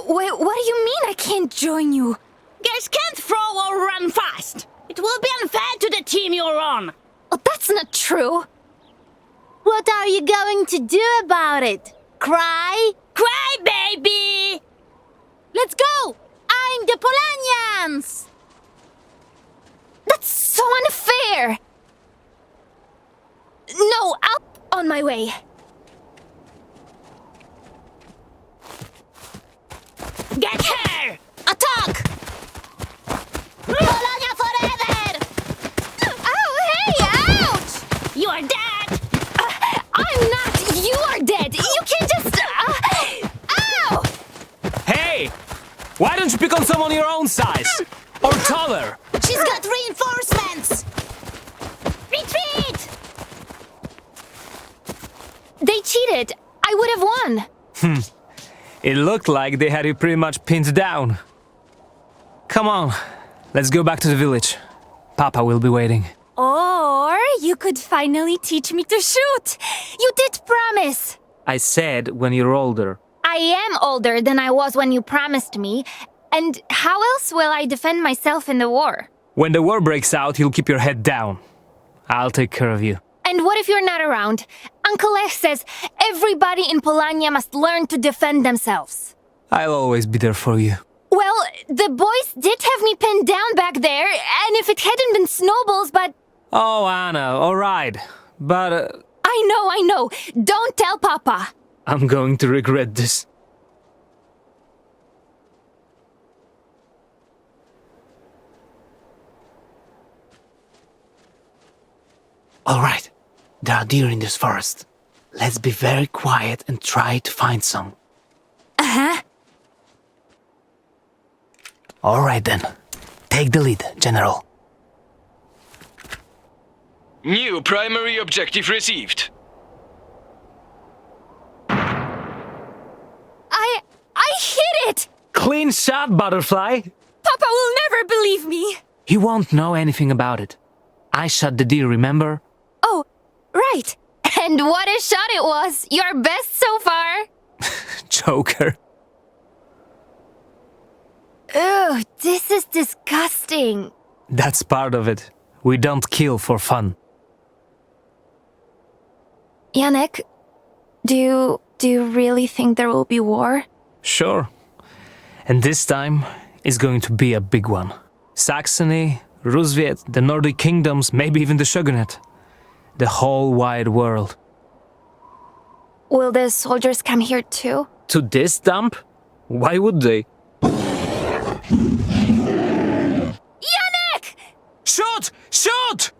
Wait, what do you mean I can't join you? Guys can't throw or run fast. It will be unfair to the team you're on. Oh, that's not true. What are you going to do about it? Cry? Cry, baby! Let's go! I'm the Polanians! That's so unfair! No, I'll on my way. Get her! Attack! Polania forever! Oh, hey, ouch! You are dead! I'm not! You are dead! You can't just... ow! Hey! Why don't you pick on someone your own size? Or taller? She's got reinforcements! Retreat! They cheated. I would have won. It looked like they had you pretty much pinned down. Come on, let's go back to the village. Papa will be waiting. Or you could finally teach me to shoot. You did promise. I said when you're older. I am older than I was when you promised me. And how else will I defend myself in the war? When the war breaks out, you'll keep your head down. I'll take care of you. And what if you're not around? Uncle Lech says everybody in Polania must learn to defend themselves. I'll always be there for you. Well, the boys did have me pinned down back there, and if it hadn't been snowballs, but... Oh, Anna, all right. But I know. Don't tell Papa. I'm going to regret this. All right. There are deer in this forest. Let's be very quiet and try to find some. Uh-huh. All right then. Take the lead, General. New primary objective received. I hit it! Clean shot, Butterfly! Papa will never believe me. He won't know anything about it. I shot the deer, remember? Oh, right. And what a shot it was. Your best so far. Joker. Ugh, this is disgusting. That's part of it. We don't kill for fun. Janek, do you really think there will be war? Sure. And this time, it's going to be a big one. Saxony, Rusviet, the Nordic kingdoms, maybe even the Shogunate. The whole wide world. Will the soldiers come here too? To this dump? Why would they? Janek! Shoot! Shoot!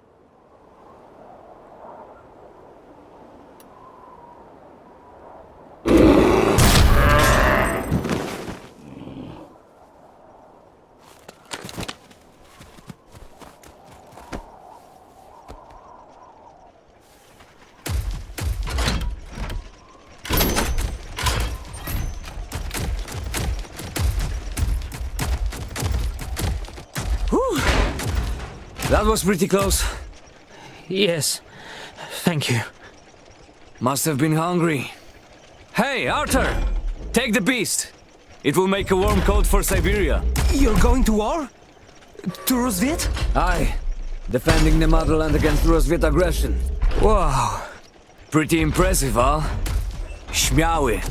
That was pretty close. Yes. Thank you. Must have been hungry. Hey, Arthur! Take the beast. It will make a warm coat for Siberia. You're going to war? To Rusviet? Aye. Defending the motherland against Rusviet aggression. Wow. Pretty impressive, huh? Śmiały.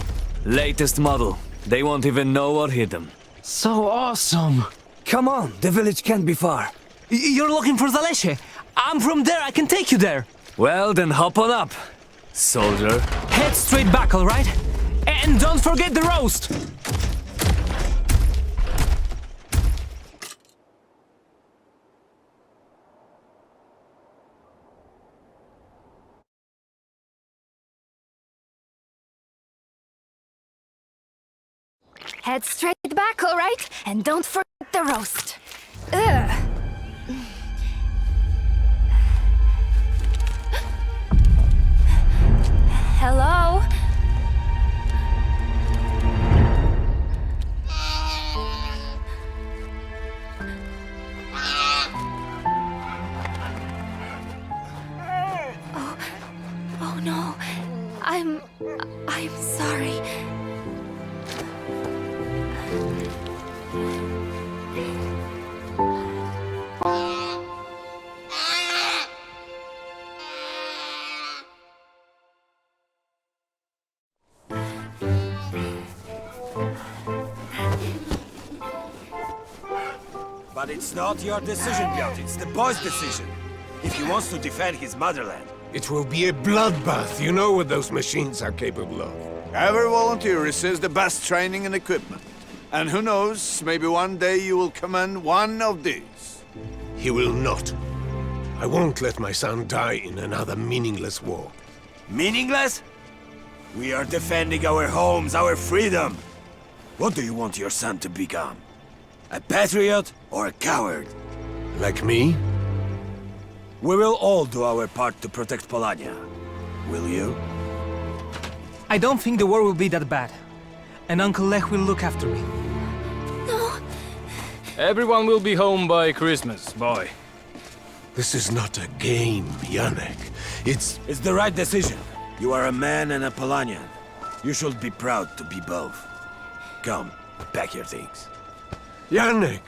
Latest model. They won't even know what hit them. So awesome! Come on, the village can't be far. You're looking for Zalesie. I'm from there, I can take you there. Well, then hop on up, soldier. Head straight back, all right? And don't forget the roast. Head straight back, all right? And don't forget the roast. Ugh. Hello? Oh no. I'm sorry. But it's not your decision, Piotr. It's the boy's decision. If he wants to defend his motherland. It will be a bloodbath. You know what those machines are capable of. Every volunteer receives the best training and equipment. And who knows, maybe one day you will command one of these. He will not. I won't let my son die in another meaningless war. Meaningless? We are defending our homes, our freedom. What do you want your son to become? A patriot or a coward? Like me? We will all do our part to protect Polania. Will you? I don't think the war will be that bad. And Uncle Lech will look after me. Everyone will be home by Christmas, boy. This is not a game, Janek. It's the right decision. You are a man and a Polanian. You should be proud to be both. Come, pack your things. Janek!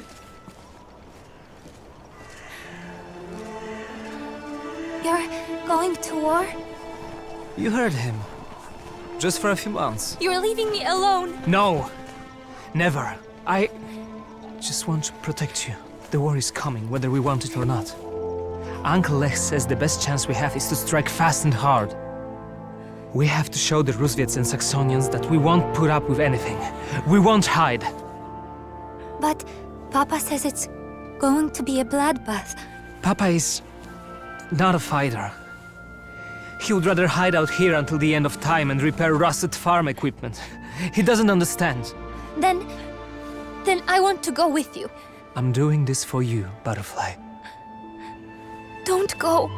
You're going to war? You heard him. Just for a few months. You're leaving me alone. No! Never. I just want to protect you. The war is coming, whether we want it or not. Uncle Lech says the best chance we have is to strike fast and hard. We have to show the Rusviets and Saxonians that we won't put up with anything. We won't hide. But Papa says it's going to be a bloodbath. Papa is not a fighter. He would rather hide out here until the end of time and repair rusted farm equipment. He doesn't understand. Then I want to go with you. I'm doing this for you, Butterfly. Don't go.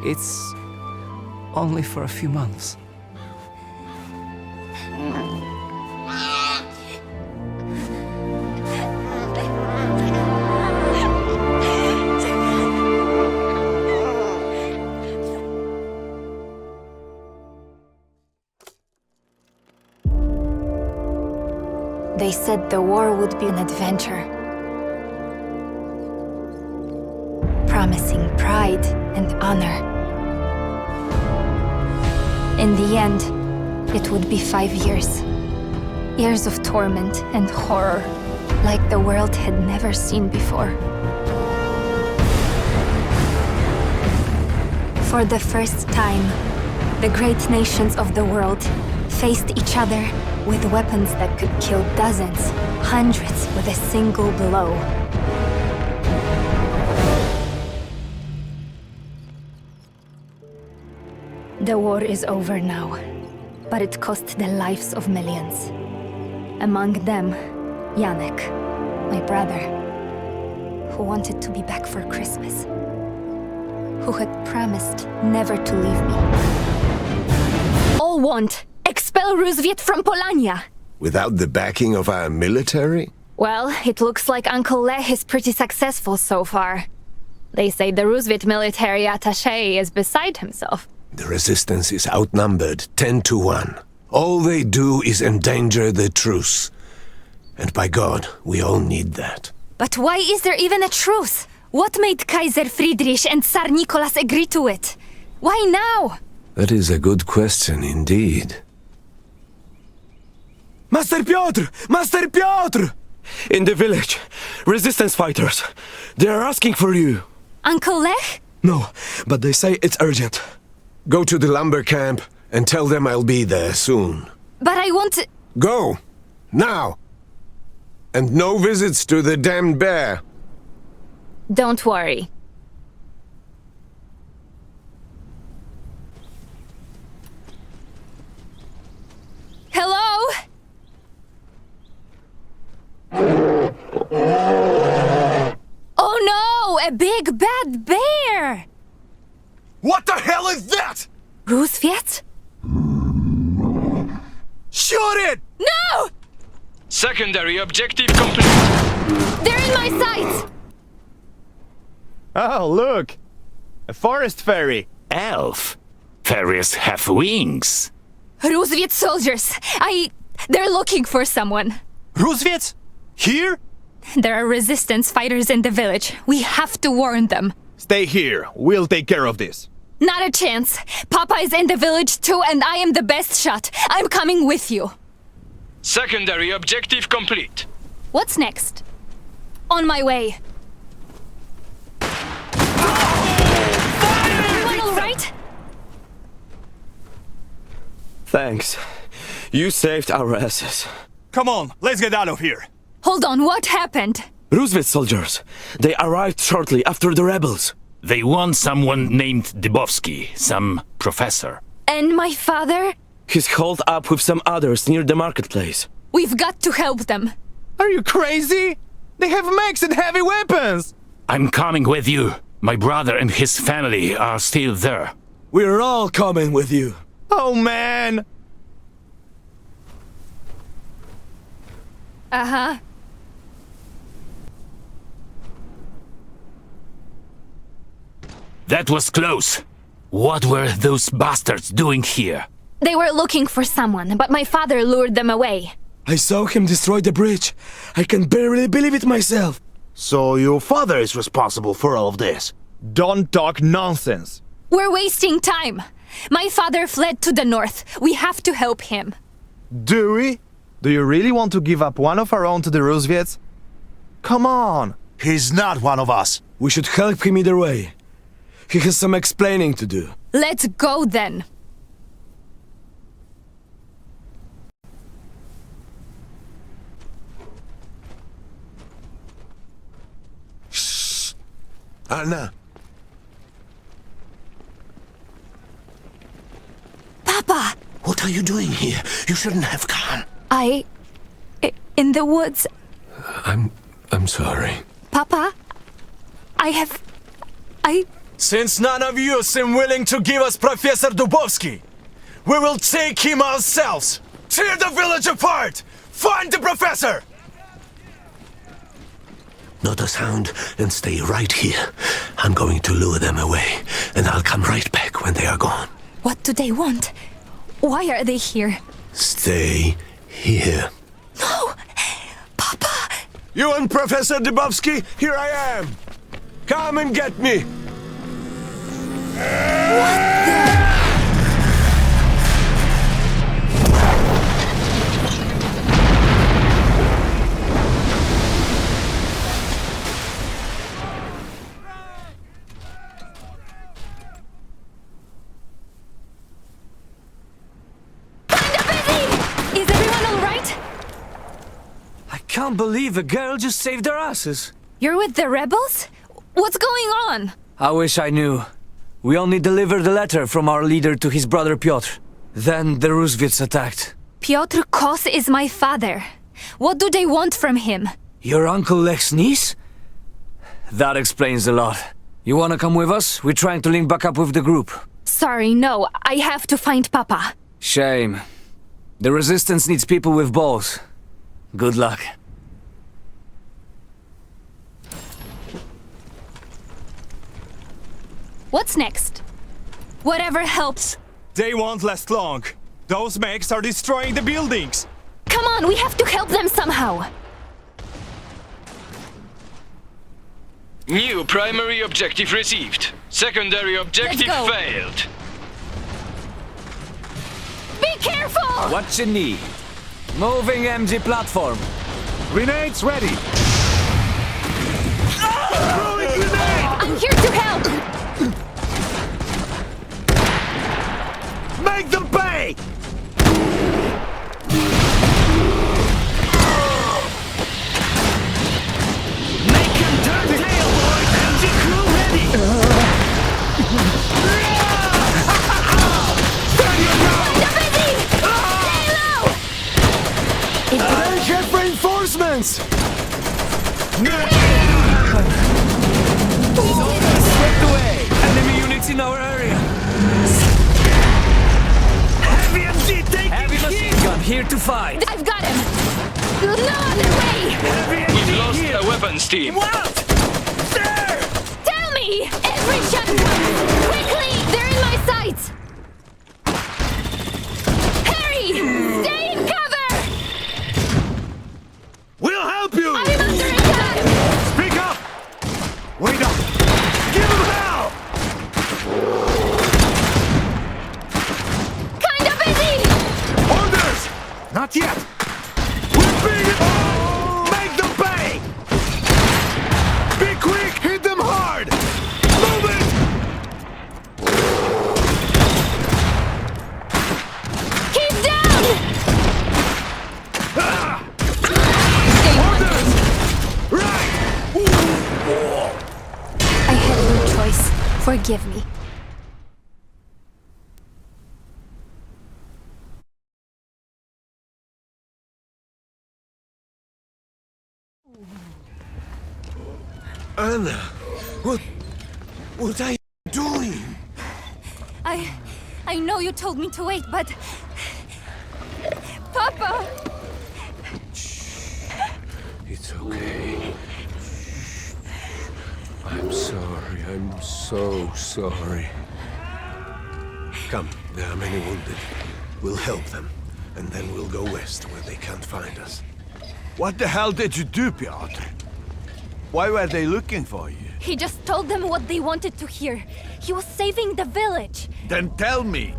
It's only for a few months. They said the war would be an adventure, promising pride and honor. In the end, it would be 5 years. Years of torment and horror, like the world had never seen before. For the first time, the great nations of the world faced each other with weapons that could kill dozens, hundreds with a single blow. The war is over now, but it cost the lives of millions. Among them, Janek, my brother, who wanted to be back for Christmas, who had promised never to leave me. All want expel Rusviet from Polania! Without the backing of our military? Well, it looks like Uncle Lech is pretty successful so far. They say the Rusviet military attaché is beside himself. The resistance is outnumbered 10 to 1. All they do is endanger the truce. And by God, we all need that. But why is there even a truce? What made Kaiser Friedrich and Tsar Nicholas agree to it? Why now? That is a good question indeed. Master Piotr! Master Piotr! In the village, resistance fighters. They are asking for you. Uncle Lech? No, but they say it's urgent. Go to the lumber camp and tell them I'll be there soon. But I want to... Go! Now! And no visits to the damned bear. Don't worry. Hello? Oh no! A big bad bear! What the hell is that? Rusviet? Shoot it! No! Secondary objective complete. They're in my sights! Oh, look! A forest fairy. Elf. Fairies have wings. Rusviet soldiers! They're looking for someone. Rusviet? Here? There are resistance fighters in the village. We have to warn them. Stay here. We'll take care of this. Not a chance. Papa is in the village too, and I am the best shot. I'm coming with you. Secondary objective complete. What's next? On my way. Thanks. You saved our asses. Come on, let's get out of here. Hold on, what happened? Rusviet soldiers. They arrived shortly after the rebels. They want someone named Dybowski, some professor. And my father? He's holed up with some others near the marketplace. We've got to help them. Are you crazy? They have mechs and heavy weapons! I'm coming with you. My brother and his family are still there. We're all coming with you. Oh man! Uh-huh. That was close. What were those bastards doing here? They were looking for someone, but my father lured them away. I saw him destroy the bridge. I can barely believe it myself. So your father is responsible for all of this? Don't talk nonsense. We're wasting time. My father fled to the north. We have to help him. Do we? Do you really want to give up one of our own to the Rusviets? Come on! He's not one of us. We should help him either way. He has some explaining to do. Let's go then. Shh. Anna. Papa! What are you doing here? You shouldn't have come. In the woods. I'm sorry. Papa? Since none of you seem willing to give us Professor Dybowski, we will take him ourselves! Tear the village apart! Find the professor! Not a sound, and stay right here. I'm going to lure them away, and I'll come right back when they are gone. What do they want? Why are they here? Stay here. No! Papa! You and Professor Dybowski, here I am! Come and get me! Is everyone all right? I can't believe a girl just saved our asses. You're with the rebels? What's going on? I wish I knew. We only delivered a letter from our leader to his brother Piotr. Then the Rusviets attacked. Piotr Kos is my father. What do they want from him? Your Uncle Lech's niece? That explains a lot. You wanna come with us? We're trying to link back up with the group. Sorry, no. I have to find Papa. Shame. The Resistance needs people with balls. Good luck. What's next? Whatever helps. They won't last long. Those mechs are destroying the buildings. Come on, we have to help them somehow. New primary objective received. Secondary objective failed. Be careful! What you need? Moving MG platform. Grenades ready! I'm here to help! Make them pay! Make him turn tail, boy! MG crew ready! Stand your ground! They're busy! Stay low! They have reinforcements! Swept away! Enemy units in our area! Heavy MG taking Heavy machine gun here to fight! I've got him! No other way! We've lost a weapons team. What? There! Tell me! Every shot counts! Quickly! They're in my sights! Harry! Stay in cover! We'll help you! I'm under attack! Speak up! Wait up! Give him hell! Kinda busy! Orders! Not yet! We're being... Make them pay! Forgive me. Anna, what are you doing? I know you told me to wait, but... Papa! It's okay. I'm sorry. I'm so sorry. Come, there are many wounded. We'll help them, and then we'll go west where they can't find us. What the hell did you do, Piotr? Why were they looking for you? He just told them what they wanted to hear. He was saving the village. Then tell me.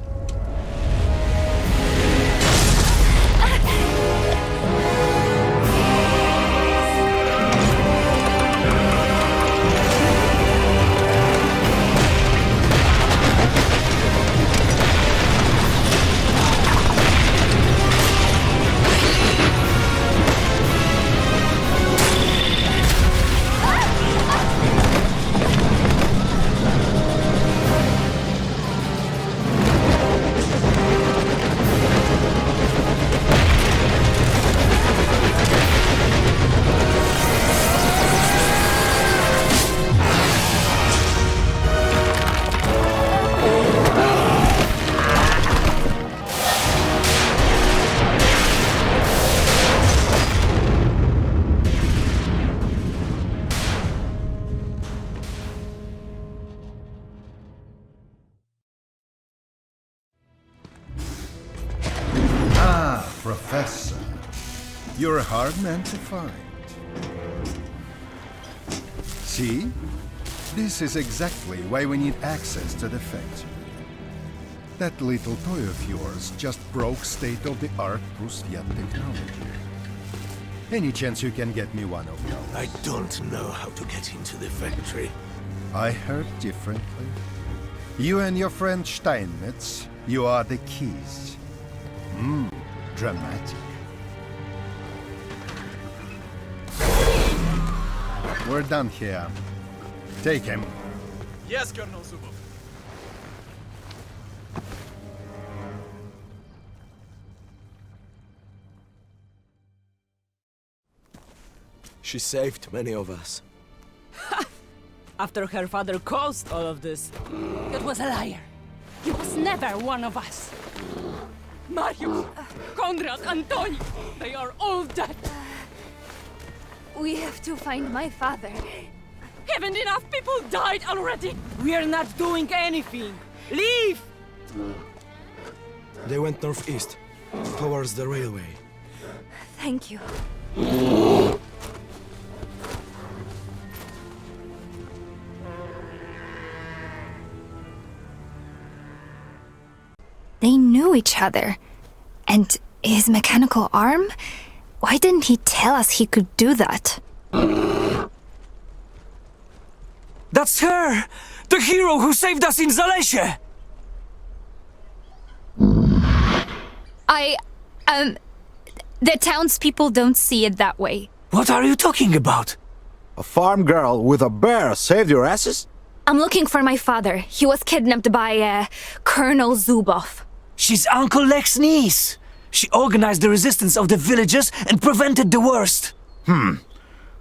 Professor, you're a hard man to find. See? This is exactly why we need access to the factory. That little toy of yours just broke state-of-the-art Rusviet technology. Any chance you can get me one of those? I don't know how to get into the factory. I heard differently. You and your friend Steinmetz, you are the keys. Dramatic. We're done here. Take him. Yes, Colonel Zubov. She saved many of us. After her father caused all of this, it was a liar. He was never one of us. Mariusz, Konrad, Antoni, they are all dead. We have to find my father. Haven't enough people died already? We are not doing anything. Leave! They went northeast, towards the railway. Thank you. They knew each other. And his mechanical arm? Why didn't he tell us he could do that? That's her! The hero who saved us in Zalesie! The townspeople don't see it that way. What are you talking about? A farm girl with a bear saved your asses? I'm looking for my father. He was kidnapped by, Colonel Zubov. She's Uncle Lex's niece. She organized the resistance of the villagers and prevented the worst.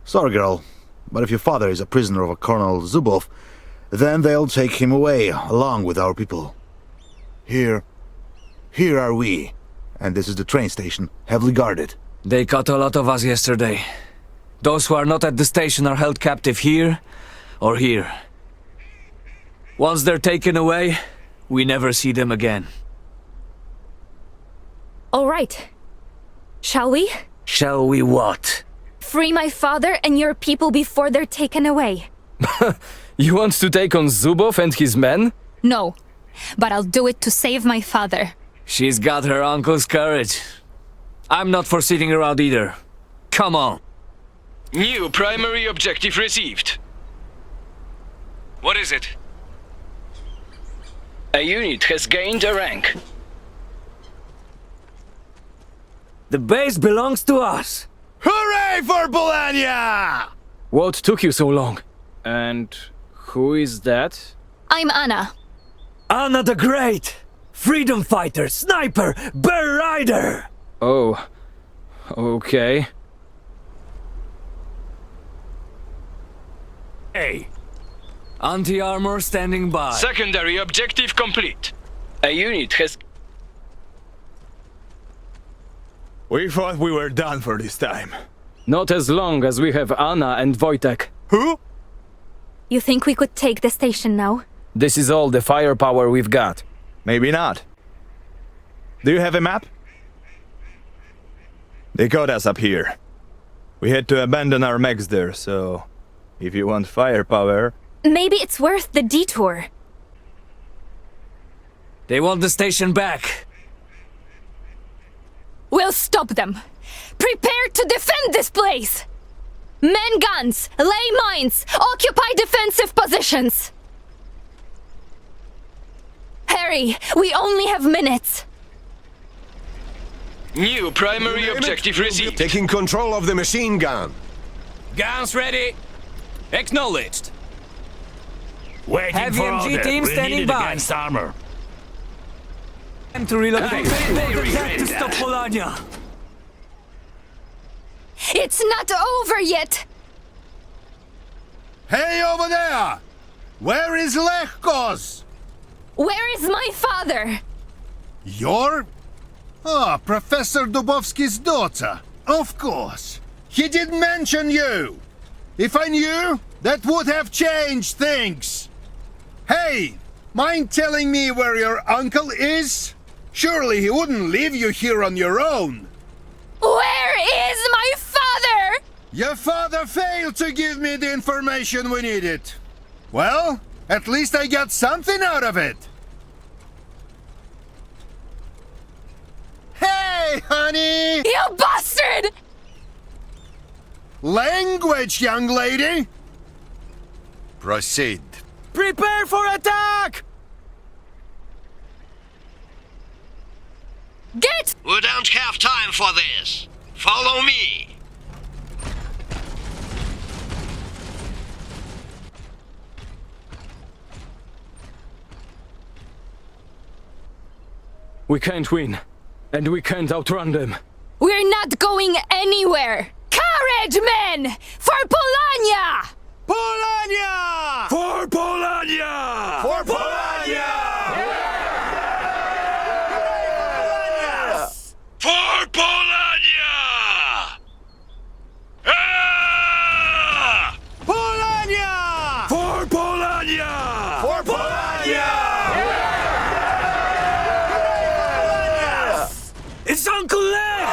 Sorry, girl. But if your father is a prisoner of a Colonel Zubov, then they'll take him away, along with our people. Here are we. And this is the train station, heavily guarded. They caught a lot of us yesterday. Those who are not at the station are held captive here or here. Once they're taken away, we never see them again. All right. Shall we? Shall we what? Free my father and your people before they're taken away. You want to take on Zubov and his men? No, but I'll do it to save my father. She's got her uncle's courage. I'm not for sitting around either. Come on. New primary objective received. What is it? A unit has gained a rank. The base belongs to us. Hooray for Polania! What took you so long? And who is that? I'm Anna. Anna the Great! Freedom fighter, sniper, bear rider! Oh, okay. Hey. Anti-armor standing by. Secondary objective complete. A unit has... We thought we were done for this time. Not as long as we have Anna and Wojtek. Who? You think we could take the station now? This is all the firepower we've got. Maybe not. Do you have a map? They got us up here. We had to abandon our mechs there, so... if you want firepower... Maybe it's worth the detour. They want the station back. We'll stop them. Prepare to defend this place! Man guns, lay mines, occupy defensive positions! Hurry, we only have minutes. New primary objective received. Taking control of the machine gun. Guns ready. Acknowledged. Waiting Heavy for MG order. team We standing need by. advanced armor. Time to relocate. They To stop Polania. It's not over yet! Hey, over there! Where is Lechkos? Where is my father? Your? Ah, Professor Dubovsky's daughter. Of course. He did mention you. If I knew, that would have changed things. Hey, mind telling me where your uncle is? Surely he wouldn't leave you here on your own. Where is my father? Your father failed to give me the information we needed. Well, at least I got something out of it. Hey, honey! You bastard! Language, young lady! Proceed. Prepare for attack! Get! We don't have time for this. Follow me. We can't win. And we can't outrun them. We're not going anywhere! Courage, men! For Polania! Polania! For Polania! For Polania! For Polania! Ah! Polania! For Polania! For Polania! It's Uncle Lech!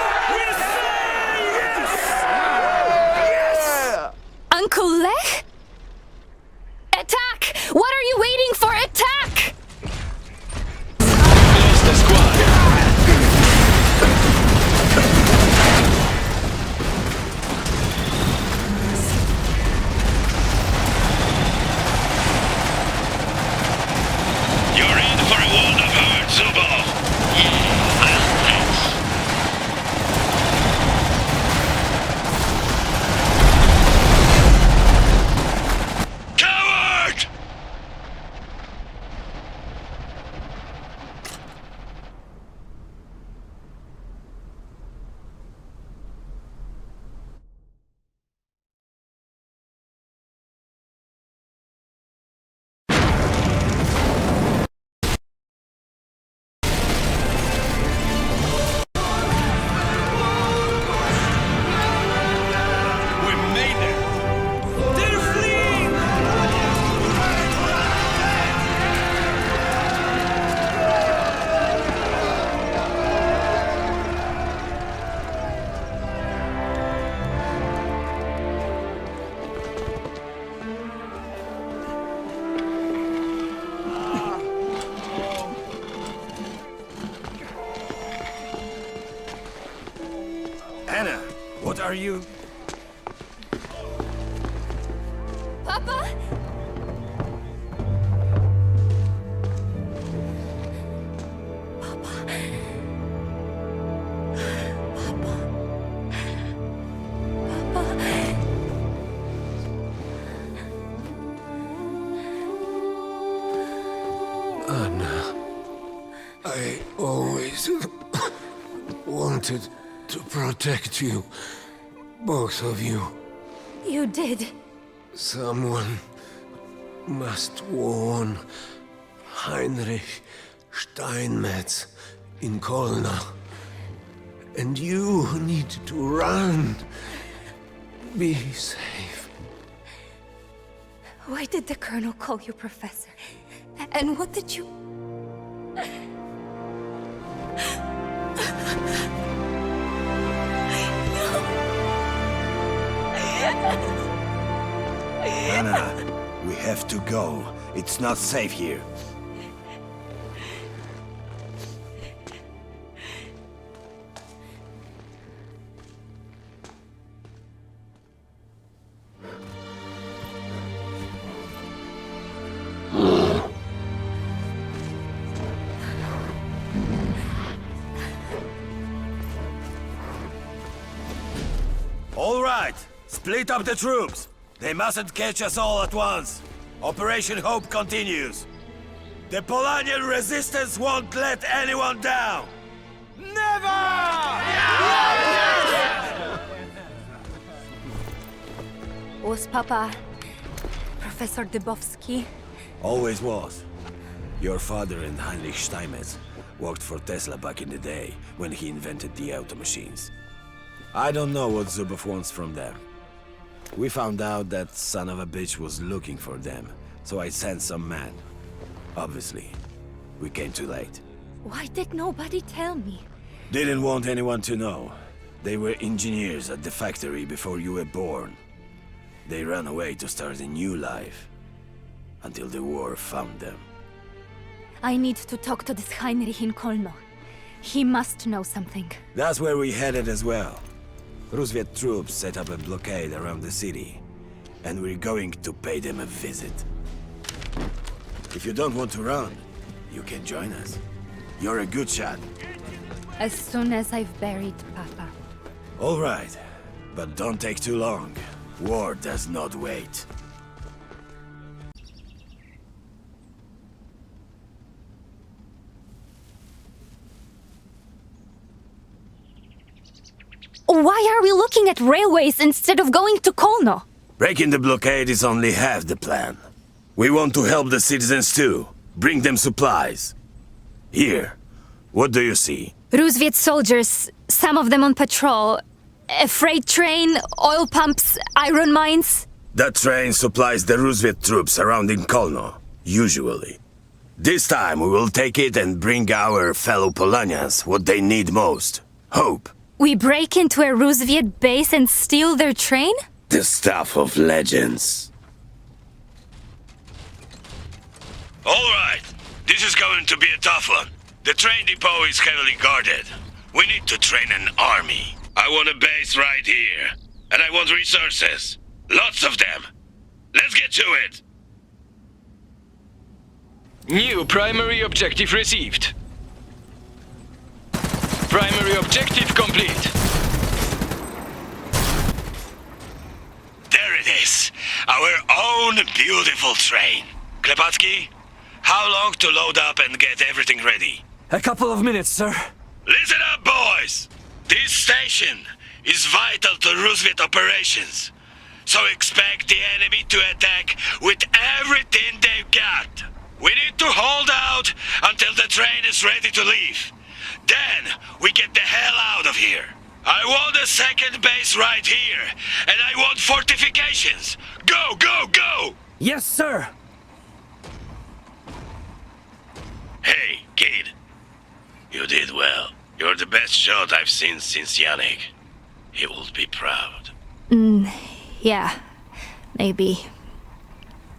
Uncle Lech? Attack! What are you waiting for? Attack! Lost the squad. You're in for a world of hurt, Zubov. Coward! We made it! They're fleeing! Anna, what are you... Papa? Anna, I always wanted to protect you. Both of you. You did. Someone must warn Heinrich Steinmetz in Kolna. And you need to run. Be safe. Why did the Colonel call you Professor? And what did you... Anna, we have to go. It's not safe here. All right, split up the troops. They mustn't catch us all at once. Operation Hope continues. The Polanian resistance won't let anyone down. Never! Was Papa... Professor Dubowski? Always was. Your father and Heinrich Steinmetz worked for Tesla back in the day, when he invented the auto machines. I don't know what Zubov wants from them. We found out that son of a bitch was looking for them, so I sent some men. Obviously, we came too late. Why did nobody tell me? Didn't want anyone to know. They were engineers at the factory before you were born. They ran away to start a new life, until the war found them. I need to talk to this Heinrich in Kolno. He must know something. That's where we headed as well. Rusviet troops set up a blockade around the city, and we're going to pay them a visit. If you don't want to run, you can join us. You're a good shot. As soon as I've buried Papa. All right, but don't take too long. War does not wait. Why are we looking at railways instead of going to Kolno? Breaking the blockade is only half the plan. We want to help the citizens too. Bring them supplies. Here, what do you see? Rusviet soldiers, some of them on patrol. A freight train, oil pumps, iron mines. That train supplies the Rusviet troops surrounding Kolno, usually. This time we will take it and bring our fellow Polanians what they need most. Hope. We break into a Rusviet base and steal their train? The stuff of legends. All right, this is going to be a tough one. The train depot is heavily guarded. We need to train an army. I want a base right here. And I want resources. Lots of them. Let's get to it. New primary objective received. Primary objective complete. There it is. Our own beautiful train. Klepatsky, how long to load up and get everything ready? A couple of minutes, sir. Listen up, boys! This station is vital to Rusviet operations. So expect the enemy to attack with everything they've got. We need to hold out until the train is ready to leave. Then we get the hell out of here. I want a second base right here, and I want fortifications. Go, go, go! Yes, sir. Hey, kid. You did well. You're the best shot I've seen since Yannick. He will be proud. Yeah, maybe.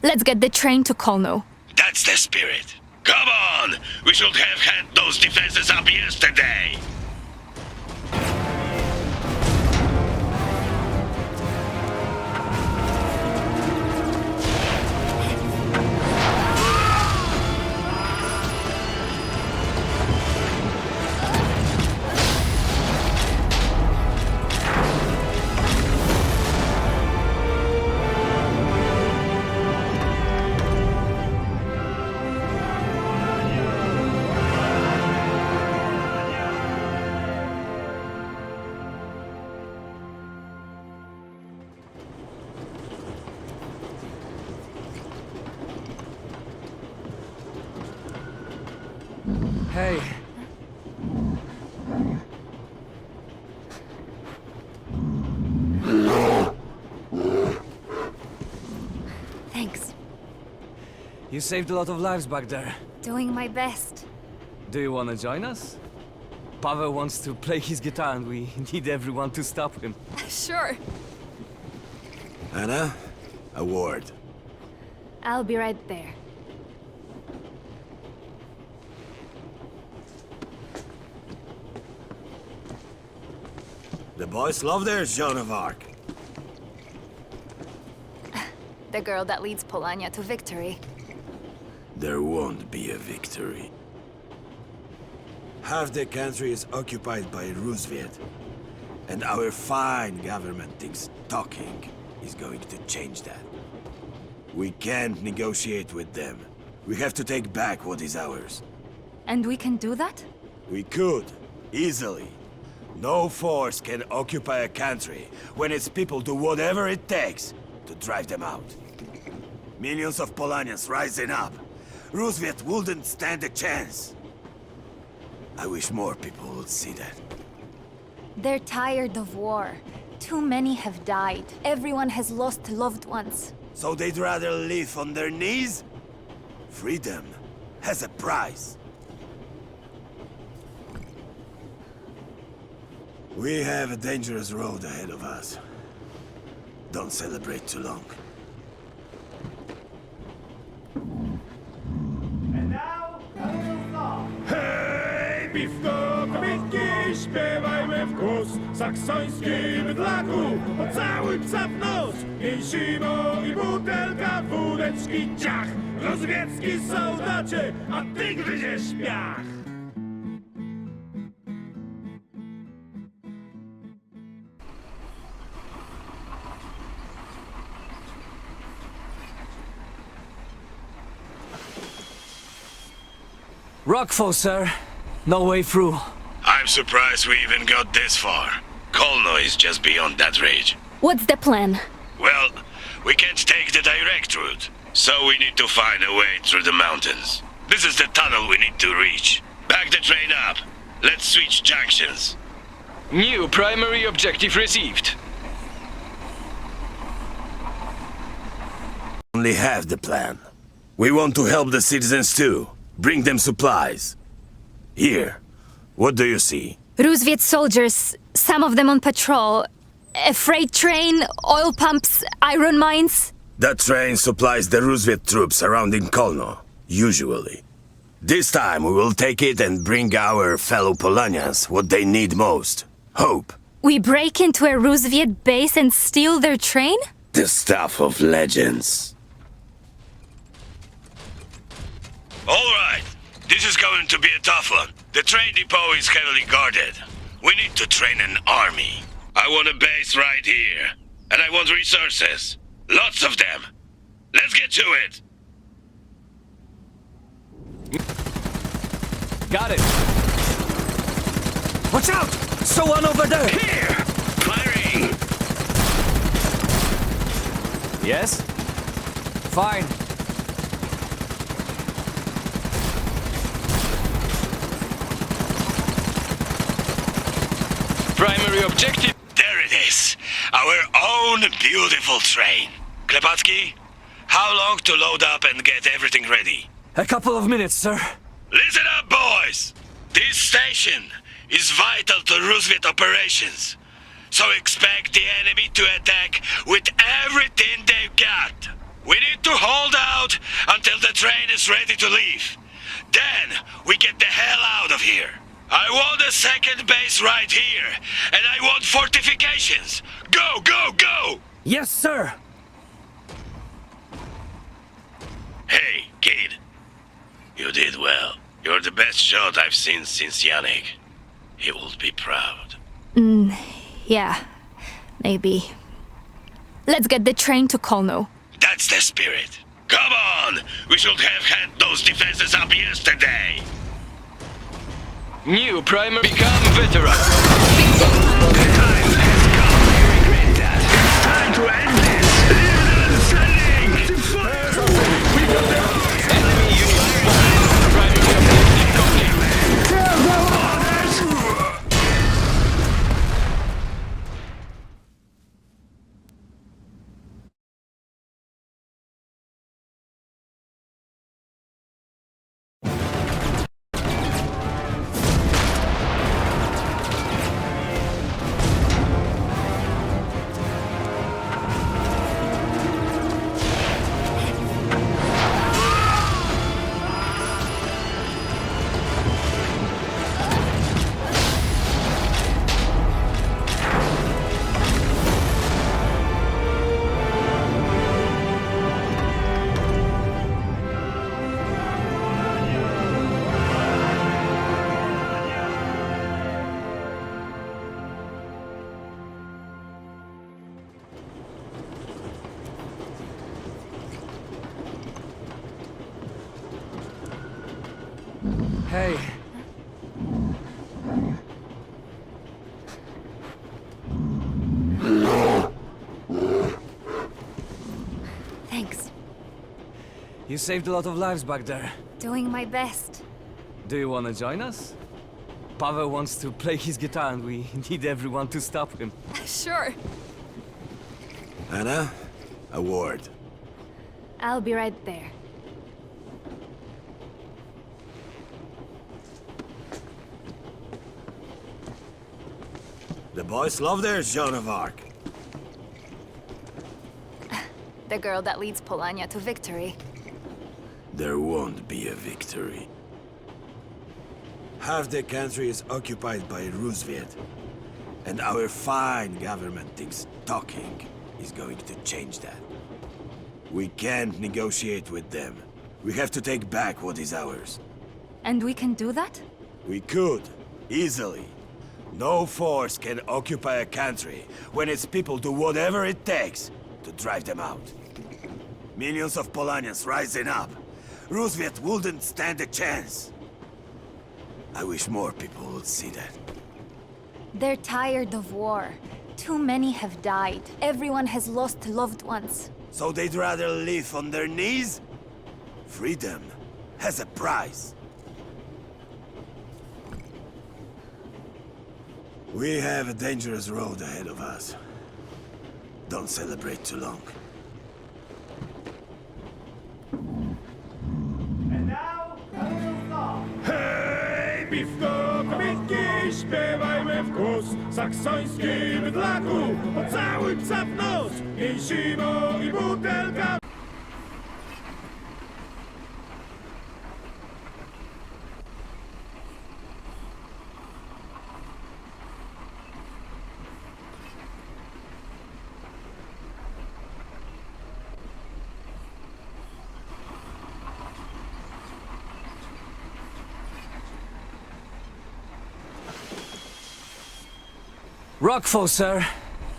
Let's get the train to Kolno. That's the spirit. Come on! We should have had those defenses up yesterday! Hey. Thanks. You saved a lot of lives back there. Doing my best. Do you want to join us? Pavel wants to play his guitar and we need everyone to stop him. Sure. Anna, a word. I'll be right there. The boys love their Joan of Arc. The girl that leads Polania to victory. There won't be a victory. Half the country is occupied by Rusviet. And our fine government thinks talking is going to change that. We can't negotiate with them. We have to take back what is ours. And we can do that? We could, easily. No force can occupy a country when its people do whatever it takes to drive them out. Millions of Polanians rising up. Rusviet wouldn't stand a chance. I wish more people would see that. They're tired of war. Too many have died. Everyone has lost loved ones. So they'd rather live on their knees? Freedom has a price. We have a dangerous road ahead of us. Don't celebrate too long. Hej, piwko, kobietki, śpiewajmy w głos. Saksoński bydlaku, o cały psa w nos. Mięsimo i butelka wódeczki, ciach. Rozwiecki soldacie, a ty gryziesz piach. Rockfall, sir. No way through. I'm surprised we even got this far. Kolno is just beyond that ridge. What's the plan? Well, we can't take the direct route, so we need to find a way through the mountains. This is the tunnel we need to reach. Back the train up. Let's switch junctions. New primary objective received. Only half the plan. We want to help the citizens too. Bring them supplies. Here, what do you see? Rusviet soldiers, some of them on patrol. A freight train, oil pumps, iron mines. That train supplies the Rusviet troops surrounding Kolno, usually. This time we will take it and bring our fellow Polanians what they need most. Hope. We break into a Rusviet base and steal their train? The stuff of legends. All right. This is going to be a tough one. The train depot is heavily guarded. We need to train an army. I want a base right here. And I want resources. Lots of them. Let's get to it. Got it. Watch out! Someone over there! Here! Firing! Yes? Fine. Primary objective. There it is. Our own beautiful train. Klepacki, how long to load up and get everything ready? A couple of minutes, sir. Listen up, boys! This station is vital to Rusviet operations. So expect the enemy to attack with everything they've got. We need to hold out until the train is ready to leave. Then we get the hell out of here. I want a second base right here, and I want fortifications. Go, go, go! Yes, sir. Hey, kid. You did well. You're the best shot I've seen since Yannick. He will be proud. Yeah, maybe. Let's get the train to Kolno. That's the spirit. Come on! We should have had those defenses up yesterday. New primary become veteran. The time has come. I regret that. It's time to end this. Leave them standing! Enemy unit. Primary objective complete. Hey. Thanks. You saved a lot of lives back there. Doing my best. Do you want to join us? Pavel wants to play his guitar and we need everyone to stop him. Sure. Anna, a word. I'll be right there. The boys love their Joan of Arc. The girl that leads Polania to victory. There won't be a victory. Half the country is occupied by Rusviet. And our fine government thinks talking is going to change that. We can't negotiate with them. We have to take back what is ours. And we can do that? We could, easily. No force can occupy a country when its people do whatever it takes to drive them out. Millions of Polanians rising up. Rusviet wouldn't stand a chance. I wish more people would see that. They're tired of war. Too many have died. Everyone has lost loved ones. So they'd rather live on their knees? Freedom has a price. We have a dangerous road ahead of us. Don't celebrate too long. Hej, piwko, kobietki, śpiewajmy w głos. Saksoński bydlaku, pocałuj psa w nos. Mięsimo i butelka. Rockfall, sir.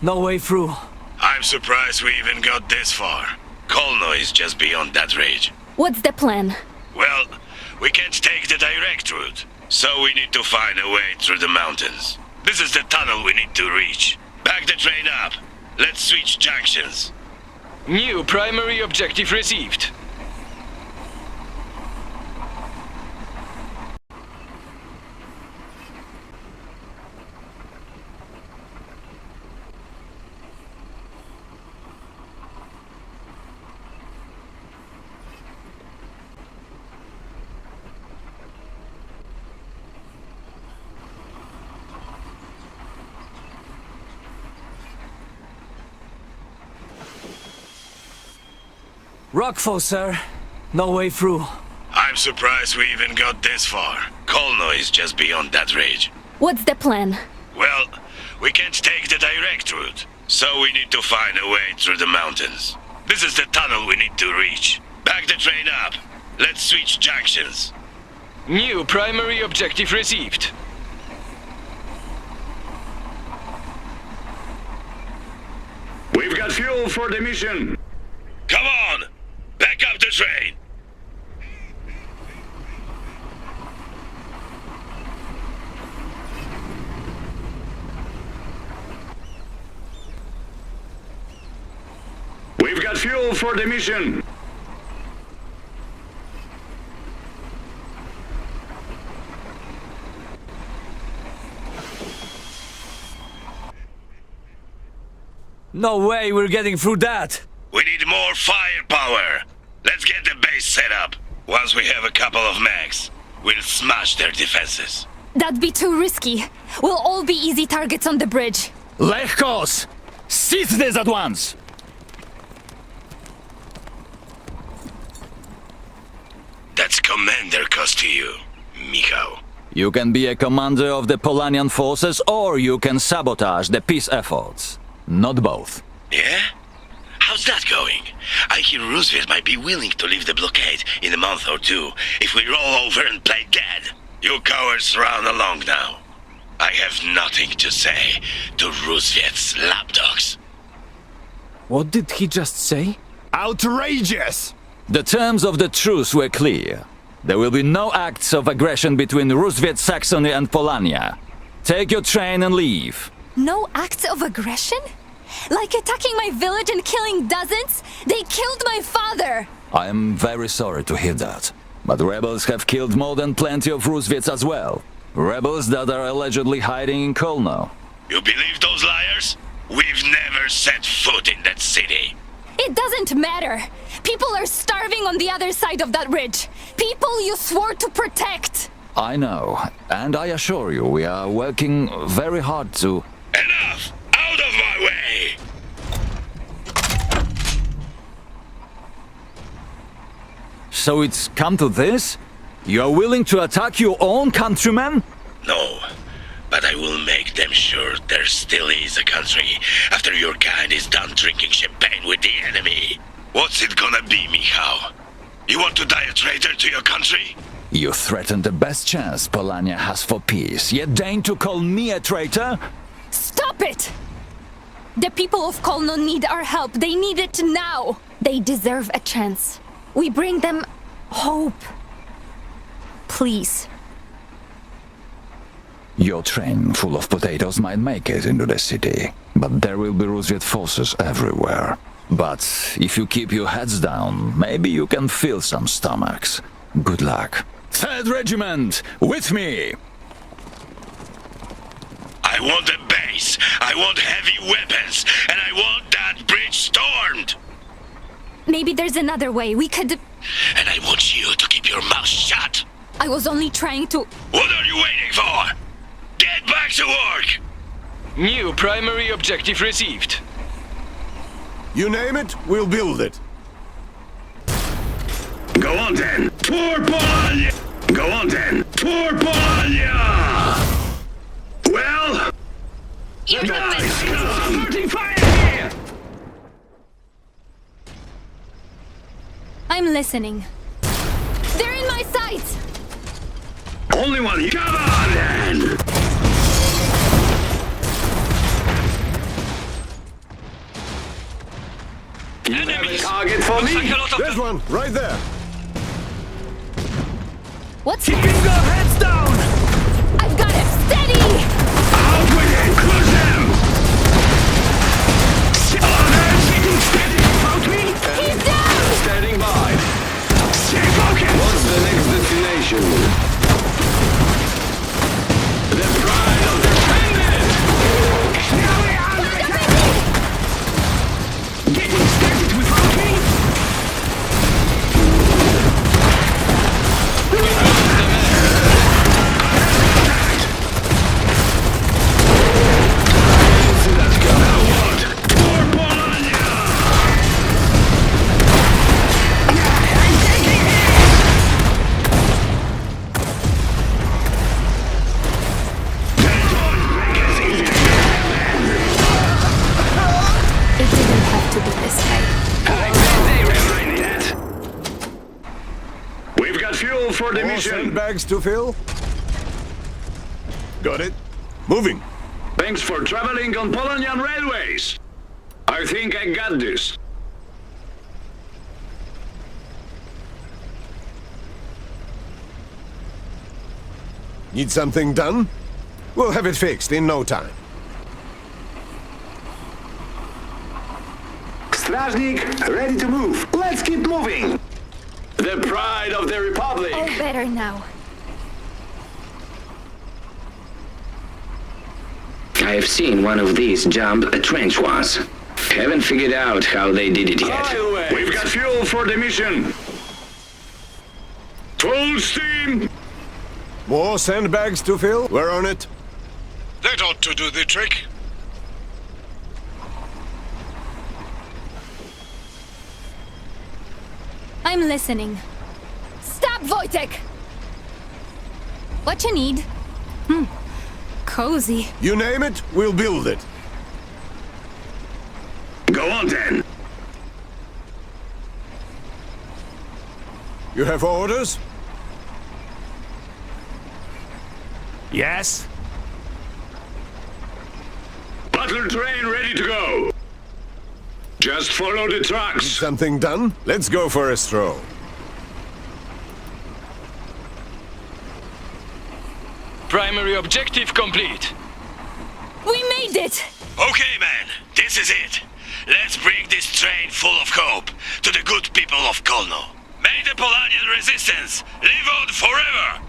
No way through. I'm surprised we even got this far. Kolno is just beyond that ridge. What's the plan? Well, we can't take the direct route, so we need to find a way through the mountains. This is the tunnel we need to reach. Back the train up. Let's switch junctions. New primary objective received. Rockfall, sir. No way through. I'm surprised we even got this far. Kolno is just beyond that ridge. What's the plan? Well, we can't take the direct route, so we need to find a way through the mountains. This is the tunnel we need to reach. Back the train up. Let's switch junctions. New primary objective received. We've got fuel for the mission. Come on! Back up the train! We've got fuel for the mission. No way we're getting through that! We need more firepower! Let's get the base set up. Once we have a couple of mechs, we'll smash their defenses. That'd be too risky. We'll all be easy targets on the bridge. Lechkos! Seize this at once! That's commander cost to you, Michał. You can be a commander of the Polanian forces or you can sabotage the peace efforts. Not both. Yeah? How's that going? I hear Rusviet might be willing to leave the blockade in a month or two if we roll over and play dead. You cowards run along now. I have nothing to say to Rusviet's lapdogs. What did he just say? Outrageous! The terms of the truce were clear. There will be no acts of aggression between Rusviet, Saxony and Polania. Take your train and leave. No acts of aggression? Like attacking my village and killing dozens? They killed my father! I am very sorry to hear that. But rebels have killed more than plenty of Rusviets as well. Rebels that are allegedly hiding in Kolno. You believe those liars? We've never set foot in that city. It doesn't matter! People are starving on the other side of that ridge! People you swore to protect! I know, and I assure you we are working very hard to... Enough! Out of my way! So it's come to this? You are willing to attack your own countrymen? No, but I will make them sure there still is a country after your kind is done drinking champagne with the enemy. What's it gonna be, Michał? You want to die a traitor to your country? You threaten the best chance Polania has for peace, yet deign to call me a traitor? Stop it! The people of Kolno need our help. They need it now. They deserve a chance. We bring them hope. Please. Your train full of potatoes might make it into the city, but there will be Rusviet forces everywhere. But if you keep your heads down, maybe you can fill some stomachs. Good luck. 3rd Regiment, with me! I want a base, I want heavy weapons, and I want that bridge stormed! Maybe there's another way. We could... And I want you to keep your mouth shut! I was only trying to... What are you waiting for? Get back to work! New primary objective received. You name it, we'll build it. Go on then! For Polania! Go on then! For Polania! Well... You got this! Starting fire here! I'm listening. They're in my sights! Only one... Come on then! Enemies! Target for me? There's one, right there. What's... Keeping your heads down! I've got it! Steady! Out with it! Close them! Others! Steady! Out me! He's down! Standing by! Stay focused! What's the next destination? The pride of the planet! Now we are getting started without me? Let's go! Now what? For Polania! I'm taking it! It didn't have to be this way. We've got fuel for the More mission. sandbags to fill. Got it. Moving. Thanks for traveling on Polanian railways. I think I got this. Need something done? We'll have it fixed in no time. Strażnik, ready to move. Let's keep moving. The pride of the Republic. Oh, better now. I have seen one of these jump a trench once. Haven't figured out how they did it yet. We've got fuel for the mission. Full steam. More sandbags to fill. We're on it. That ought to do the trick. I'm listening. Stop, Wojtek! What you need? Cozy. You name it, we'll build it. Go on then. You have orders? Yes? Battle train ready to go. Just follow the Need tracks. something done? Let's go for a stroll. Primary objective complete. We made it! Okay, man, this is it. Let's bring this train full of hope to the good people of Kolno. May the Polanian resistance live on forever!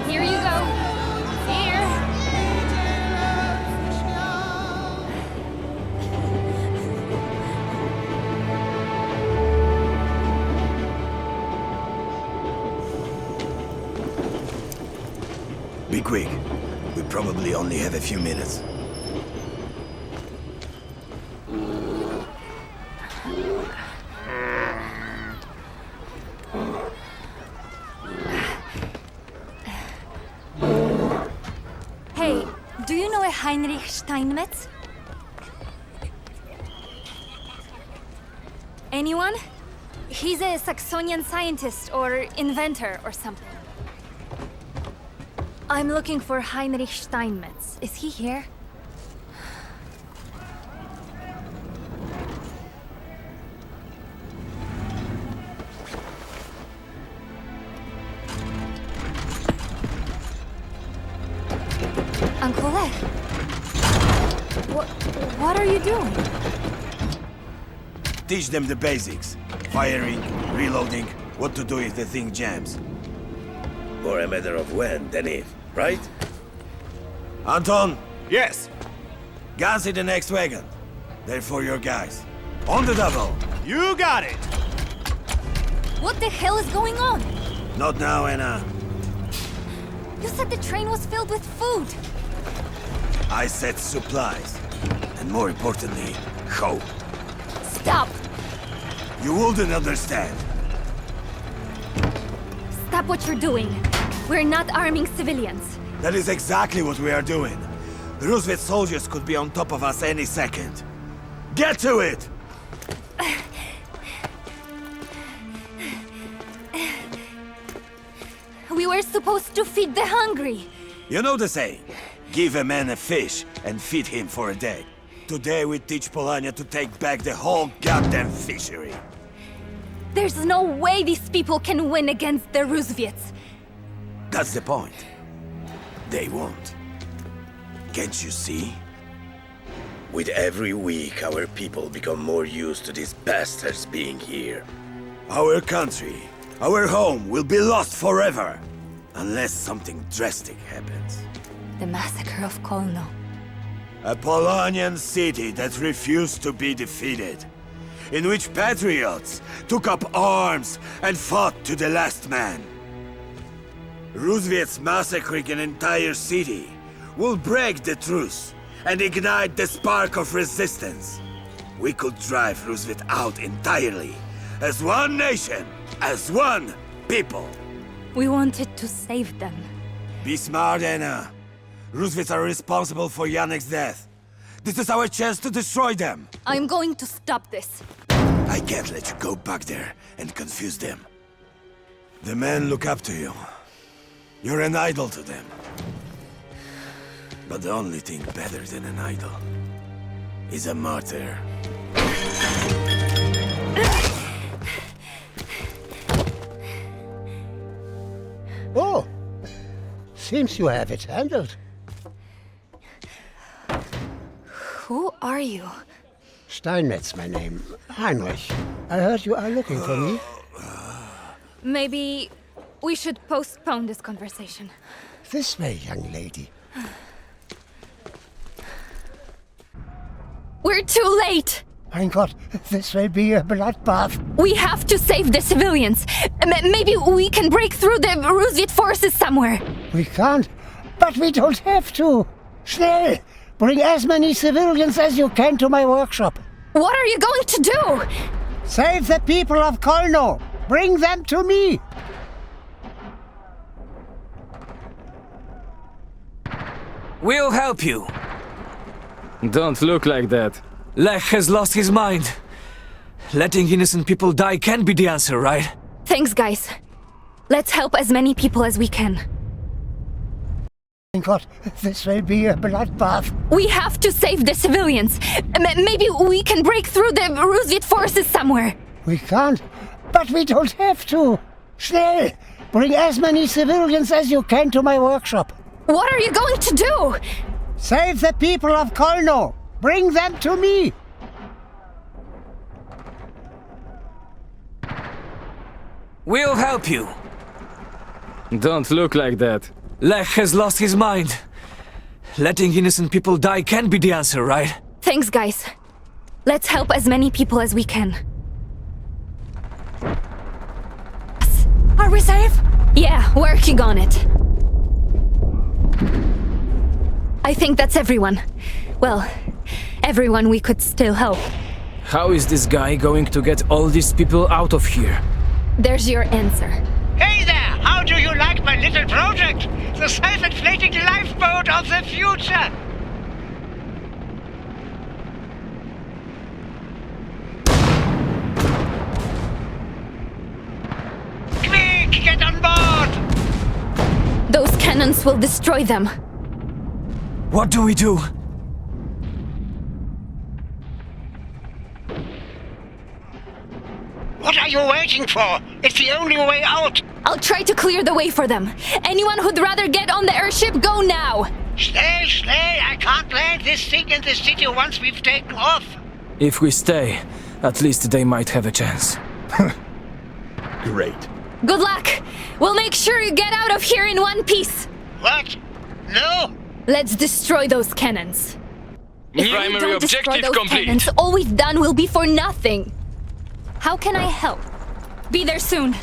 Here you go. Here. Be quick. We probably only have a few minutes. Hey, do you know a Heinrich Steinmetz? Anyone? He's a Saxonian scientist or inventor or something. I'm looking for Heinrich Steinmetz. Is he here? Uncle Lech. What are you doing? Teach them the basics. Firing, reloading, what to do if the thing jams. More a matter of when than if, right? Anton? Yes? Guns in the next wagon. They're for your guys. On the double! You got it! What the hell is going on? Not now, Anna. You said the train was filled with food. I said supplies. And more importantly, hope. Stop! You wouldn't understand. Stop what you're doing. We're not arming civilians. That is exactly what we are doing. The Rusviet soldiers could be on top of us any second. Get to it! We were supposed to feed the hungry. You know the saying, give a man a fish and feed him for a day. Today we teach Polania to take back the whole goddamn fishery. There's no way these people can win against the Rusviets. That's the point. They won't. Can't you see? With every week, our people become more used to these bastards being here. Our country, our home will be lost forever. Unless something drastic happens. The massacre of Kolno. A Polanian city that refused to be defeated. In which patriots took up arms and fought to the last man. Rusviets massacring an entire city will break the truce and ignite the spark of resistance. We could drive Rusviet out entirely, as one nation, as one people. We wanted to save them. Be smart, Anna. Rusviets are responsible for Janek's death. This is our chance to destroy them. I'm going to stop this. I can't let you go back there and confuse them. The men look up to you. You're an idol to them. But the only thing better than an idol is a martyr. Oh, seems you have it handled. Who are you? Steinmetz, my name. Heinrich. I heard you are looking for me. Maybe we should postpone this conversation. This way, young lady. We're too late! Mein Gott, this will be a bloodbath. We have to save the civilians. Maybe we can break through the Rusviet forces somewhere. We can't, but we don't have to. Schnell! Bring as many civilians as you can to my workshop. What are you going to do? Save the people of Kolno. Bring them to me. We'll help you. Don't look like that. Lech has lost his mind. Letting innocent people die can't be the answer, right? Thanks, guys. Let's help as many people as we can. God, this will be a bloodbath. We have to save the civilians. Maybe we can break through the Rusviet forces somewhere. We can't, but we don't have to. Schnell! Bring as many civilians as you can to my workshop. What are you going to do? Save the people of Kolno. Bring them to me. We'll help you. Don't look like that. Lech has lost his mind. Letting innocent people die can't be the answer, right? Thanks, guys. Let's help as many people as we can. Are we safe? Yeah, working on it. I think that's everyone. Well, everyone we could still help. How is this guy going to get all these people out of here? There's your answer. Hey there! How do you like my little project? The self-inflating lifeboat of the future! Quick, get on board! Those cannons will destroy them. What do we do? What are you waiting for? It's the only way out! I'll try to clear the way for them. Anyone who'd rather get on the airship, go now! Schnell, schnell! I can't land this thing in the city once we've taken off! If we stay, at least they might have a chance. Great. Good luck! We'll make sure you get out of here in one piece! What? No! Let's destroy those cannons. If we Primary don't destroy objective those complete. cannons, all we've done will be for nothing. How can I help? Be there soon.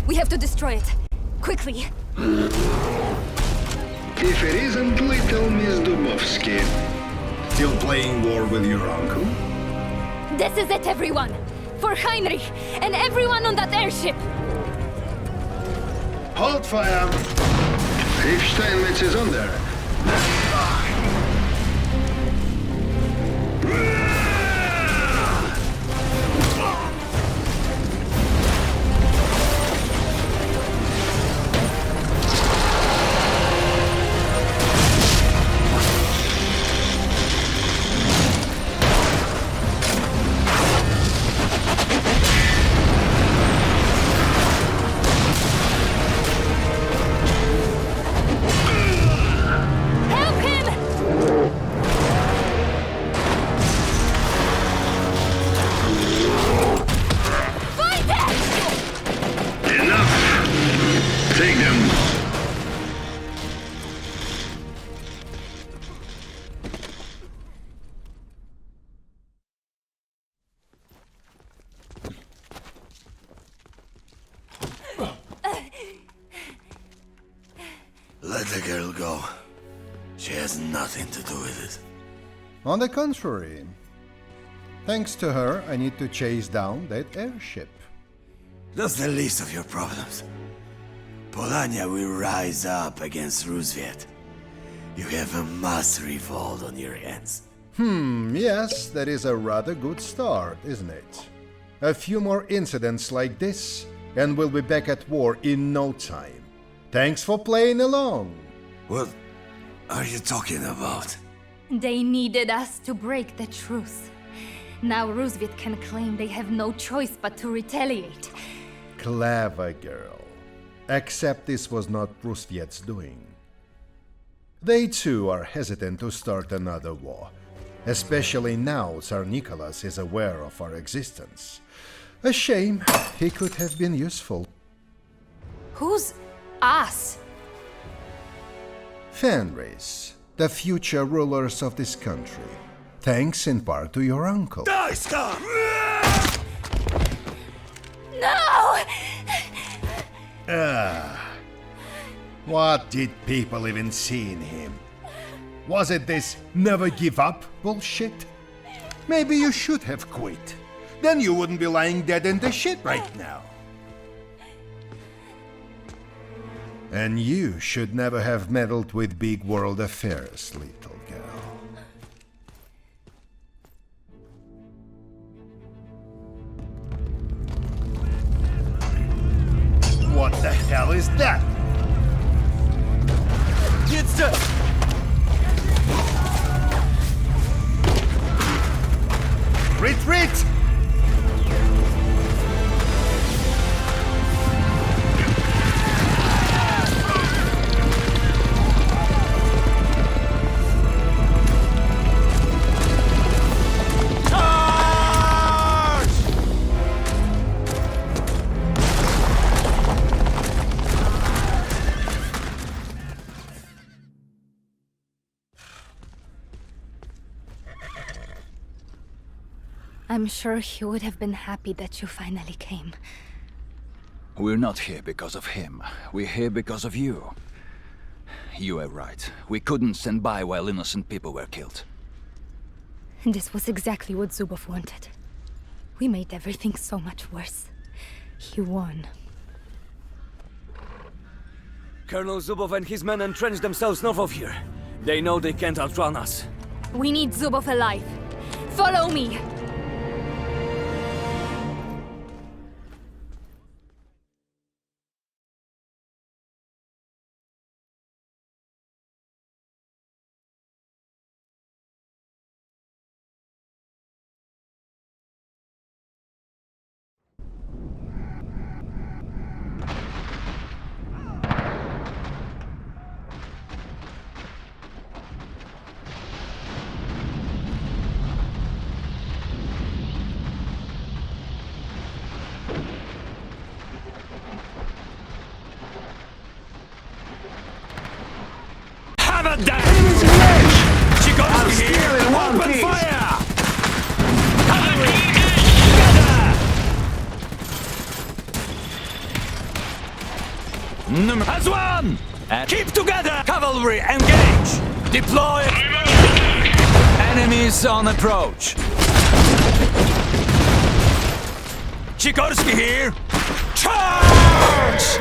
We have to destroy it. Quickly. If it isn't little Miss Dubovsky. Still playing war with your uncle? This is it, everyone. For Heinrich and everyone on that airship. Hold fire! If Steinmetz is on there. Let the girl go. She has nothing to do with it. On the contrary. Thanks to her, I need to chase down that airship. That's the least of your problems. Polania will rise up against Rusviet. You have a mass revolt on your hands. Yes, that is a rather good start, isn't it? A few more incidents like this, and we'll be back at war in no time. Thanks for playing along. What are you talking about? They needed us to break the truce. Now Rusviet can claim they have no choice but to retaliate. Clever girl. Except this was not Rusviet's doing. They too are hesitant to start another war, especially now Tsar Nicholas is aware of our existence. A shame, he could have been useful. Who's us? Fenris, the future rulers of this country. Thanks in part to your uncle. Die, stop! No! What did people even see in him? Was it this never give up bullshit? Maybe you should have quit. Then you wouldn't be lying dead in the shit right now. And you should never have meddled with big world affairs, little girl. What the hell is that? It's the... Retreat! I'm sure he would have been happy that you finally came. We're not here because of him. We're here because of you. You were right. We couldn't stand by while innocent people were killed. This was exactly what Zubov wanted. We made everything so much worse. He won. Colonel Zubov and his men entrenched themselves north of here. They know they can't outrun us. We need Zubov alive. Follow me! Have a damn! She goes here! Open fire! Together! As one! Keep together! Cavalry, engage! Deploy! Enemies on approach! Sikorsky here! Charge!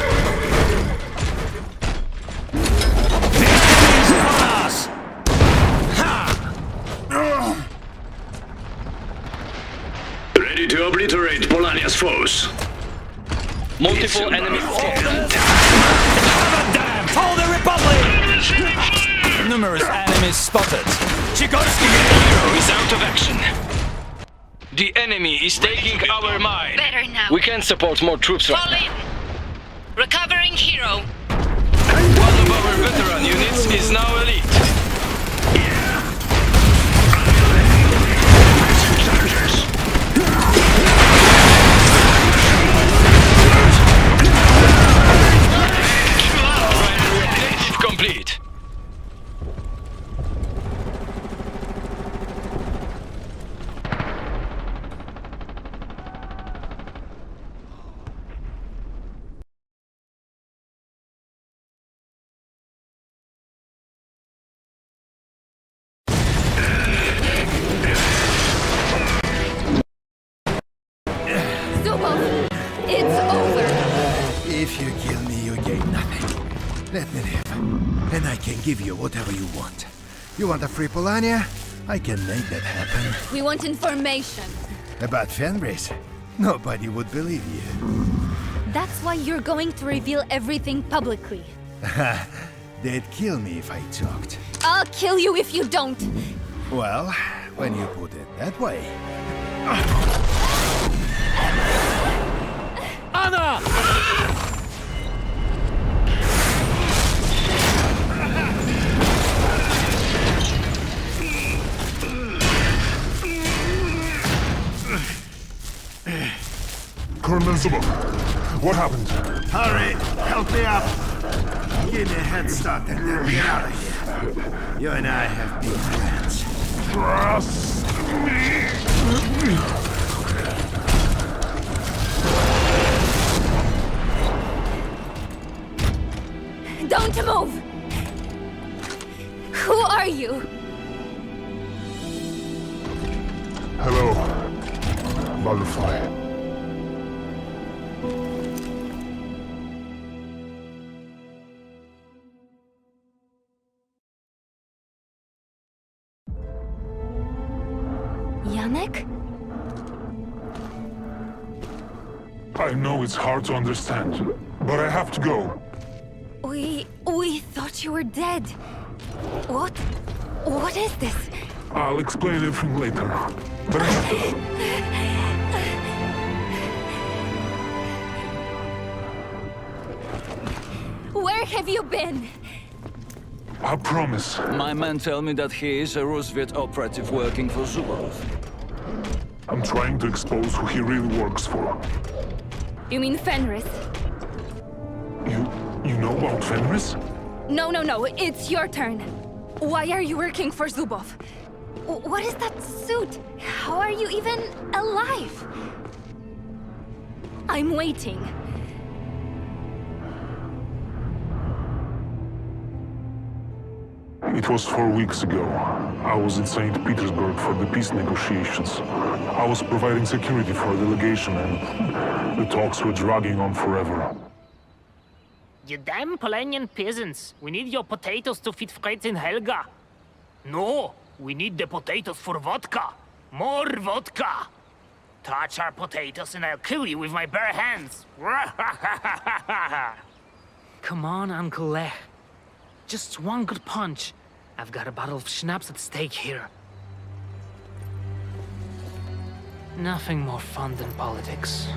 Ready to obliterate Polania's foes. Multiple enemy scattered. Damn! For the Republic! Numerous enemies spotted. Sikorsky hero is out of action. The enemy is taking our mine. Better now. We can't support more troops right now. Recovering hero. One of our veteran units is now elite. Complete. Zubov! It's over! If you kill me, you gain nothing. Let me live, and I can give you whatever you want. You want a free Polania? I can make that happen. We want information. About Fenris? Nobody would believe you. That's why you're going to reveal everything publicly. They'd kill me if I talked. I'll kill you if you don't. Well, when you put it that way. Anna! Colonel Zubov, what happened? Hurry! Help me up! Give me a head start and then get out of here. You and I have been friends. Trust me. Don't move! Who are you? Hello, butterfly. Janek? I know it's hard to understand, but I have to go. We thought you were dead. What is this? I'll explain everything later. But I have to... Where have you been? I promise. My men tell me that he is a Rusviet operative working for Zubov. I'm trying to expose who he really works for. You mean Fenris? You know about Fenris? No, it's your turn. Why are you working for Zubov? What is that suit? How are you even alive? I'm waiting. It was 4 weeks ago. I was in St. Petersburg for the peace negotiations. I was providing security for a delegation and the talks were dragging on forever. You damn Polanian peasants! We need your potatoes to feed Fritz and Helga! No! We need the potatoes for vodka! More vodka! Touch our potatoes and I'll kill you with my bare hands! Come on, Uncle Lech. Just one good punch. I've got a bottle of schnapps at stake here. Nothing more fun than politics.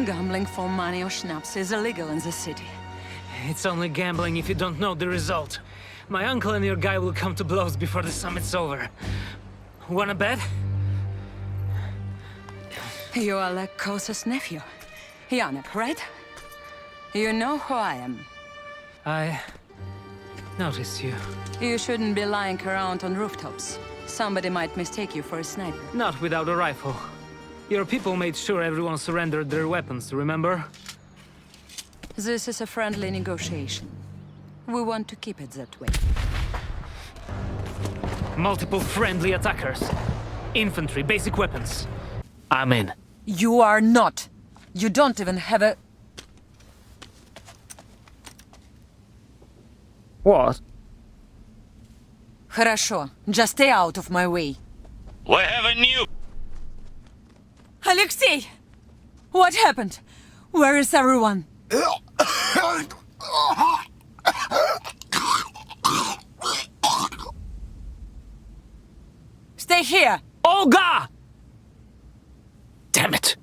Gambling for money or schnapps is illegal in the city. It's only gambling if you don't know the result. My uncle and your guy will come to blows before the summit's over. Wanna bet? You are Lech Kosa's nephew, Janek, right? You know who I am. I noticed you. You shouldn't be lying around on rooftops. Somebody might mistake you for a sniper. Not without a rifle. Your people made sure everyone surrendered their weapons, remember? This is a friendly negotiation. We want to keep it that way. Multiple friendly attackers. Infantry, basic weapons. I'm in. You are not. You don't even have a... What? Хорошо. Just stay out of my way. We have a new... Alexei! What happened? Where is everyone? Stay here! Olga! Damn it!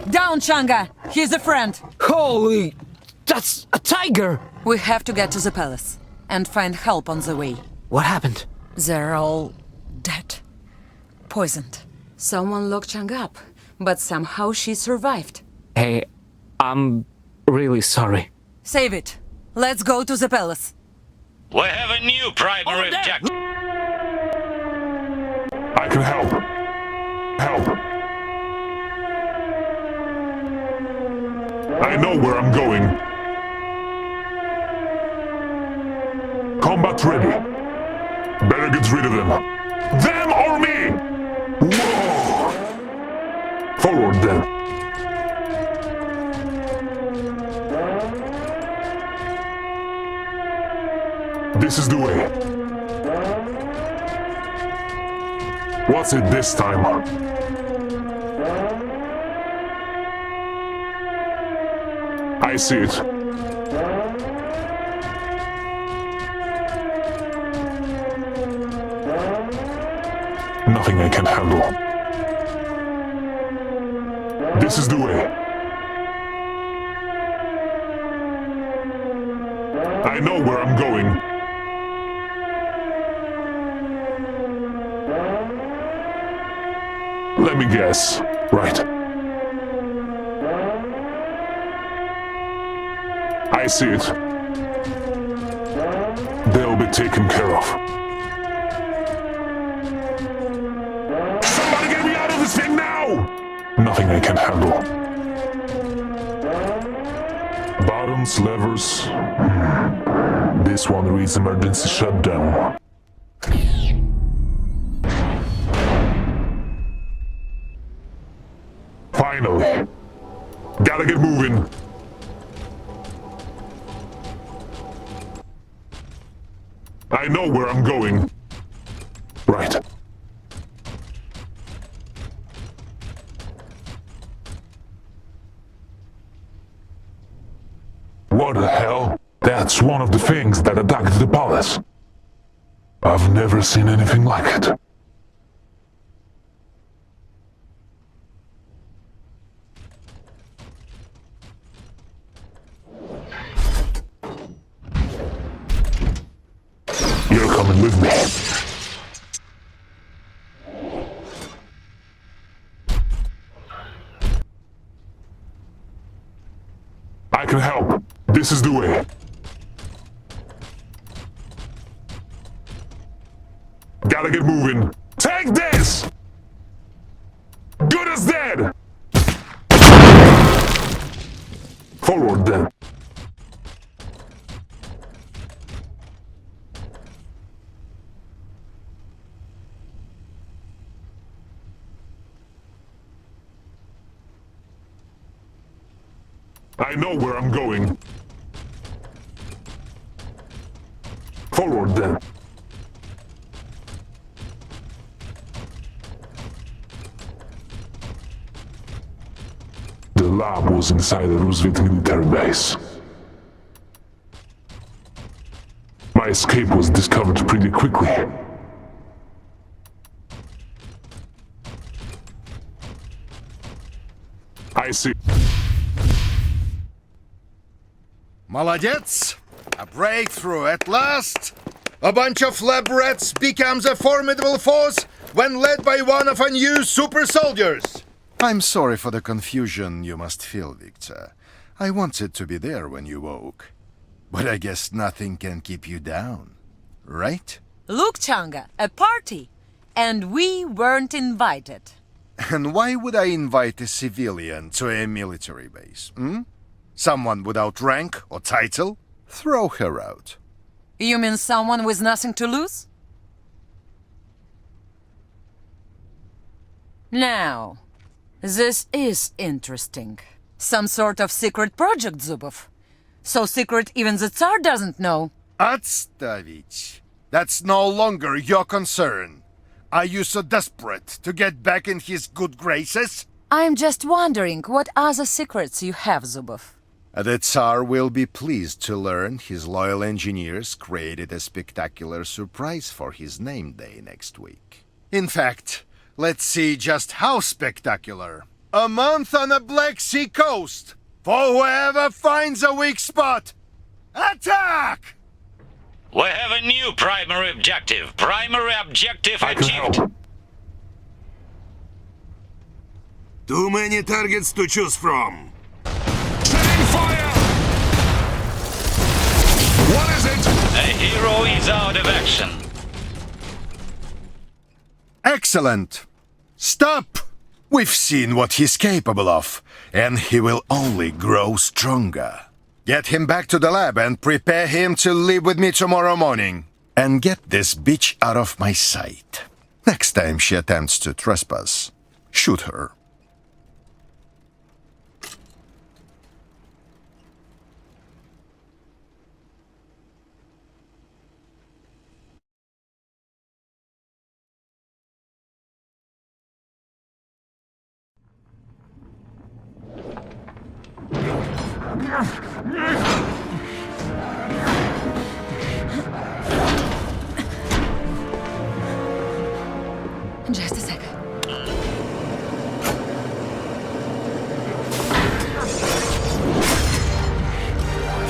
Down, Changa! He's a friend! Holy... that's a tiger! We have to get to the palace and find help on the way. What happened? They're all dead. Poisoned. Someone locked Changa up, but somehow she survived. Hey, I'm really sorry. Save it. Let's go to the palace. We have a new primary objective. I can help. Help. I know where I'm going. Combat ready. Better get rid of them. Them or me! Whoa! Forward then. This is the way. What's it this time? I see it. Nothing I can't handle. This is the way. I know where I'm going. Let me guess. Right. I see it. They'll be taken care of. Somebody get me out of this thing now! Nothing I can handle. Buttons, levers. This one reads emergency shutdown. Finally. Gotta get moving. I know where I'm going. Right. What the hell? That's one of the things that attacked the palace. I've never seen anything like it. You're coming with me. I can help. This is the way. Gotta get moving. Take this! Good as dead! Forward then. I know where I'm going. Forward then. The lab was inside the Rusviet military base. My escape was discovered pretty quickly. I see. Молодец! A breakthrough at last! A bunch of lab rats becomes a formidable force when led by one of our new super soldiers! I'm sorry for the confusion you must feel, Victor. I wanted to be there when you woke. But I guess nothing can keep you down, right? Look, Changa, a party! And we weren't invited. And why would I invite a civilian to a military base, Someone without rank or title? Throw her out. You mean someone with nothing to lose? Now, this is interesting. Some sort of secret project, Zubov. So secret even the Tsar doesn't know. Отставить. That's no longer your concern. Are you so desperate to get back in his good graces? I'm just wondering what other secrets you have, Zubov. The Tsar will be pleased to learn his loyal engineers created a spectacular surprise for his name day next week. In fact, let's see just how spectacular. A month on the Black Sea coast! For whoever finds a weak spot! Attack! We have a new primary objective. Primary objective achieved. Too many targets to choose from. Fire! What is it? A hero is out of action. Excellent! Stop! We've seen what he's capable of, and he will only grow stronger. Get him back to the lab and prepare him to live with me tomorrow morning. And get this bitch out of my sight. Next time she attempts to trespass, shoot her. Just a sec.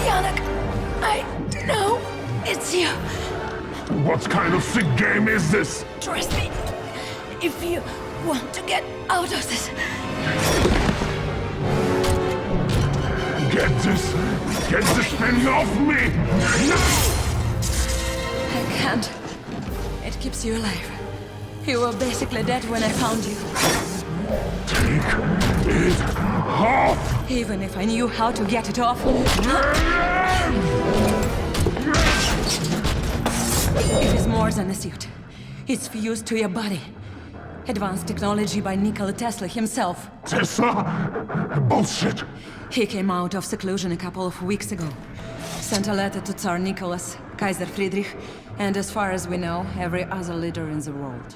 Yannick, I know it's you. What kind of sick game is this? Trust me, if you want to get out of this. Get this thing off me! Now! I can't. It keeps you alive. You were basically dead when I found you. Take it off! Even if I knew how to get it off. It is more than a suit. It's fused to your body. Advanced technology by Nikola Tesla himself. Tesla? Bullshit! He came out of seclusion a couple of weeks ago. Sent a letter to Tsar Nicholas, Kaiser Friedrich, and as far as we know, every other leader in the world.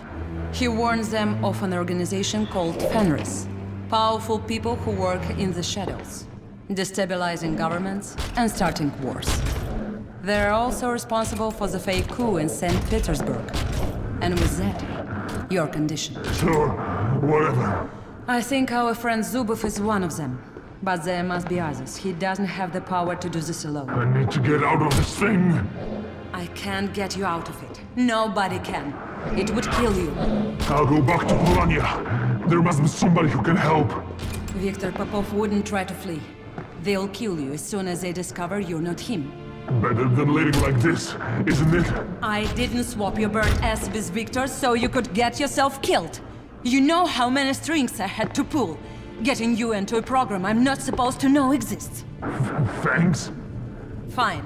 He warns them of an organization called Fenris. Powerful people who work in the shadows, destabilizing governments and starting wars. They're also responsible for the fake coup in St. Petersburg. And with that, your condition. Sure, whatever. I think our friend Zubov is one of them. But there must be others. He doesn't have the power to do this alone. I need to get out of this thing. I can't get you out of it. Nobody can. It would kill you. I'll go back to Polania. There must be somebody who can help. Viktor Popov wouldn't try to flee. They'll kill you as soon as they discover you're not him. Better than living like this, isn't it? I didn't swap your bird ass with Viktor so you could get yourself killed. You know how many strings I had to pull. Getting you into a program I'm not supposed to know exists. Thanks. Fine.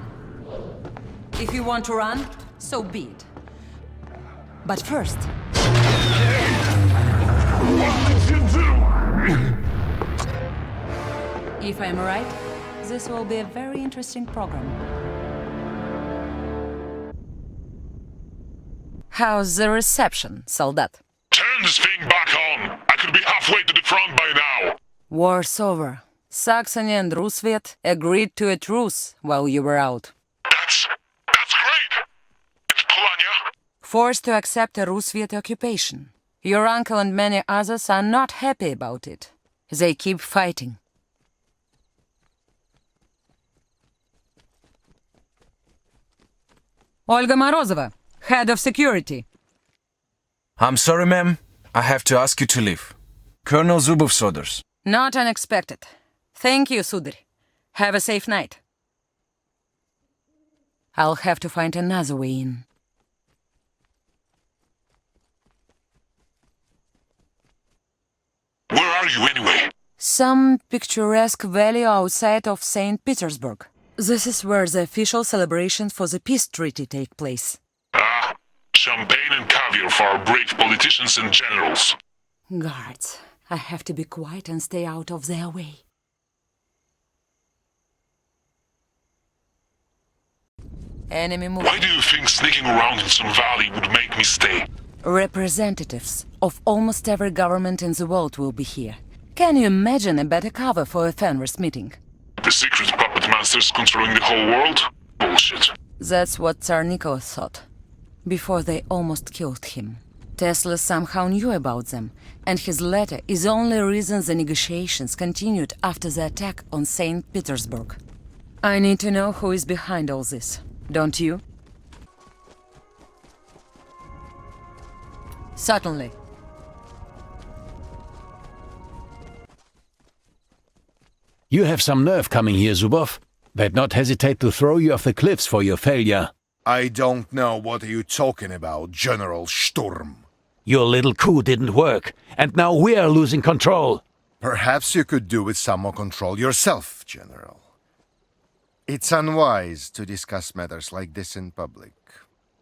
If you want to run, so be it. But first... What did you do? If I'm right, this will be a very interesting program. How's the reception, Soldat? Turn this thing back on! I could be halfway to the front by now! War's over. Saxony and Rusviet agreed to a truce while you were out. That's great! It's Polania? Forced to accept a Rusviet occupation. Your uncle and many others are not happy about it. They keep fighting. Olga Morozova, head of security. I'm sorry, ma'am. I have to ask you to leave. Colonel Zubov's orders. Not unexpected. Thank you, Sudarь. Have a safe night. I'll have to find another way in. Where are you anyway? Some picturesque valley outside of St. Petersburg. This is where the official celebrations for the peace treaty take place. Ah, champagne and caviar for our brave politicians and generals. Guards, I have to be quiet and stay out of their way. Enemy move. Why do you think sneaking around in some valley would make me stay? Representatives of almost every government in the world will be here. Can you imagine a better cover for a Fenris meeting? The secret puppet masters controlling the whole world? Bullshit. That's what Tsar Nicholas thought, before they almost killed him. Tesla somehow knew about them, and his letter is the only reason the negotiations continued after the attack on St. Petersburg. I need to know who is behind all this, don't you? Certainly. You have some nerve coming here, Zubov. They'd not hesitate to throw you off the cliffs for your failure. I don't know what are you talking about, General Sturm. Your little coup didn't work, and now we're losing control. Perhaps you could do with some more control yourself, General. It's unwise to discuss matters like this in public.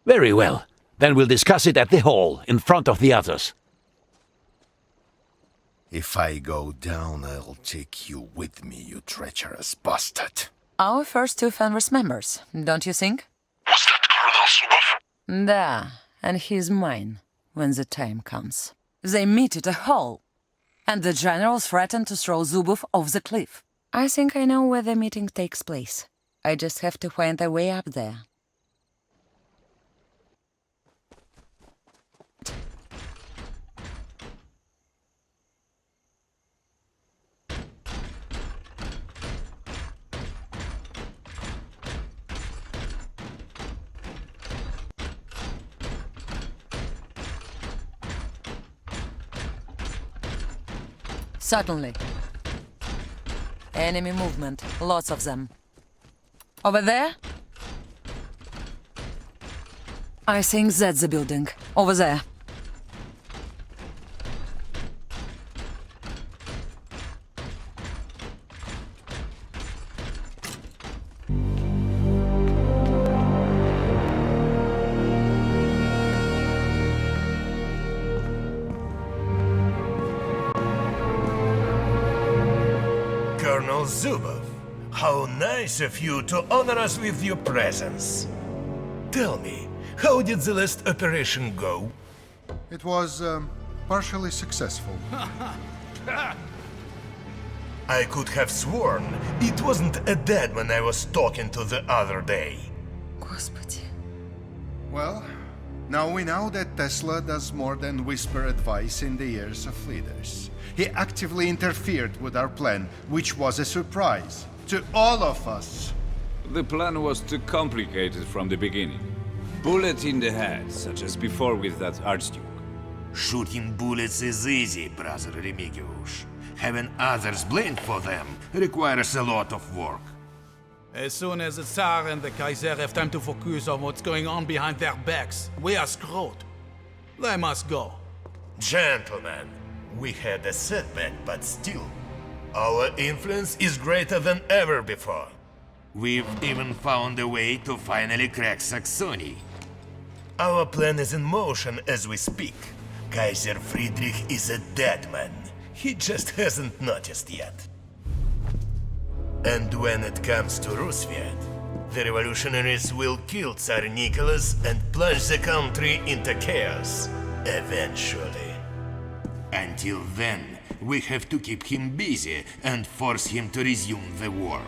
Very well. Then we'll discuss it at the hall, in front of the others. If I go down, I'll take you with me, you treacherous bastard. Our first two Fenris members, don't you think? Was that Colonel Zubov? Da, and he's mine, when the time comes. They meet at a hall, and the generals threaten to throw Zubov off the cliff. I think I know where the meeting takes place. I just have to find a way up there. Certainly. Enemy movement, lots of them. Over there? I think that's the building. Over there. Colonel Zubov, how nice of you to honor us with your presence. Tell me, how did the last operation go? It was partially successful. I could have sworn it wasn't a dead man I was talking to the other day. Господи. Well, now we know that Tesla does more than whisper advice in the ears of leaders. He actively interfered with our plan, which was a surprise to all of us. The plan was too complicated from the beginning. Bullet in the head, such as before with that Archduke. Shooting bullets is easy, brother Remigiusz. Having others blamed for them requires a lot of work. As soon as the Tsar and the Kaiser have time to focus on what's going on behind their backs, we are screwed. They must go. Gentlemen, we had a setback, but still, our influence is greater than ever before. We've even found a way to finally crack Saxony. Our plan is in motion as we speak. Kaiser Friedrich is a dead man. He just hasn't noticed yet. And when it comes to Rusviet, the revolutionaries will kill Tsar Nicholas and plunge the country into chaos, eventually. Until then, we have to keep him busy and force him to resume the war.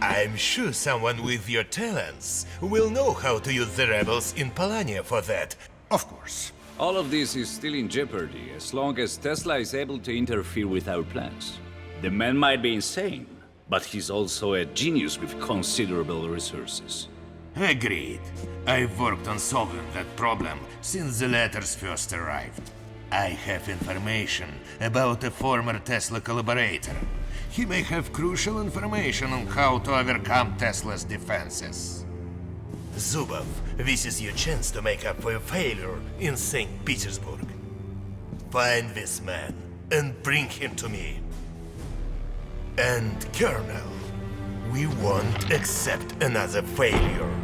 I'm sure someone with your talents will know how to use the rebels in Polania for that. Of course. All of this is still in jeopardy as long as Tesla is able to interfere with our plans. The man might be insane, but he's also a genius with considerable resources. Agreed. I've worked on solving that problem since the letters first arrived. I have information about a former Tesla collaborator. He may have crucial information on how to overcome Tesla's defenses. Zubov, this is your chance to make up for your failure in St. Petersburg. Find this man and bring him to me. And, Colonel, we won't accept another failure.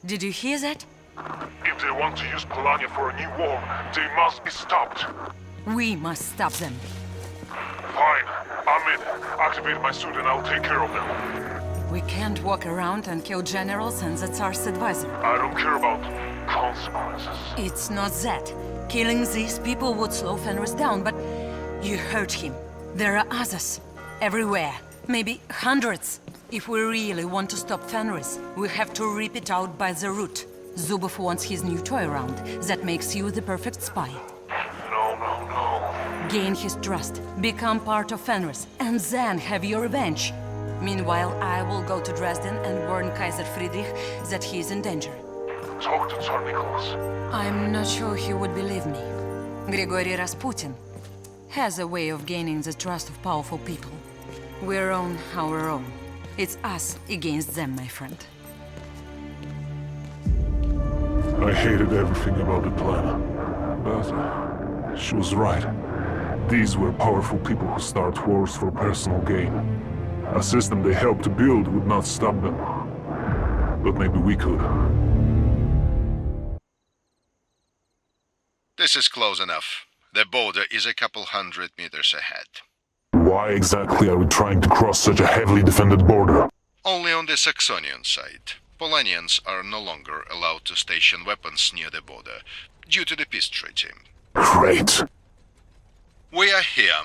Did you hear that? If they want to use Polania for a new war, they must be stopped. We must stop them. Fine. I'm in. Activate my suit and I'll take care of them. We can't walk around and kill generals and the Tsar's advisor. I don't care about consequences. It's not that. Killing these people would slow Fenris down, but you heard him. There are others. Everywhere. Maybe hundreds. If we really want to stop Fenris, we have to rip it out by the root. Zubov wants his new toy around. That makes you the perfect spy. No. Gain his trust, become part of Fenris, and then have your revenge. Meanwhile, I will go to Dresden and warn Kaiser Friedrich that he is in danger. Talk to Tsar Nicholas. I'm not sure he would believe me. Grigory Rasputin has a way of gaining the trust of powerful people. We're on our own. It's us against them, my friend. I hated everything about the plan. But she was right. These were powerful people who start wars for personal gain. A system they helped to build would not stop them. But maybe we could. This is close enough. The border is a couple 100 meters ahead. Why exactly are we trying to cross such a heavily defended border? Only on the Saxonian side. Polanians are no longer allowed to station weapons near the border, due to the peace treaty. Great. We are here,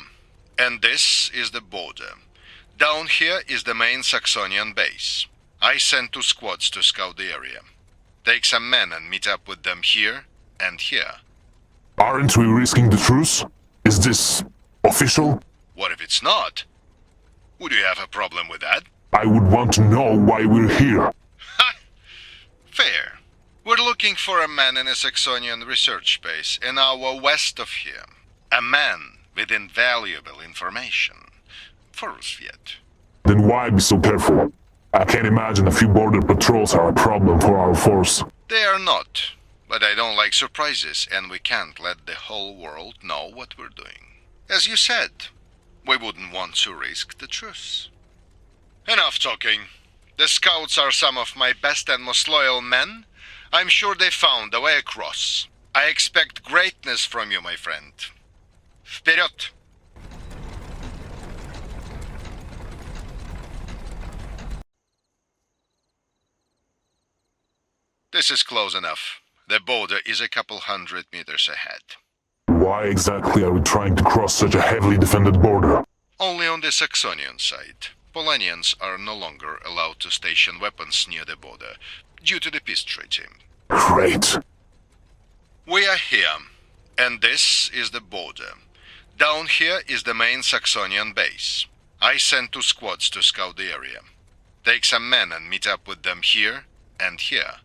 and this is the border. Down here is the main Saxonian base. I sent 2 squads to scout the area. Take some men and meet up with them here and here. Aren't we risking the truce? Is this official? What if it's not? Would you have a problem with that? I would want to know why we're here. Fair. We're looking for a man in a Saxonian research base an hour west of here. A man with invaluable information. For Rusviet. Then why be so careful? I can't imagine a few border patrols are a problem for our force. They are not. But I don't like surprises, and we can't let the whole world know what we're doing. As you said, we wouldn't want to risk the truce. Enough talking. The scouts are some of my best and most loyal men. I'm sure they found a way across. I expect greatness from you, my friend. Вперед! This is close enough. The border is a couple 100 meters ahead. Why exactly are we trying to cross such a heavily defended border? Only on the Saxonian side. Polanians are no longer allowed to station weapons near the border, due to the peace treaty. Great. We are here, and this is the border. Down here is the main Saxonian base. I sent 2 squads to scout the area. Take some men and meet up with them here and here.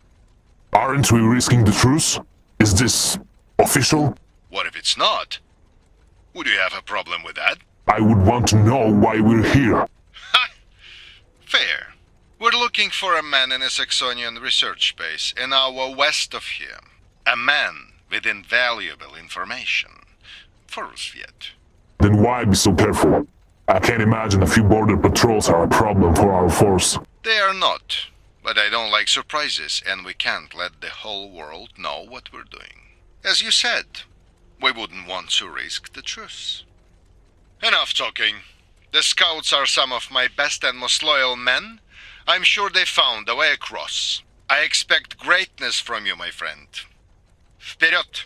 Aren't we risking the truce? Is this official? What if it's not? Would you have a problem with that? I would want to know why we're here. Fair. We're looking for a man in a Saxonian research base an hour west of here. A man with invaluable information. For Rusviet. Then why be so careful? I can't imagine a few border patrols are a problem for our force. They are not. But I don't like surprises, and we can't let the whole world know what we're doing. As you said, we wouldn't want to risk the truce. Enough talking. The scouts are some of my best and most loyal men. I'm sure they found a way across. I expect greatness from you, my friend. Вперед!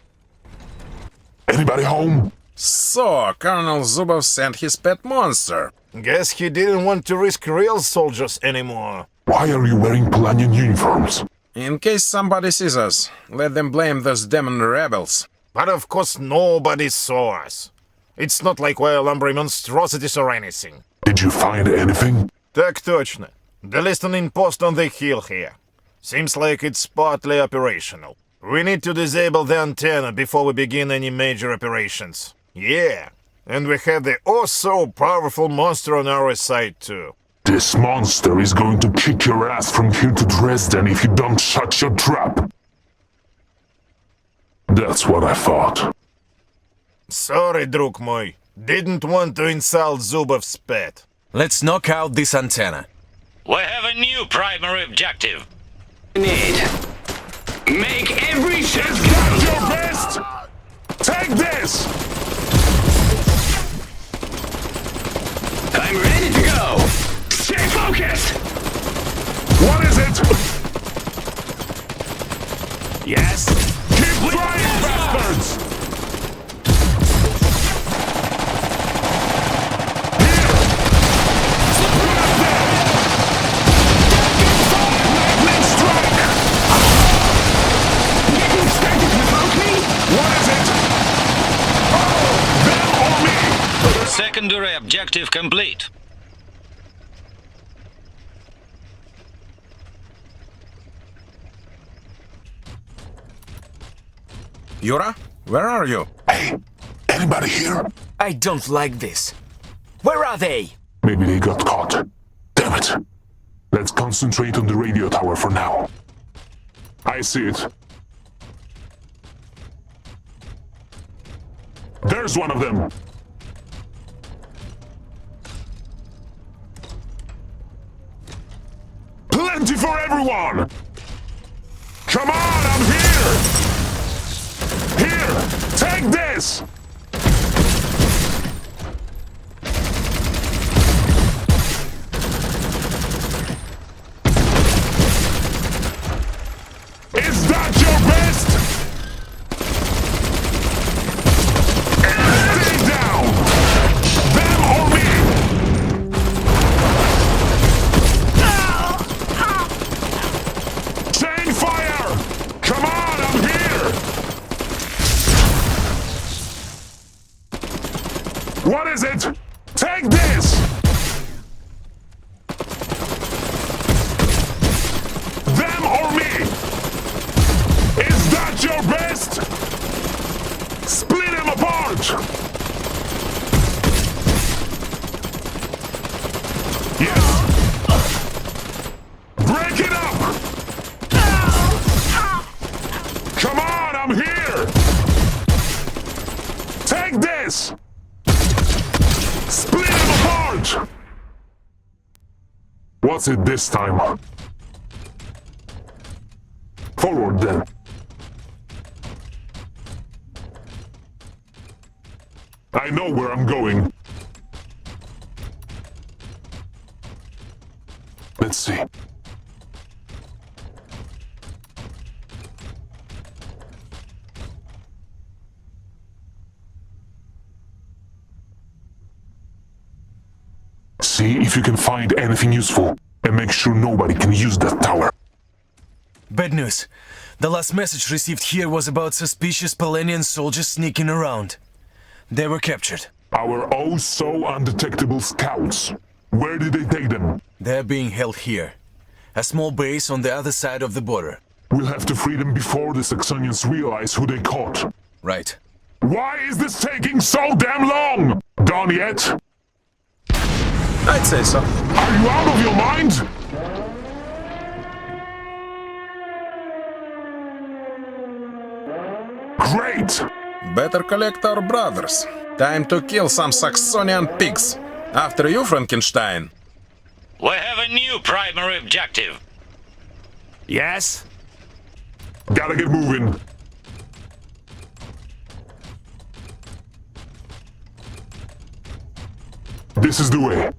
Anybody home? So, Colonel Zubov sent his pet monster. Guess he didn't want to risk real soldiers anymore. Why are you wearing Polanian uniforms? In case somebody sees us, let them blame those demon rebels. But of course nobody saw us. It's not like we're lumbering monstrosities or anything. Did you find anything? Так точно. The listening post on the hill here. Seems like it's partly operational. We need to disable the antenna before we begin any major operations. Yeah, and we have the oh-so-powerful monster on our side too. This monster is going to kick your ass from here to Dresden if you don't shut your trap. That's what I thought. Sorry, друг мой. Didn't want to insult Zubov's pet. Let's knock out this antenna. We have a new primary objective. Make every shot count your best! Take this! I'm ready to go! Stay focused! What is it? Yes? Keep trying, bastards! Secondary objective complete. Yura, where are you? Hey, anybody here? I don't like this. Where are they? Maybe they got caught. Damn it. Let's concentrate on the radio tower for now. I see it. There's one of them. Plenty for everyone! Come on, I'm here! Here, take this! What is it? Take this! Them or me? Is that your best? Split them apart! Yes! Break it up! Come on, I'm here! Take this! Split them apart! What's it this time? Forward then. I know where I'm going. Let's see. See if you can find anything useful, and make sure nobody can use that tower. Bad news. The last message received here was about suspicious Polanian soldiers sneaking around. They were captured. Our oh so undetectable scouts. Where did they take them? They're being held here. A small base on the other side of the border. We'll have to free them before the Saxonians realize who they caught. Right. Why is this taking so damn long? Done yet? I'd say so. Are you out of your mind? Great! Better collect our brothers. Time to kill some Saxonian pigs. After you, Frankenstein. We have a new primary objective. Yes? Gotta get moving. This is the way.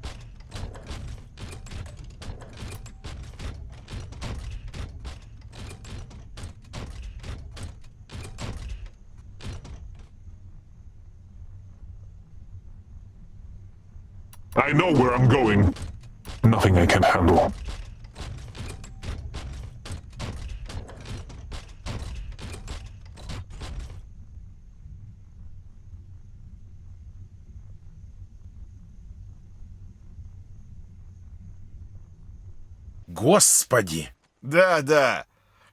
I know where I'm going. Nothing I can't handle. Господи! Да.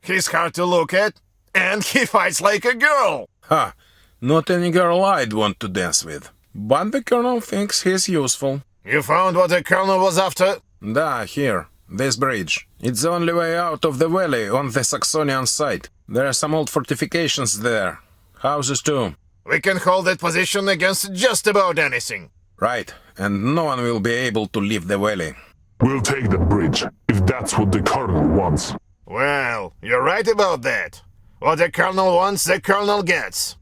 He's hard to look at, and he fights like a girl. Ha! Not any girl I'd want to dance with. But the colonel thinks he's useful. You found what the colonel was after? Da, here. This bridge. It's the only way out of the valley on the Saxonian side. There are some old fortifications there. Houses too. We can hold that position against just about anything. Right, and no one will be able to leave the valley. We'll take the bridge, if that's what the colonel wants. Well, you're right about that. What the colonel wants, the colonel gets.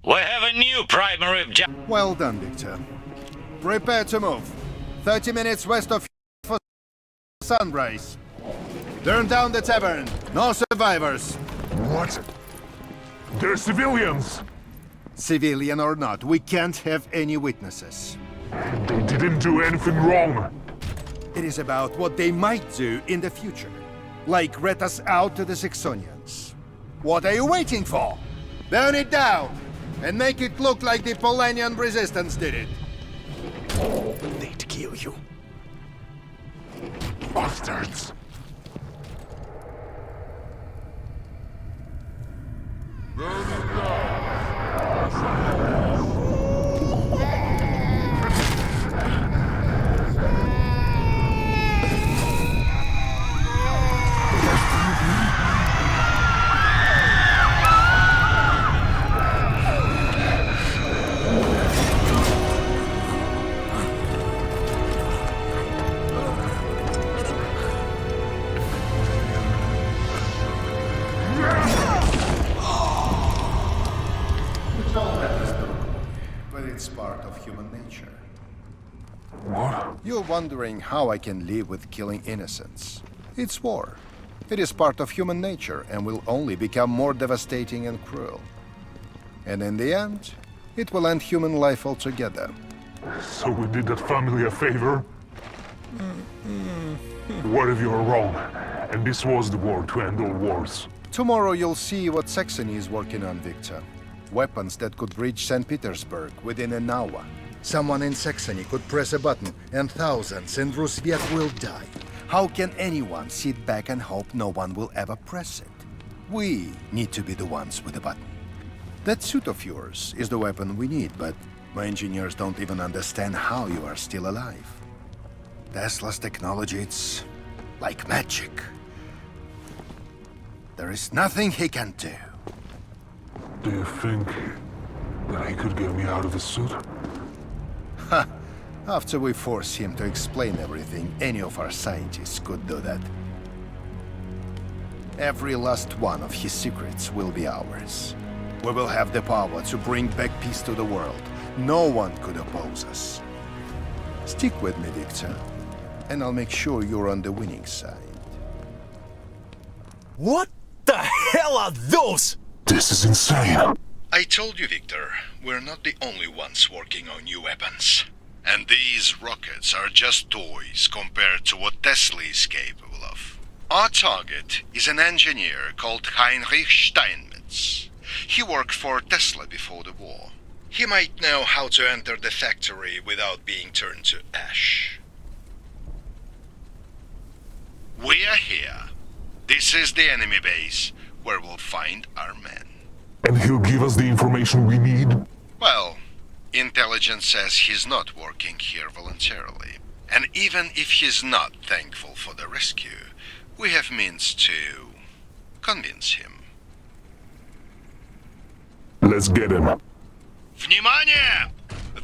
We have a new primary objective. Well done, Victor. Prepare to move. 30 minutes west of for sunrise. Turn down the tavern. No survivors. What? They're civilians! Civilian or not, we can't have any witnesses. They didn't do anything wrong. It is about what they might do in the future. Like rat us out to the Saxonians. What are you waiting for? Burn it down! And make it look like the Polanian resistance did it. They'd kill you. Bastards! But it's part of human nature. What? You're wondering how I can live with killing innocents. It's war. It is part of human nature and will only become more devastating and cruel. And in the end, it will end human life altogether. So we did that family a favor? What if you're wrong, and this was the war to end all wars? Tomorrow you'll see what Saxony is working on, Victor. Weapons that could reach St. Petersburg within an hour. Someone in Saxony could press a button, and thousands in Rusviet will die. How can anyone sit back and hope no one will ever press it? We need to be the ones with the button. That suit of yours is the weapon we need, but my engineers don't even understand how you are still alive. Tesla's technology, it's like magic. There is nothing he can do. Do you think that he could get me out of the suit? Ha! After we force him to explain everything, any of our scientists could do that. Every last one of his secrets will be ours. We will have the power to bring back peace to the world. No one could oppose us. Stick with me, Victor, and I'll make sure you're on the winning side. What the hell are those? This is insane. I told you, Victor, we're not the only ones working on new weapons. And these rockets are just toys compared to what Tesla is capable of. Our target is an engineer called Heinrich Steinmetz. He worked for Tesla before the war. He might know how to enter the factory without being turned to ash. We are here. This is the enemy base, where we'll find our men. And he'll give us the information we need? Well, intelligence says he's not working here voluntarily. And even if he's not thankful for the rescue, we have means to convince him. Let's get him. Внимание!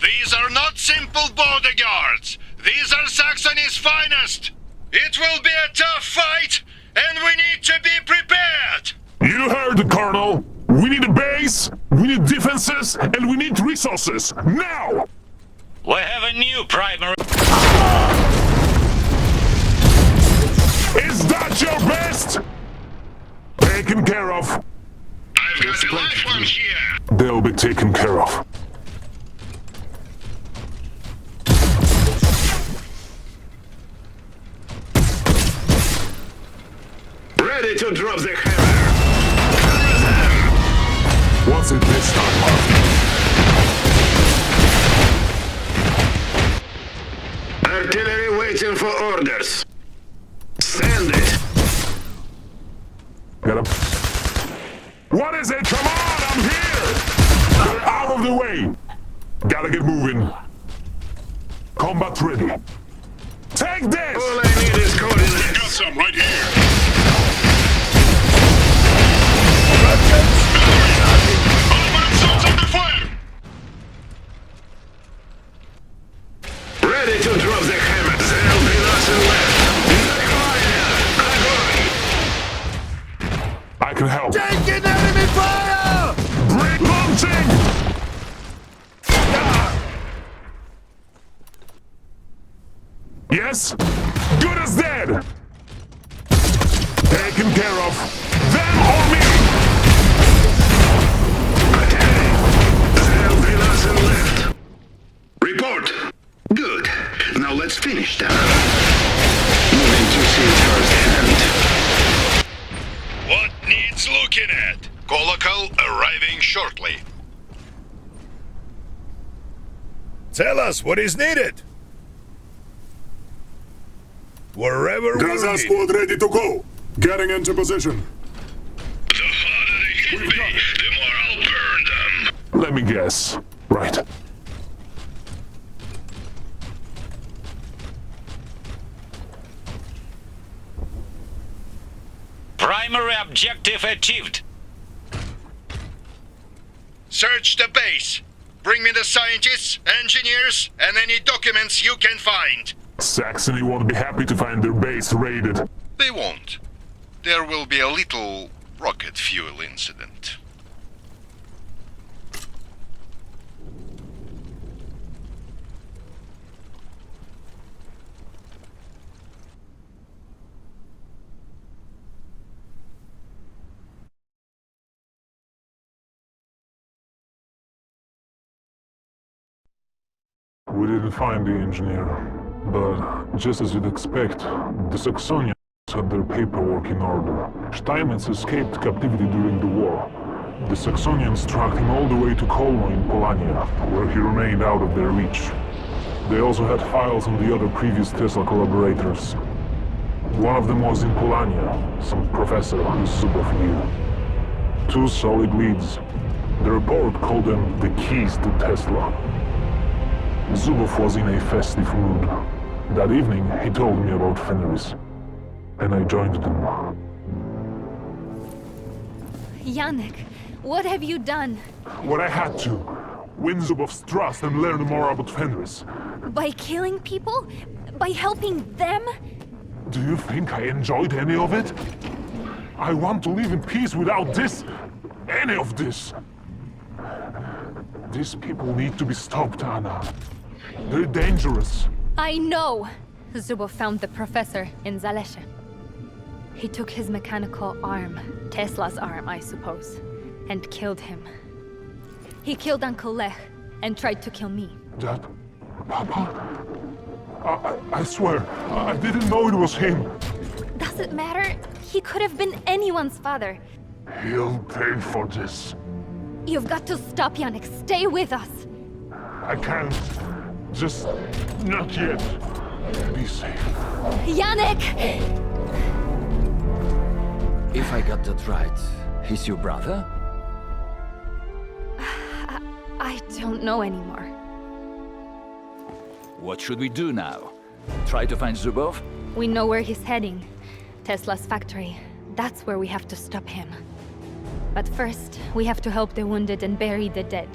These are not simple border guards. These are Saxony's finest. It will be a tough fight, and we need to be prepared. You heard it, Colonel. We need a base, we need defenses, and we need resources. Now! We have a new primary. Is that your best? Taken care of. I've got a live one here. They'll be taken care of. Ready to drop the hammer. What's it this time, Artillery waiting for orders. Send it. Get him. What is it? Come on, I'm here! Get out of the way! Gotta get moving. Combat ready. Take this! All I need is coordinates. We got some right here. Ready to drop the hammer. There'll be nothing left. I can help. Taking enemy fire! Bring launching! Yes? Good as dead! Taken care of. Them or me! There'll be nothing left. Report. Good. Now let's finish that. Moving to see firsthand. What needs looking at? Colocal arriving shortly. Tell us what is needed. Wherever Gaza squad ready to go. Getting into position. The harder they hit me, the more I'll burn them. Let me guess. Right. Primary objective achieved. Search the base. Bring me the scientists, engineers, and any documents you can find. Saxony won't be happy to find their base raided. They won't. There will be a little rocket fuel incident. We didn't find the engineer, but just as you'd expect, the Saxonians had their paperwork in order. Steinmetz escaped captivity during the war. The Saxonians tracked him all the way to Kolno in Polania, where he remained out of their reach. They also had files on the other previous Tesla collaborators. One of them was in Polania, some professor who Zubov knew. 2 solid leads. The report called them the keys to Tesla. Zubov was in a festive mood. That evening, he told me about Fenris, and I joined them. Yannick, what have you done? What I had to. Win Zubov's trust and learn more about Fenris. By killing people? By helping them? Do you think I enjoyed any of it? I want to live in peace without this. Any of this. These people need to be stopped, Anna. They're dangerous. I know! Zubov found the professor in Zaleshe. He took his mechanical arm, Tesla's arm, I suppose, and killed him. He killed Uncle Lech and tried to kill me. That... Papa? I swear, I didn't know it was him. Does it matter? He could have been anyone's father. He'll pay for this. You've got to stop, Yannick. Stay with us. I can't. Just... not yet. Be safe. Yannick! If I got that right, he's your brother? I don't know anymore. What should we do now? Try to find Zubov? We know where he's heading. Tesla's factory. That's where we have to stop him. But first, we have to help the wounded and bury the dead.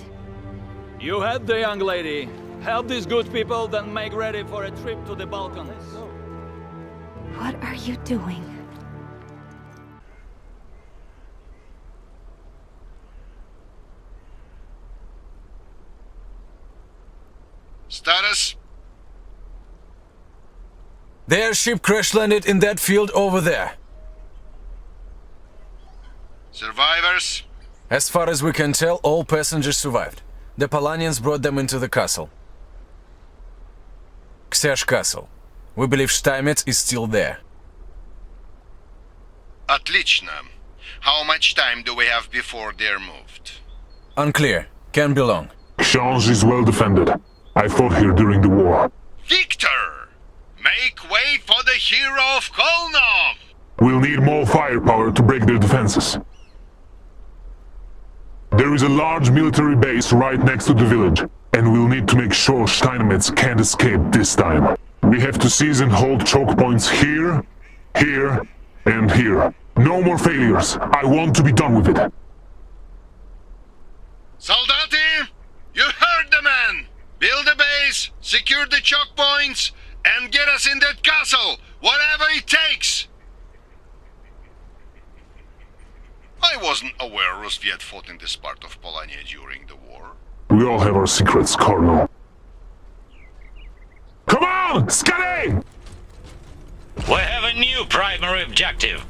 You had the young lady. Help these good people, then make ready for a trip to the Balkans. What are you doing? Status? Their ship crash-landed in that field over there. Survivors? As far as we can tell, all passengers survived. The Polanians brought them into the castle. Ksiaż Castle. We believe Steinmetz is still there. Отлично. How much time do we have before they're moved? Unclear. Can be long. Książ is well defended. I fought here during the war. Victor! Make way for the hero of Kolno! We'll need more firepower to break their defenses. There is a large military base right next to the village, and we'll need to make sure Steinmetz can't escape this time. We have to seize and hold choke points here, here, and here. No more failures. I want to be done with it. Soldati! You heard the man! Build a base, secure the choke points, and get us in that castle, whatever it takes! I wasn't aware Rusviet fought in this part of Polania during the war. We all have our secrets, Colonel. Come on! Scuddy! We have a new primary objective.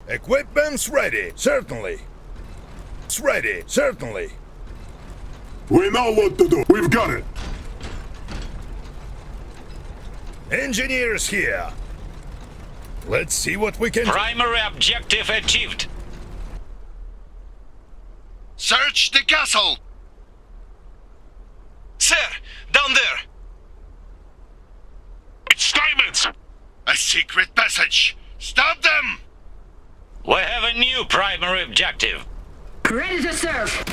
Equipment's ready, certainly. It's ready, certainly. We know what to do. We've got it. Engineers here. Let's see what we can do. Primary objective achieved. Search the castle! Sir, down there. It's Steinmetz! A secret passage! Stop them! We have a new primary objective. Ready to serve.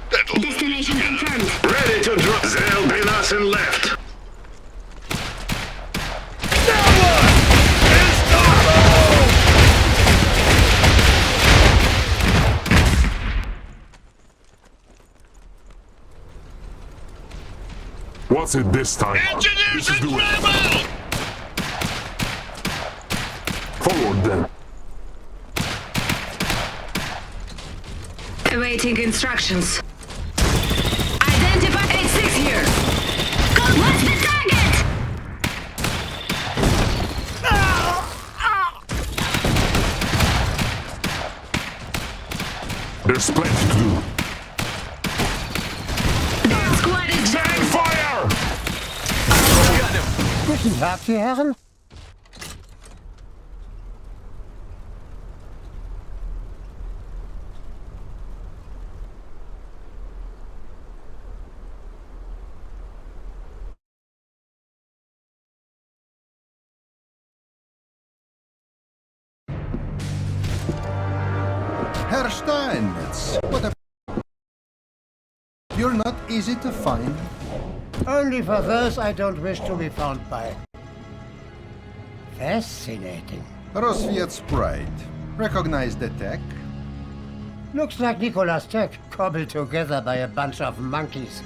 Destination confirmed. Ready to drop. There'll be nothing left. What's it this time? Engineers This is the way. rebel! Forward then. Awaiting instructions. Identify 86 here. What's the target? There's plenty to do. That squad is Setting fire! Guten Tag, die Herren. Herr Steinmetz, what a... You're not easy to find. Only for those I don't wish to be found by. Fascinating. Rusviet's pride. Recognize the tech? Looks like Nicholas' tech, cobbled together by a bunch of monkeys.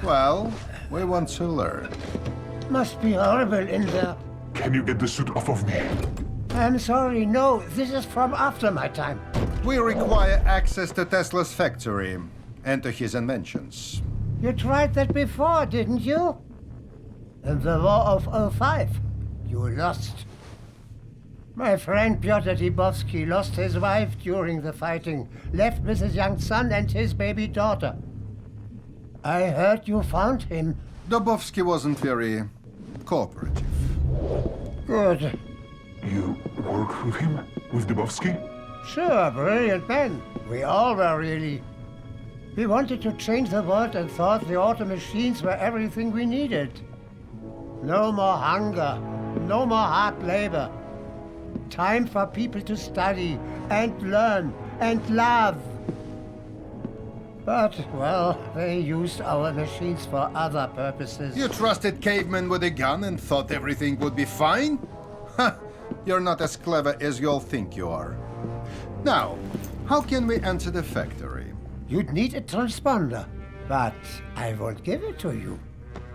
Well, we want to learn. Must be horrible in there. Can you get the suit off of me? I'm sorry, no, this is from after my time. We require access to Tesla's factory and to his inventions. You tried that before, didn't you? In the War of '05. You lost. My friend Pyotr Dubovsky lost his wife during the fighting, left with his young son and his baby daughter. I heard you found him. Dubovsky wasn't very cooperative. Good. You worked with him? With Dubovsky? Sure, brilliant man. We all were, really. We wanted to change the world and thought the auto machines were everything we needed. No more hunger, no more hard labor. Time for people to study and learn and love. But, well, they used our machines for other purposes. You trusted cavemen with a gun and thought everything would be fine? Ha! You're not as clever as you all think you are. Now, how can we enter the factory? You'd need a transponder, but I won't give it to you.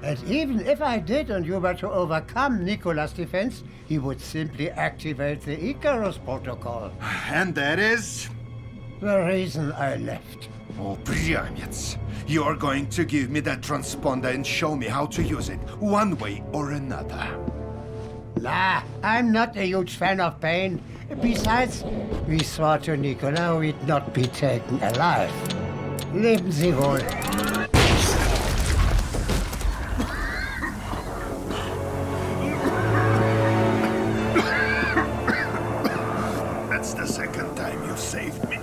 And even if I did and you were to overcome Nicholas' defense, he would simply activate the Icarus protocol. And that is? The reason I left. Oh, Priamets, you're going to give me that transponder and show me how to use it, one way or another. Nah, I'm not a huge fan of pain. Besides, we swore to Nicola we'd not be taken alive. Leben Sie wohl. That's the second time you've saved me.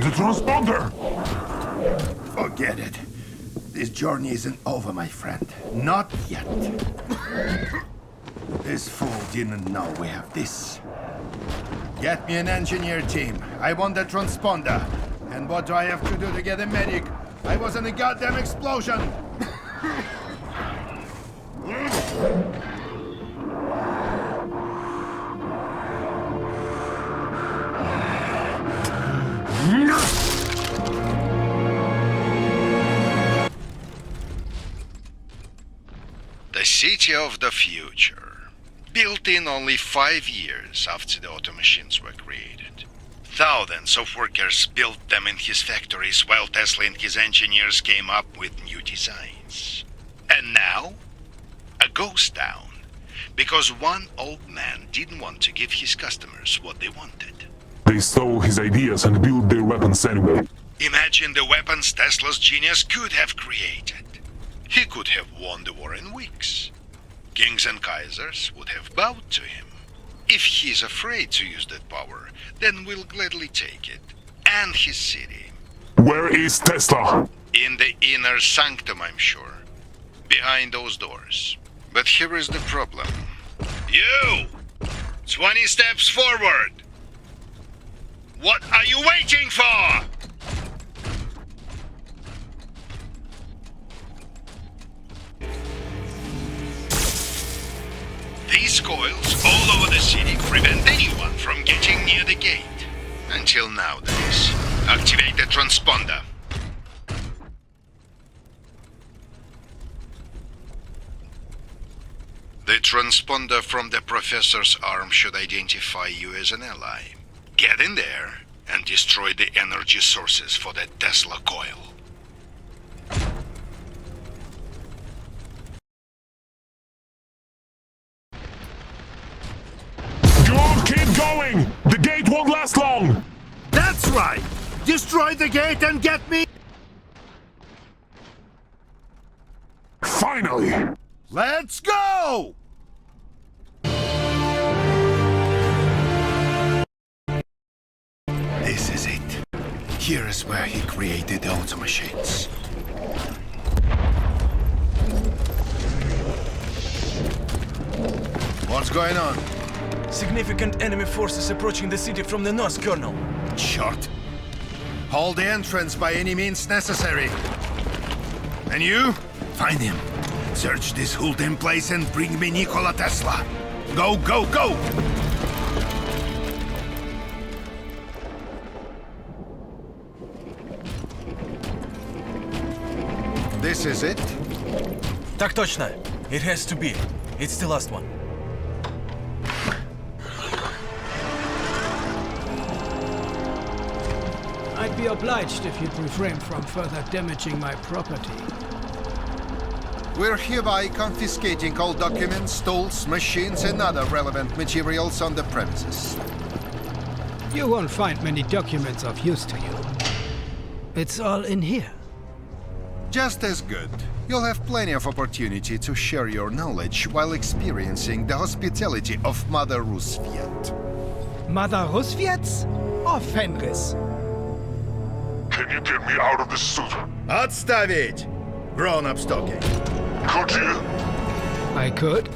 The transponder! Forget it. This journey isn't over, my friend. Not yet. This fool didn't know we have this. Get me an engineer team. I want the transponder. And what do I have to do to get a medic? I was in a goddamn explosion! The city of the future, built in only 5 years after the auto machines were created. Thousands of workers built them in his factories while Tesla and his engineers came up with new designs. And now, a ghost town, because one old man didn't want to give his customers what they wanted. They stole his ideas and built their weapons anyway. Imagine the weapons Tesla's genius could have created. He could have won the war in weeks. Kings and Kaisers would have bowed to him. If he's afraid to use that power, then we'll gladly take it. And his city. Where is Tesla? In the inner sanctum, I'm sure. Behind those doors. But here is the problem. You! 20 steps forward! What are you waiting for? These coils all over the city prevent anyone from getting near the gate. Until now, that is. Activate the transponder. The transponder from the professor's arm should identify you as an ally. Get in there and destroy the energy sources for the Tesla coil. Keep going! The gate won't last long! That's right! Destroy the gate and get me... Finally! Let's go! This is it. Here is where he created the auto machines. What's going on? Significant enemy forces approaching the city from the north, Colonel. Short. Hold the entrance by any means necessary. And you? Find him. Search this whole damn place and bring me Nikola Tesla. Go, go, go! This is it? Tak точно. It has to be. It's the last one. I'd be obliged if you'd refrain from further damaging my property. We're hereby confiscating all documents, tools, machines, and other relevant materials on the premises. You won't find many documents of use to you. It's all in here. Just as good. You'll have plenty of opportunity to share your knowledge while experiencing the hospitality of Mother Rusviet. Mother Rusviet? Or Fenris? Can you get me out of this suit? Отставить! Grown-ups talking. Could you? I could.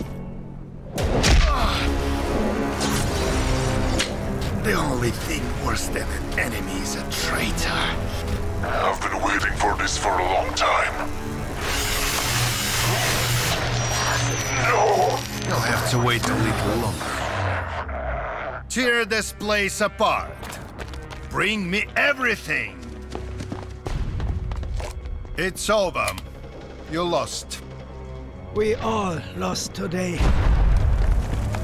The only thing worse than an enemy is a traitor. I've been waiting for this for a long time. No! You'll have to wait a little longer. Tear this place apart. Bring me everything. It's over. You lost. We all lost today.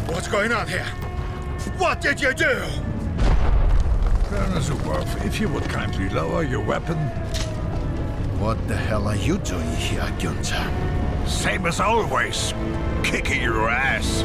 What's going on here? What did you do? Colonel Zubov, if you would kindly lower your weapon. What the hell are you doing here, Gunther? Same as always. Kicking your ass.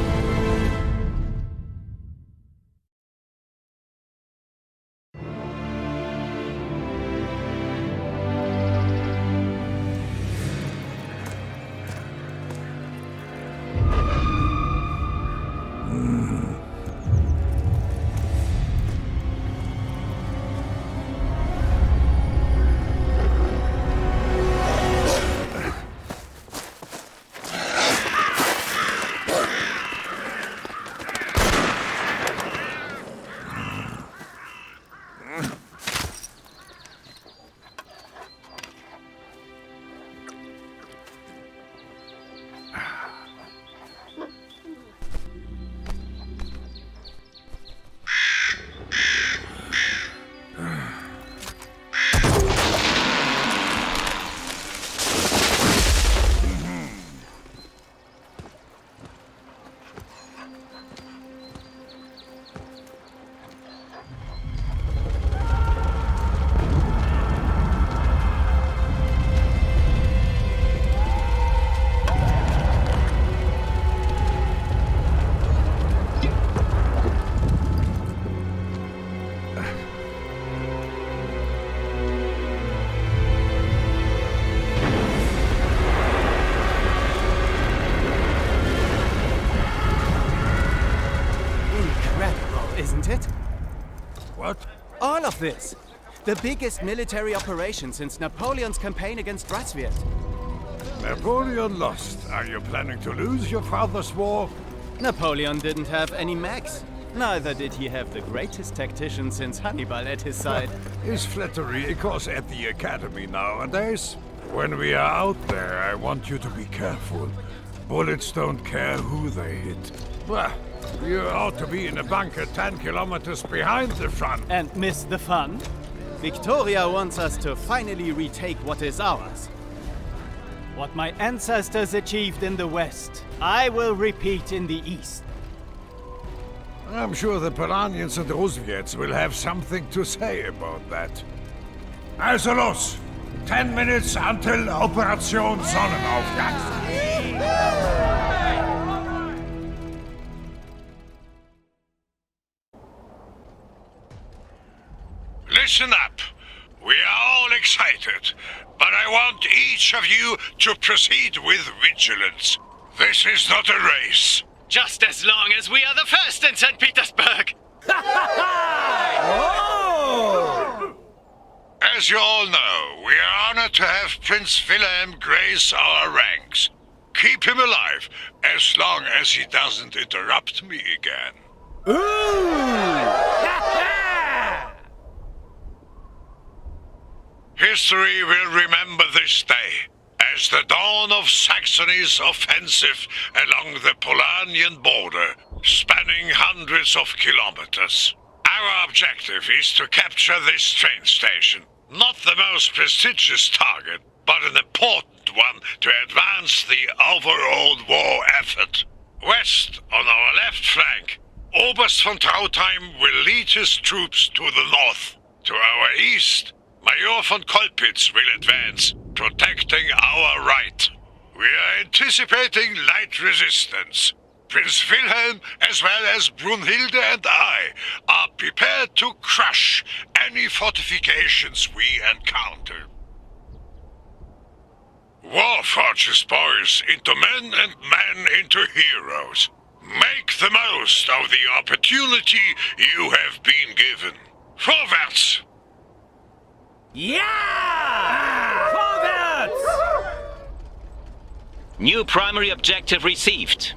Isn't it? What? All of this. The biggest military operation since Napoleon's campaign against Rusviet. Napoleon lost. Are you planning to lose your father's war? Napoleon didn't have any mechs. Neither did he have the greatest tactician since Hannibal at his side. Is flattery a course at the academy nowadays? When we are out there, I want you to be careful. Bullets don't care who they hit. Well, you ought to be in a bunker 10 kilometers behind the front. And miss the fun? Victoria wants us to finally retake what is ours. What my ancestors achieved in the West, I will repeat in the East. I'm sure the Polanians and Rusviets will have something to say about that. Also los! 10 minutes until Operation Sonnenaufgang. Listen up. We are all excited, but I want each of you to proceed with vigilance. This is not a race. Just as long as we are the first in St. Petersburg! As you all know, we are honored to have Prince Wilhelm grace our ranks. Keep him alive, as long as he doesn't interrupt me again. History will remember this day as the dawn of Saxony's offensive along the Polanian border, spanning hundreds of kilometers. Our objective is to capture this train station. Not the most prestigious target, but an important one to advance the overall war effort. West, on our left flank, Oberst von Trautheim will lead his troops to the north. To our east, Major von Kolpitz will advance, protecting our right. We are anticipating light resistance. Prince Wilhelm, as well as Brunhilde and I, are prepared to crush any fortifications we encounter. War forges boys into men and men into heroes. Make the most of the opportunity you have been given. Vorwärts! Yeah! Vorwärts! New primary objective received.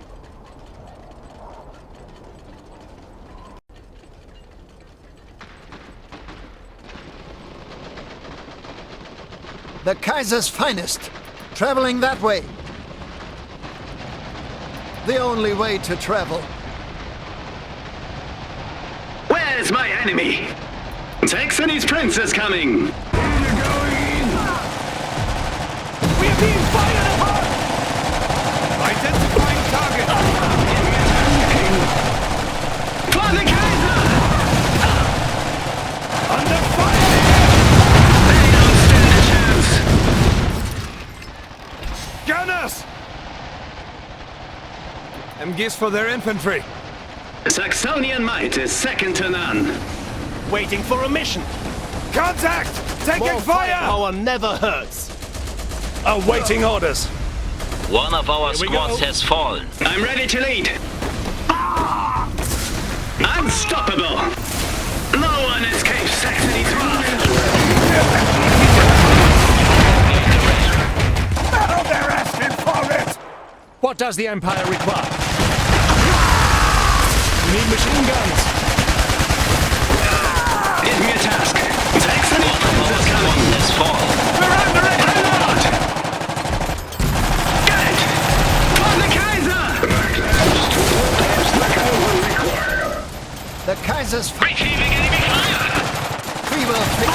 The Kaiser's finest, traveling that way. The only way to travel. Where's my enemy? Saxony's prince is coming! We are being fired upon! Identifying target! For the Kaiser! Under fire! They don't stand a chance! Gunners! MGs for their infantry. Saxonian might is second to none. Waiting for a mission. Contact! Taking More fire! firepower never hurts. Awaiting orders. One of our squads has fallen. I'm ready to lead. Unstoppable! No one escapes Saxony's wrath. Now they're asking for it! What does the Empire require? We need machine guns. Give me a task. Saxony is coming. Has fallen. We're under it! Get it! For the Kaiser! The Kaiser's Receiving enemy fire! We will fix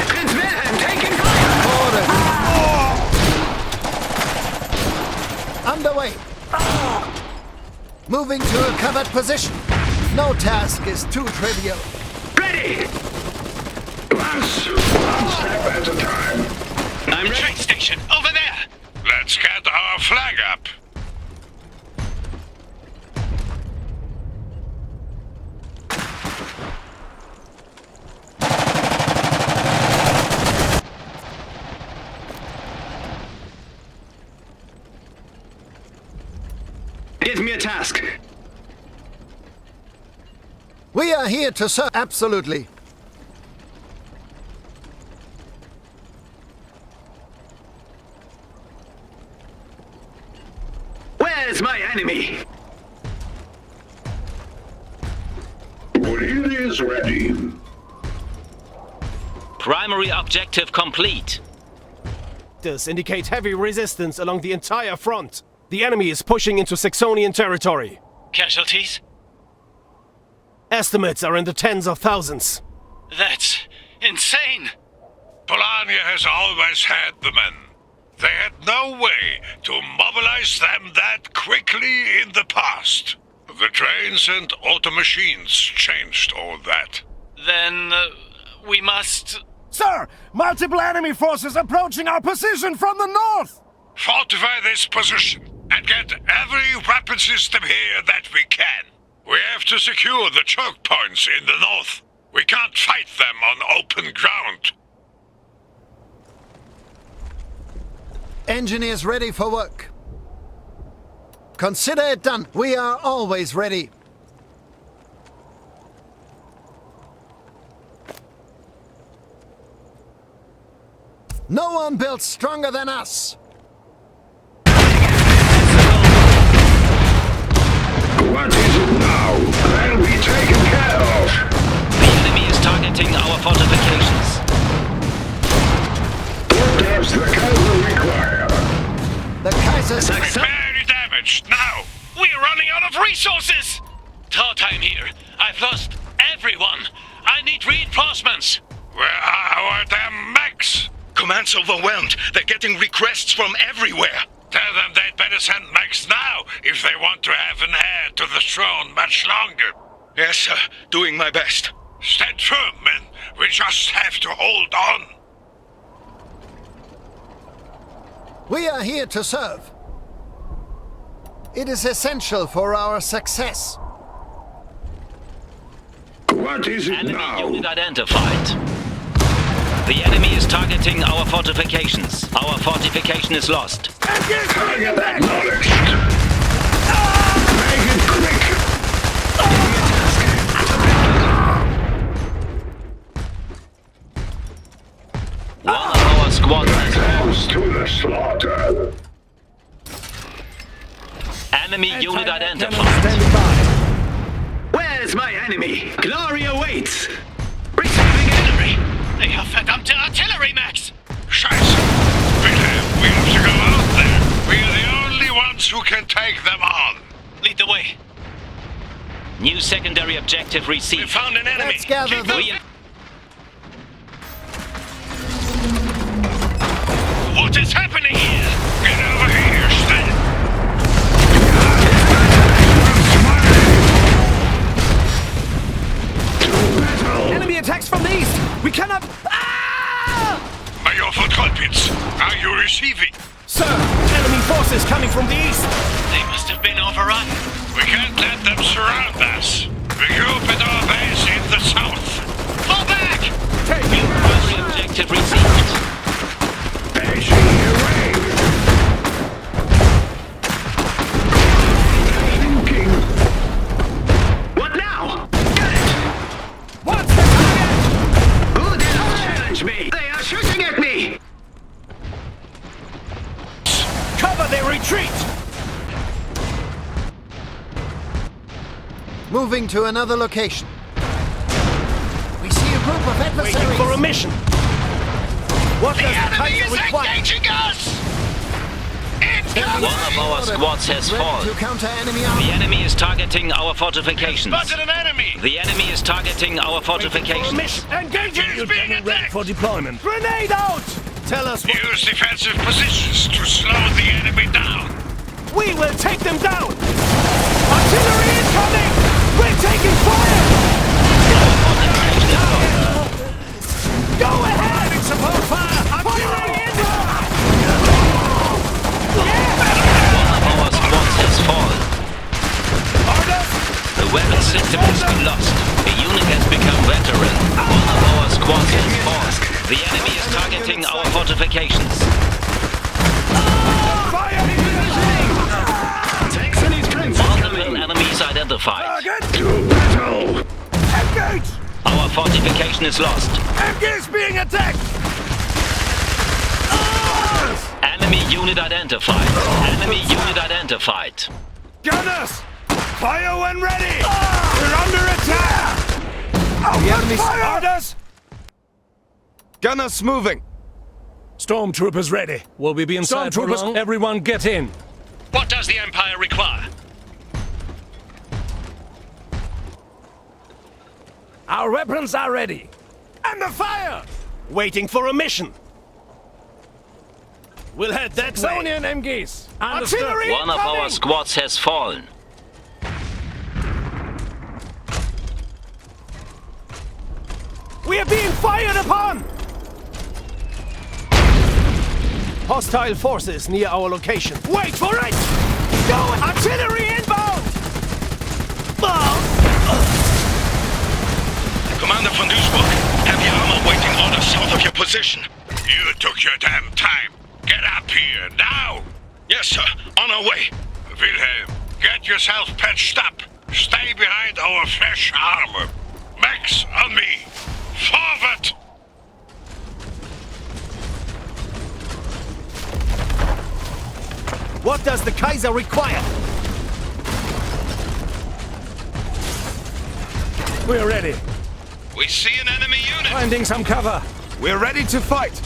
Prince Wilhelm taking fire! underway. Moving to a covered position. No task is too trivial. Ready! One step at a time. I'm ready. Train station, over there! Let's get our flag up. Give me a task. We are here to serve. Absolutely. Where's my enemy? It is ready. Primary objective complete. This indicates heavy resistance along the entire front. The enemy is pushing into Saxonian territory. Casualties? Estimates are in the tens of thousands. That's insane. Polania has always had the men. They had no way to mobilize them that quickly in the past. The trains and auto machines changed all that. Then we must... Sir! Multiple enemy forces approaching our position from the north! Fortify this position and get every weapon system here that we can. We have to secure the choke points in the north. We can't fight them on open ground. Engineers ready for work. Consider it done. We are always ready. No one built stronger than us! What is it now? I'll be taken care of. The enemy is targeting our fortifications. What does the Kaiser require? The Kaiser's... Very damaged. Now, we're running out of resources! Third time here. I've lost everyone. I need reinforcements. Where are our damn mechs? Command's overwhelmed. They're getting requests from everywhere. Tell them they'd better send mechs now if they want to have an heir to the throne much longer. Yes, sir. Doing my best. Stand firm, men. We just have to hold on. We are here to serve. It is essential for our success. What is it now? Enemy unit identified. The enemy is targeting our fortifications. Our fortification is lost. Target acknowledged. Make it quick. One of our squad has to the slaughter. Enemy unit identified. Where's my enemy? Glory awaits. Receiving enemy. They have fed up to artillery mechs! Scheiße! Wilhelm, we have to go out there. We're the only ones who can take them on. Lead the way. New secondary objective received. We found an enemy. Let's gather them. What is happening here? Get over here, Stan! Enemy attacks from the east! We cannot... Major von Kolpitz, are you receiving? Sir, enemy forces coming from the east! They must have been overrun. We can't let them surround us. Regroup at our base in the south. Fall back! New primary objective received. What now? What's the target? Who dare challenge me? They are shooting at me! Cover their retreat! Moving to another location. We see a group of adversaries. Waiting for a mission. What The does the enemy Kaiser is require? engaging us! One of our squads has Ready fallen. to counter enemy The army. enemy is targeting our fortifications. Spotted an enemy! The enemy is targeting our fortifications. Engaging! He's being attacked! For deployment. Grenade out! Tell us what... Use defensive positions to slow the enemy down. We will take them down! Artillery incoming! We're taking fire! Go ahead! Support fire! Artillery inbound! One of our squads has fallen. The weapon system has been lost. A unit has become veteran. One of our squads has fallen. The enemy is targeting our fortifications. Saxony's prince is Multiple coming. enemies identified. To battle. Engage! Our fortification is lost. Engage being attacked! Enemy unit identified. Enemy unit identified. Gunners! Fire when ready! We're under attack! The enemy's orders! Gunners moving! Stormtroopers ready. Will we be inside for long? Everyone get in. What does the Empire require? Our weapons are ready. And the fire! Waiting for a mission. We'll head that way. Saxonian MGs. Artillery One of incoming! our squads has fallen. We are being fired upon! Hostile forces near our location. Wait for it! Go! Artillery inbound! Commander von Duisburg, heavy armor waiting orders south of your position. You took your damn time. Get up here, now! Yes, sir. On our way. Wilhelm, get yourself patched up. Stay behind our fresh armor. Max, on me. Forward! What does the Kaiser require? We're ready. We see an enemy unit. Finding some cover. We're ready to fight.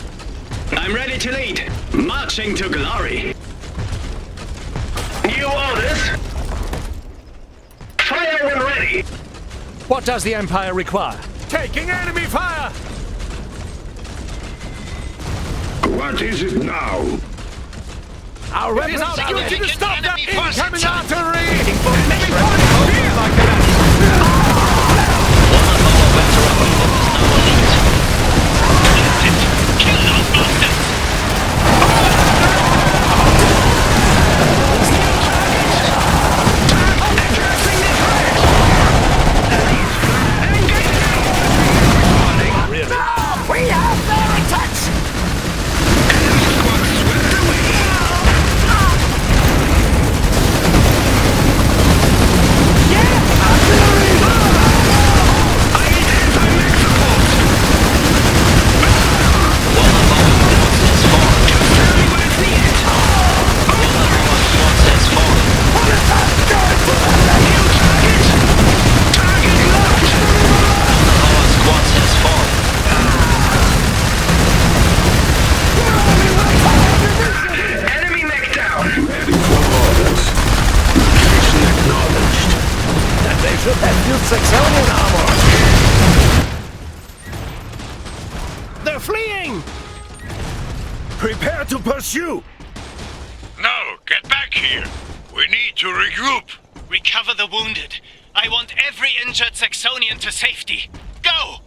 I'm ready to lead. Marching to glory. New orders. Fire when ready. What does the Empire require? Taking enemy fire! What is it now? Our weapons are to stop them! Incoming artillery! Saxonian armor! They're fleeing! Prepare to pursue! No, get back here! We need to regroup! Recover the wounded. I want every injured Saxonian to safety. Go!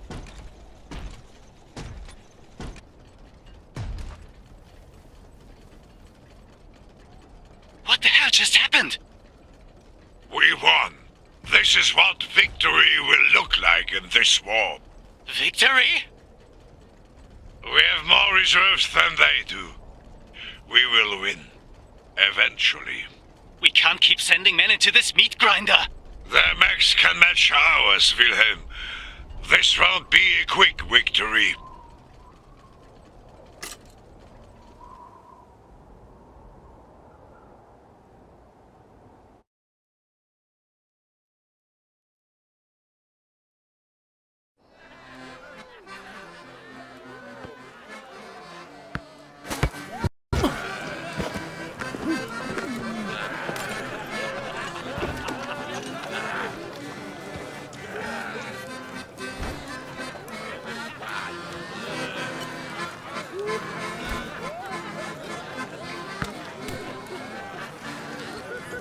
What the hell just happened? We won! This is what victory will look like in this war. Victory? We have more reserves than they do. We will win. Eventually. We can't keep sending men into this meat grinder. Their mechs can match ours, Wilhelm. This won't be a quick victory.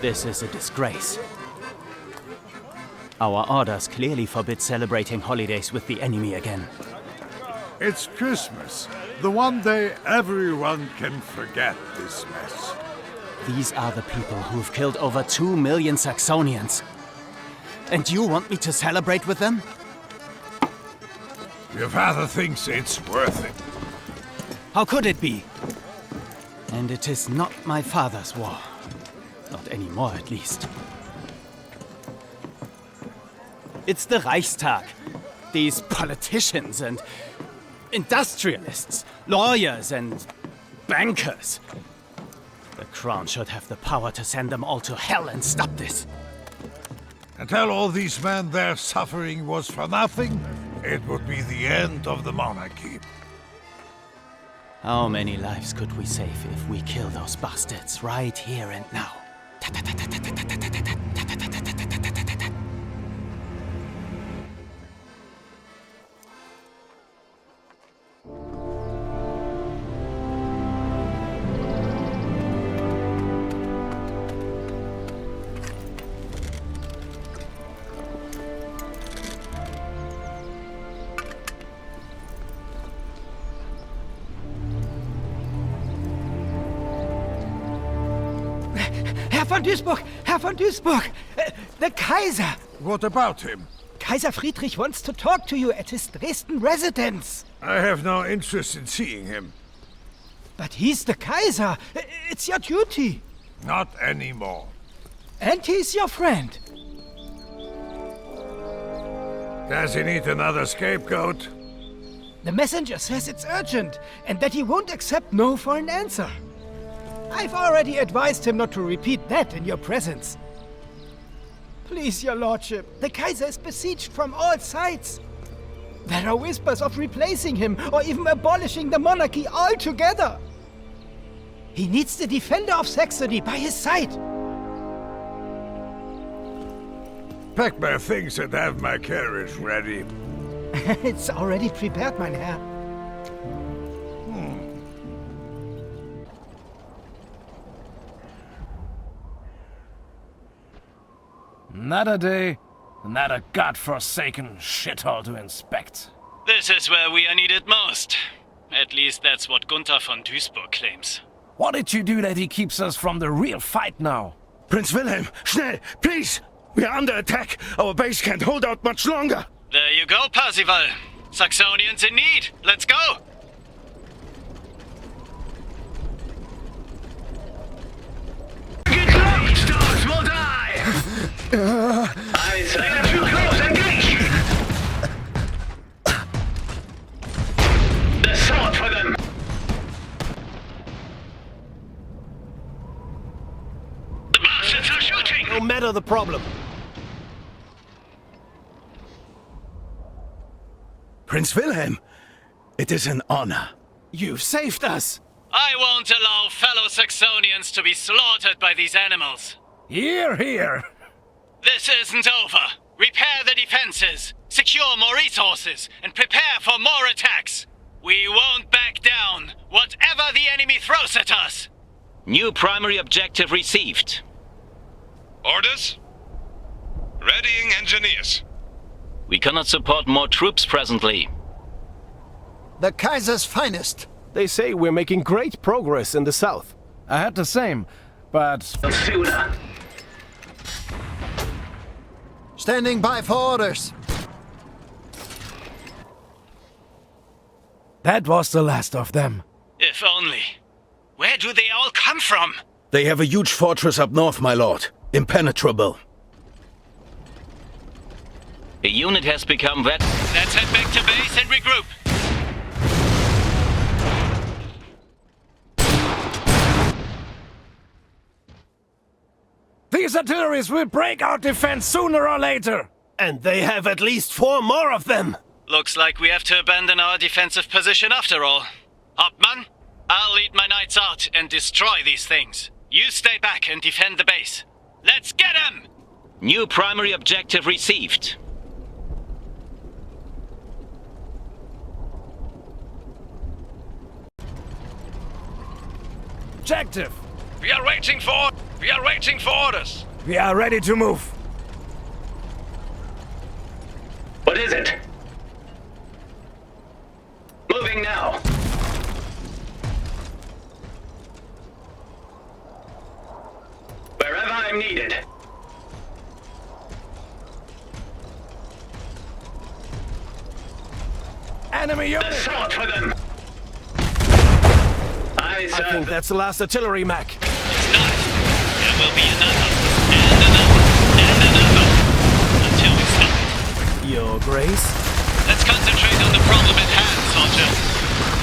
This is a disgrace. Our orders clearly forbid celebrating holidays with the enemy again. It's Christmas. The one day everyone can forget this mess. These are the people who've killed over 2 million Saxonians. And you want me to celebrate with them? Your father thinks it's worth it. How could it be? And it is not my father's war. Not anymore, at least. It's the Reichstag. These politicians and industrialists, lawyers and bankers. The Crown should have the power to send them all to hell and stop this. And tell all these men their suffering was for nothing, it would be the end of the monarchy. How many lives could we save if we kill those bastards right here and now? Herr von Duisburg! The Kaiser! What about him? Kaiser Friedrich wants to talk to you at his Dresden residence. I have no interest in seeing him. But he's the Kaiser. It's your duty. Not anymore. And he's your friend. Does he need another scapegoat? The messenger says it's urgent, and that he won't accept no for an answer. I've already advised him not to repeat that in your presence. Please, your lordship, the Kaiser is besieged from all sides. There are whispers of replacing him or even abolishing the monarchy altogether. He needs the defender of Saxony by his side. Pack my things and have my carriage ready. It's already prepared, mein Herr. Not a day, not a godforsaken shithole to inspect. This is where we are needed most. At least that's what Gunther von Duisburg claims. What did you do that he keeps us from the real fight now? Prince Wilhelm, schnell, please! We are under attack. Our base can't hold out much longer. There you go, Parzival. Saxonians in need. Let's go! Get low, stars will die! I say they're too close, engage! The sword for them! The bastards are shooting! No matter the problem. Prince Wilhelm, it is an honor. You've saved us! I won't allow fellow Saxonians to be slaughtered by these animals. Here, here! This isn't over. Repair the defenses, secure more resources, and prepare for more attacks. We won't back down, whatever the enemy throws at us. New primary objective received. Orders? Readying engineers. We cannot support more troops presently. The Kaiser's finest. They say we're making great progress in the south. I had the same, but... Sooner. Standing by for orders. That was the last of them. If only. Where do they all come from? They have a huge fortress up north, my lord. Impenetrable. A unit has become wet. Let's head back to base and regroup. These artilleries will break our defense sooner or later! And they have at least 4 more of them! Looks like we have to abandon our defensive position after all. Hauptmann, I'll lead my knights out and destroy these things. You stay back and defend the base. Let's get them! New primary objective received. Objective! We are waiting for orders. We are ready to move. What is it? Moving now. Wherever I'm needed. Enemy unit! The sword for them! I think that's the last artillery, Mac. It's not. There will be another, and another, and another. Until we stop it. Your Grace? Let's concentrate on the problem at hand,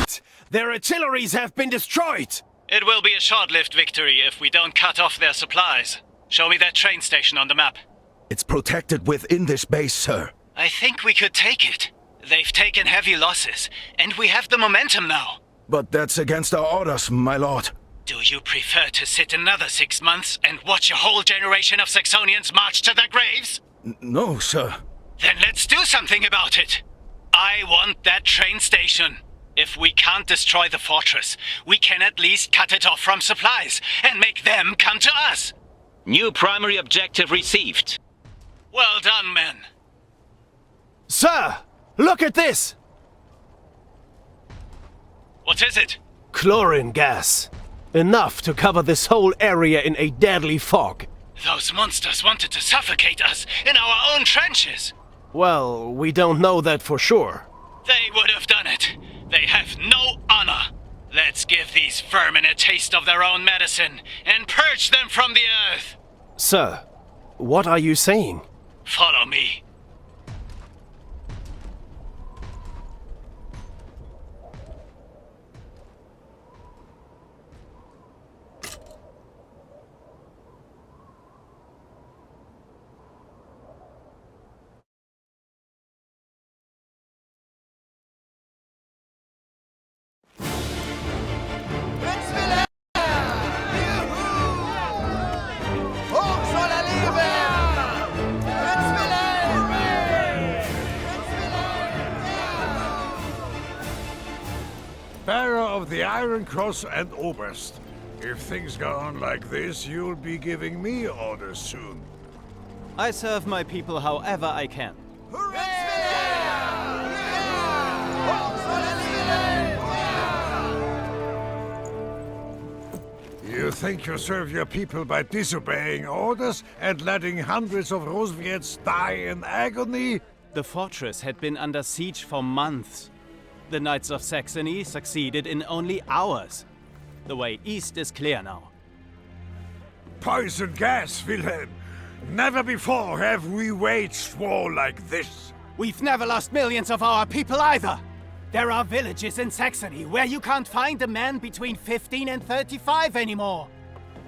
soldier. Their artilleries have been destroyed! It will be a short-lived victory if we don't cut off their supplies. Show me that train station on the map. It's protected within this base, sir. I think we could take it. They've taken heavy losses, and we have the momentum now. But that's against our orders, my lord. Do you prefer to sit another 6 months and watch a whole generation of Saxonians march to their graves? No, sir. Then let's do something about it. I want that train station. If we can't destroy the fortress, we can at least cut it off from supplies and make them come to us. New primary objective received. Well done, men. Sir, look at this! What is it? Chlorine gas. Enough to cover this whole area in a deadly fog. Those monsters wanted to suffocate us in our own trenches. Well, we don't know that for sure. They would have done it. They have no honor. Let's give these vermin a taste of their own medicine and purge them from the earth. Sir, what are you saying? Follow me. the Iron Cross and Oberst. If things go on like this, you'll be giving me orders soon. I serve my people however I can. You think you serve your people by disobeying orders and letting hundreds of Rusviets die in agony? The fortress had been under siege for months. The Knights of Saxony succeeded in only hours. The way east is clear now. Poison gas, Wilhelm! Never before have we waged war like this. We've never lost millions of our people either! There are villages in Saxony where you can't find a man between 15 and 35 anymore.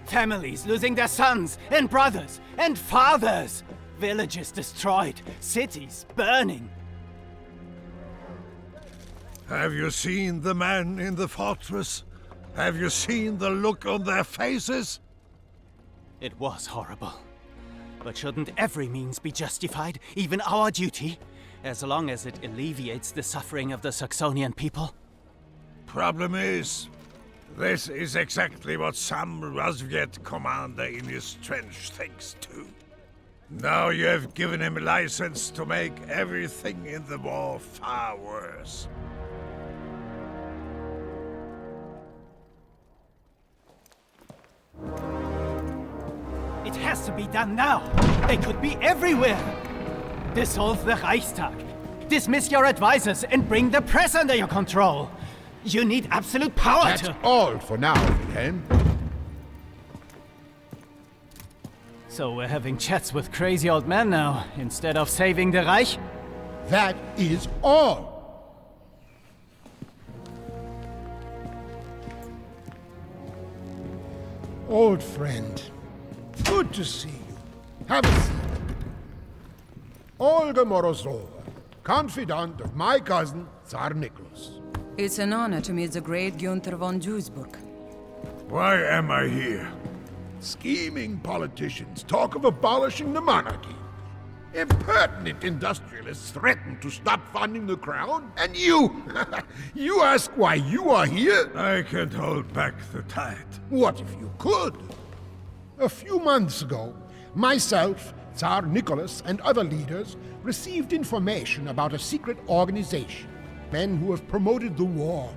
Families losing their sons and brothers and fathers. Villages destroyed, cities burning. Have you seen the men in the fortress? Have you seen the look on their faces? It was horrible. But shouldn't every means be justified, even our duty? As long as it alleviates the suffering of the Saxonian people? Problem is, this is exactly what some Rusviet commander in his trench thinks too. Now you have given him a license to make everything in the war far worse. It has to be done now! They could be everywhere! Dissolve the Reichstag. Dismiss your advisors and bring the press under your control. You need absolute power That's all for now, Wilhelm. So we're having chats with crazy old men now, instead of saving the Reich? That is all. Old friend, good to see you. Have a seat. Olga Morozova, confidant of my cousin, Tsar Nicholas. It's an honor to meet the great Gunther von Duisburg. Why am I here? Scheming politicians talk of abolishing the monarchy. Impertinent industrialists threaten to stop funding the crown, and you... you ask why you are here? I can't hold back the tide. What if you could? A few months ago, myself, Tsar Nicholas, and other leaders received information about a secret organization. Men who have promoted the war,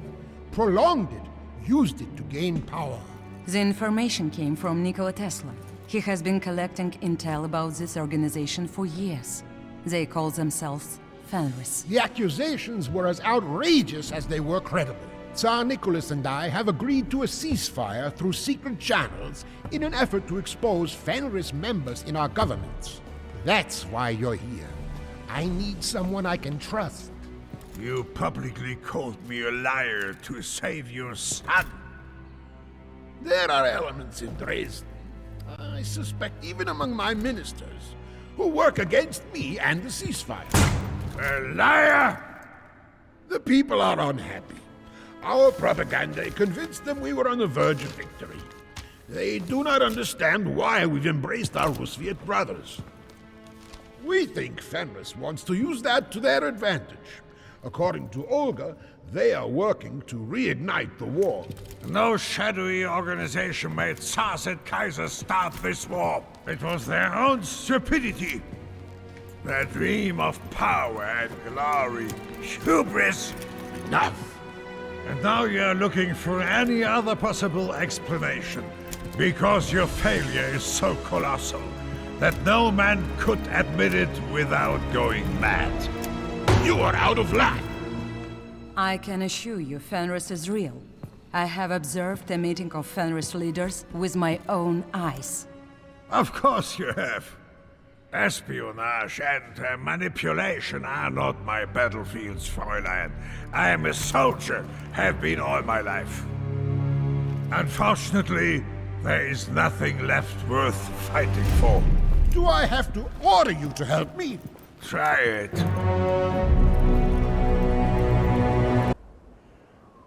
prolonged it, used it to gain power. The information came from Nikola Tesla. He has been collecting intel about this organization for years. They call themselves Fenris. The accusations were as outrageous as they were credible. Tsar Nicholas and I have agreed to a ceasefire through secret channels in an effort to expose Fenris members in our governments. That's why you're here. I need someone I can trust. You publicly called me a liar to save your son. There are elements in Dresden, I suspect even among my ministers, who work against me and the ceasefire. A liar! The people are unhappy. Our propaganda convinced them we were on the verge of victory. They do not understand why we've embraced our Rusviet brothers. We think Fenris wants to use that to their advantage. According to Olga, they are working to reignite the war. No shadowy organization made Tsars and Kaisers start this war. It was their own stupidity. Their dream of power and glory. Hubris! Enough! And now you're looking for any other possible explanation. Because your failure is so colossal that no man could admit it without going mad. You are out of line! I can assure you Fenris is real. I have observed a meeting of Fenris leaders with my own eyes. Of course you have. Espionage and manipulation are not my battlefields, Fräulein. I am a soldier, have been all my life. Unfortunately, there is nothing left worth fighting for. Do I have to order you to help me? Try it.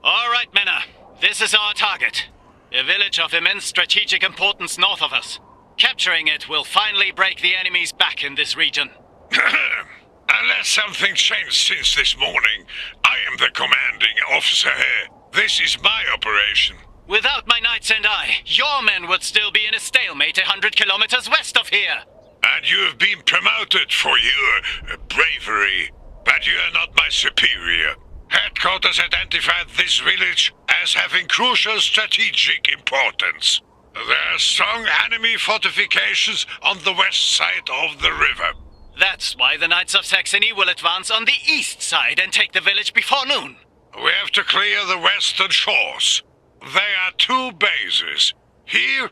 All right, Männer. This is our target. A village of immense strategic importance north of us. Capturing it will finally break the enemy's back in this region. Unless something changed since this morning, I am the commanding officer here. This is my operation. Without my knights and I, your men would still be in a stalemate 100 kilometers west of here. And you have been promoted for your bravery, but you are not my superior. Headquarters identified this village as having crucial strategic importance. There are strong enemy fortifications on the west side of the river. That's why the Knights of Saxony will advance on the east side and take the village before noon. We have to clear the western shores. There are two bases, here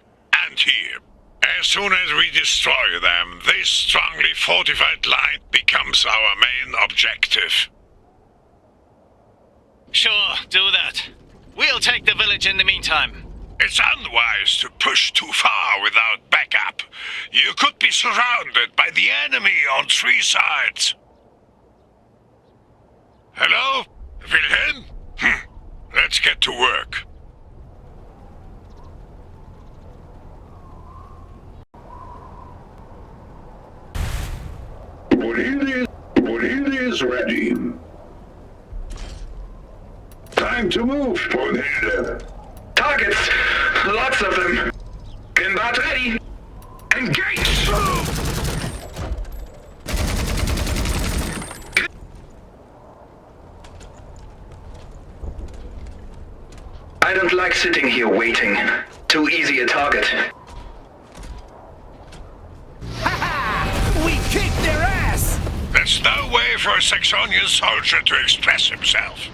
and here. As soon as we destroy them, this strongly fortified line becomes our main objective. Sure, do that. We'll take the village in the meantime. It's unwise to push too far without backup. You could be surrounded by the enemy on three sides. Hello? Wilhelm? Let's get to work. Polania is ready. Time to move, Polania. Targets! Lots of them! Inbound ready! Engage! I don't like sitting here waiting. Too easy a target. We kicked their ass! There's no way for a Saxonian soldier to express himself.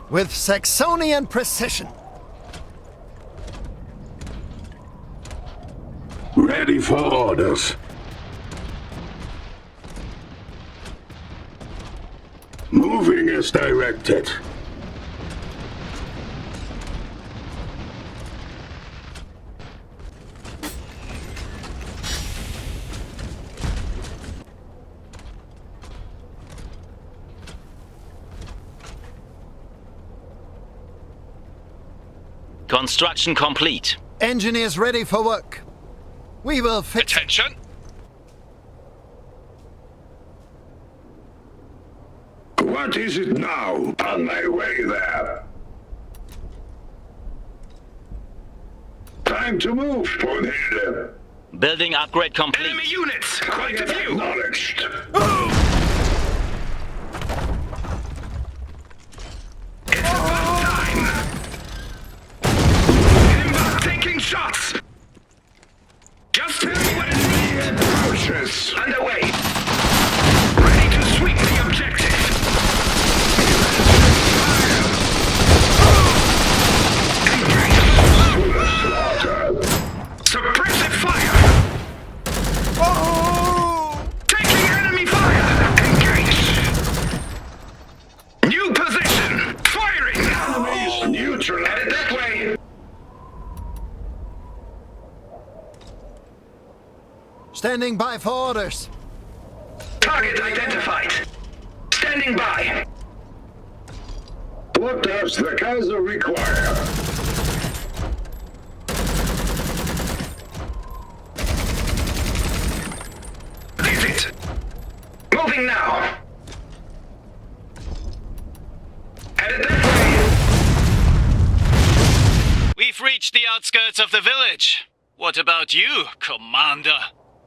With Saxonian precision. Ready for orders. Moving as directed. Construction complete. Engineers ready for work. We will fix. Attention! What is it now? On my way there. Time to move, Polania. Building upgrade complete. Enemy units! Quite a few! Acknowledged. It's about time! Inbound taking shots! Just tell me what it needs! Approaches. Underway! Ready to sweep the objective! Suppressive fire! Oh! Taking enemy fire! Engage! New position! Firing! Enemies neutralized. Headed that way! Standing by for orders. Target identified. Standing by. What does the Kaiser require? Visit. Moving now. Headed that way. We've reached the outskirts of the village. What about you, Commander?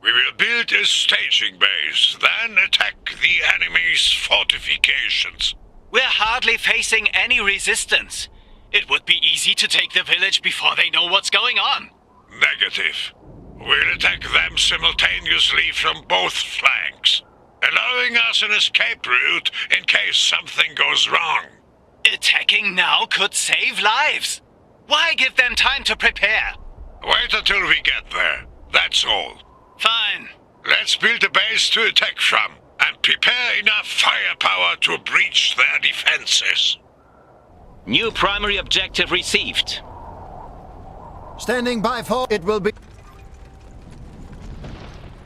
We will build a staging base, then attack the enemy's fortifications. We're hardly facing any resistance. It would be easy to take the village before they know what's going on. Negative. We'll attack them simultaneously from both flanks, allowing us an escape route in case something goes wrong. Attacking now could save lives. Why give them time to prepare? Wait until we get there. That's all. Fine. Let's build a base to attack from, and prepare enough firepower to breach their defenses. New primary objective received. Standing by for it will be.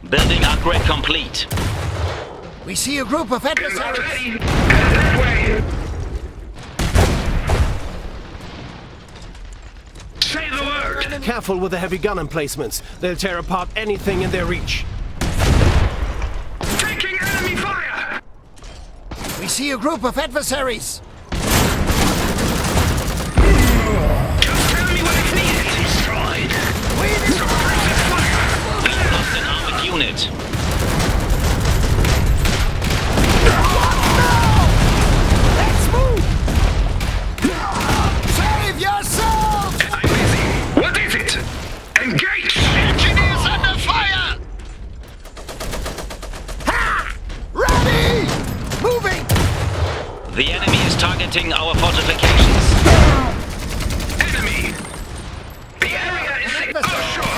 Building upgrade complete. We see a group of adversaries. Ready. That way. Say the word. Careful with the heavy gun emplacements. They'll tear apart anything in their reach. Taking We see a group of adversaries! Just tell me what is needed. Destroyed. We lost an armored unit. Let's move! Save yourself! I'm busy. What is it? Engage! Engineers under fire! Ha! Ready! Moving! The enemy is targeting our fortifications. Enemy! The area is safe. Oh, sure.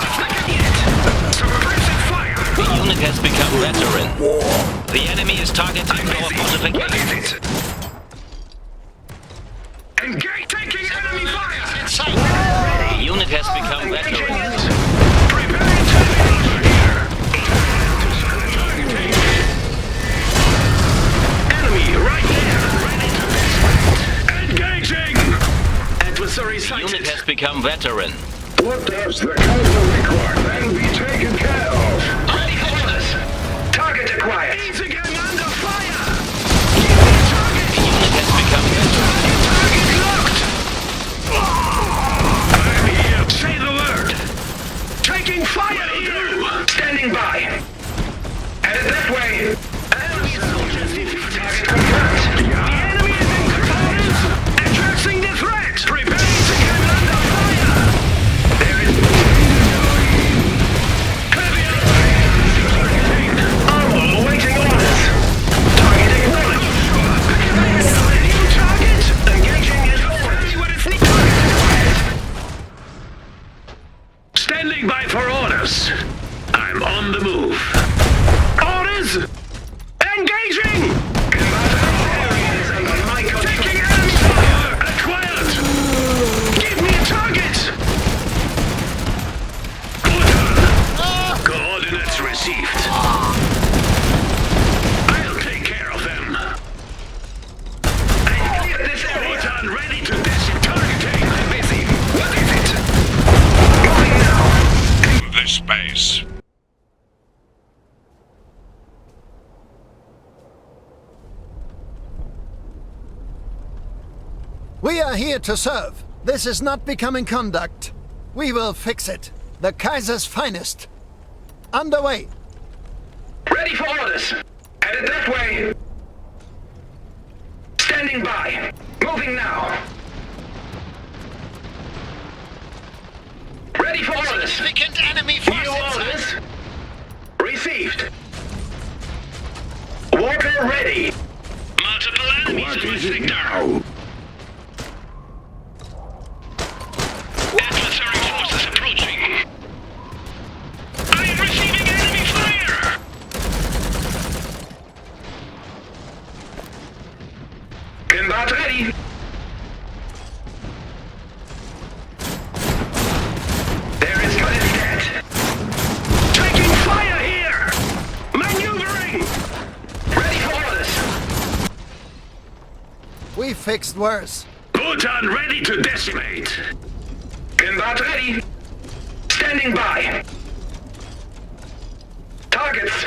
Suppressive fire! The unit has become veteran. The enemy is targeting our fortifications. What is it? Engage! Taking enemy fire! Inside! The unit has become veteran. Preparing to over here! Enemy right there! Ready to disrupt! Engaging! Adversary The sighted! unit has become veteran. What does the Kaiser require? That'll be taken care of. Ready for this! Target acquired! Easy getting under fire! The unit has become veteran. Target locked! I'm here! Say the word! Taking fire here! Standing by! Headed that way! Enemy soldiers defeated! Target confirmed! The enemy is in components! Addressing the threat! Preparing to get under fire! There is heavy armor awaiting orders! Target acknowledged! New target! Engaging is over! What is needed? Standing by for orders! I'm on the move! Orders! Engaging! Areas under my control. Taking enemy fire! Acquired! Give me a target! Coordinates received. I'll take care of them. I cleared this area. Photon ready to dash it. Targeting. I'm busy. What is it? Going now. This space. We are here to serve. This is not becoming conduct. We will fix it. The Kaiser's finest. Underway. Ready for orders. Headed that way. Standing by. Moving now. Ready for orders. Significant enemy New forces! orders. Received. Walker ready. Multiple enemies What to is it sector. now? Adversary forces approaching. I am receiving enemy fire. Combat ready. There is good as dead. Taking fire here. Maneuvering. Ready for orders. We fixed worse. Bhutan ready to decimate. Combat ready. Standing by. Targets.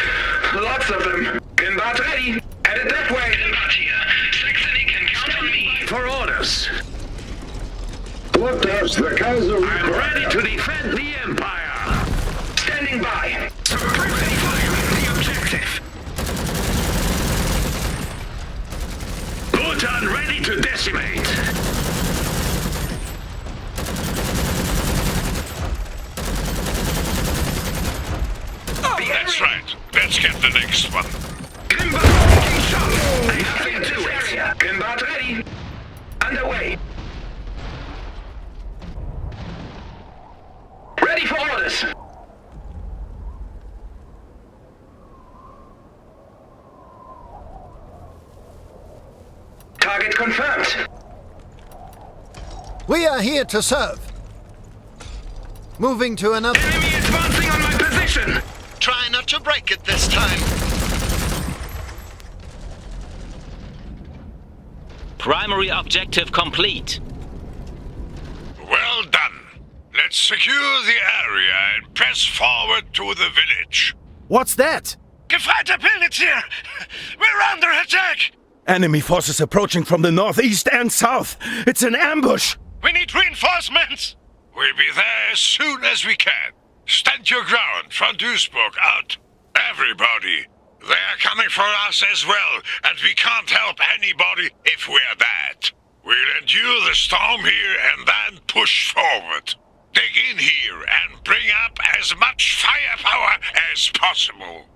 Lots of them. Combat ready. Headed that way. Combat here. Saxony can count on me. For orders. What does the Kaiser require? I'm ready to defend the Empire. Standing by. Suppressing fire is the objective. Bhutan ready to decimate. That's right. Let's get the next one. Combat taking shot. Nothing to it. Combat ready. Underway. Ready for orders. Target confirmed. We are here to serve. Moving to another... Enemy advancing on my position. Try not to break it this time. Primary objective complete. Well done. Let's secure the area and press forward to the village. What's that? Gefreiter Pilnitz here! We're under attack! Enemy forces approaching from the northeast and south. It's an ambush. We need reinforcements! We'll be there as soon as we can. Stand your ground, von Duisburg out. Everybody. They are coming for us as well, and we can't help anybody if we're dead. We'll endure the storm here and then push forward. Dig in here and bring up as much firepower as possible.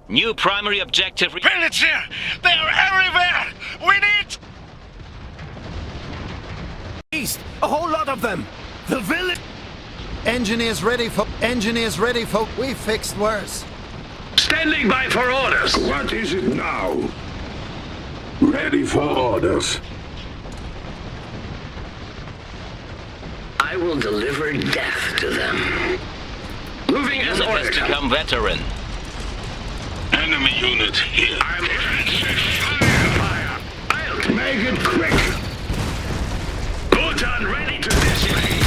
New primary objective. Pelletier! They are everywhere! We need... East! A whole lot of them! The village... Engineers ready for... We fixed worse. Standing by for orders. What is it now? Ready for orders. I will deliver death to them. Moving as Unit has ordered. become veteran. Enemy unit here. I'm ready. Fire! I'll Make it quick. Butan ready to display.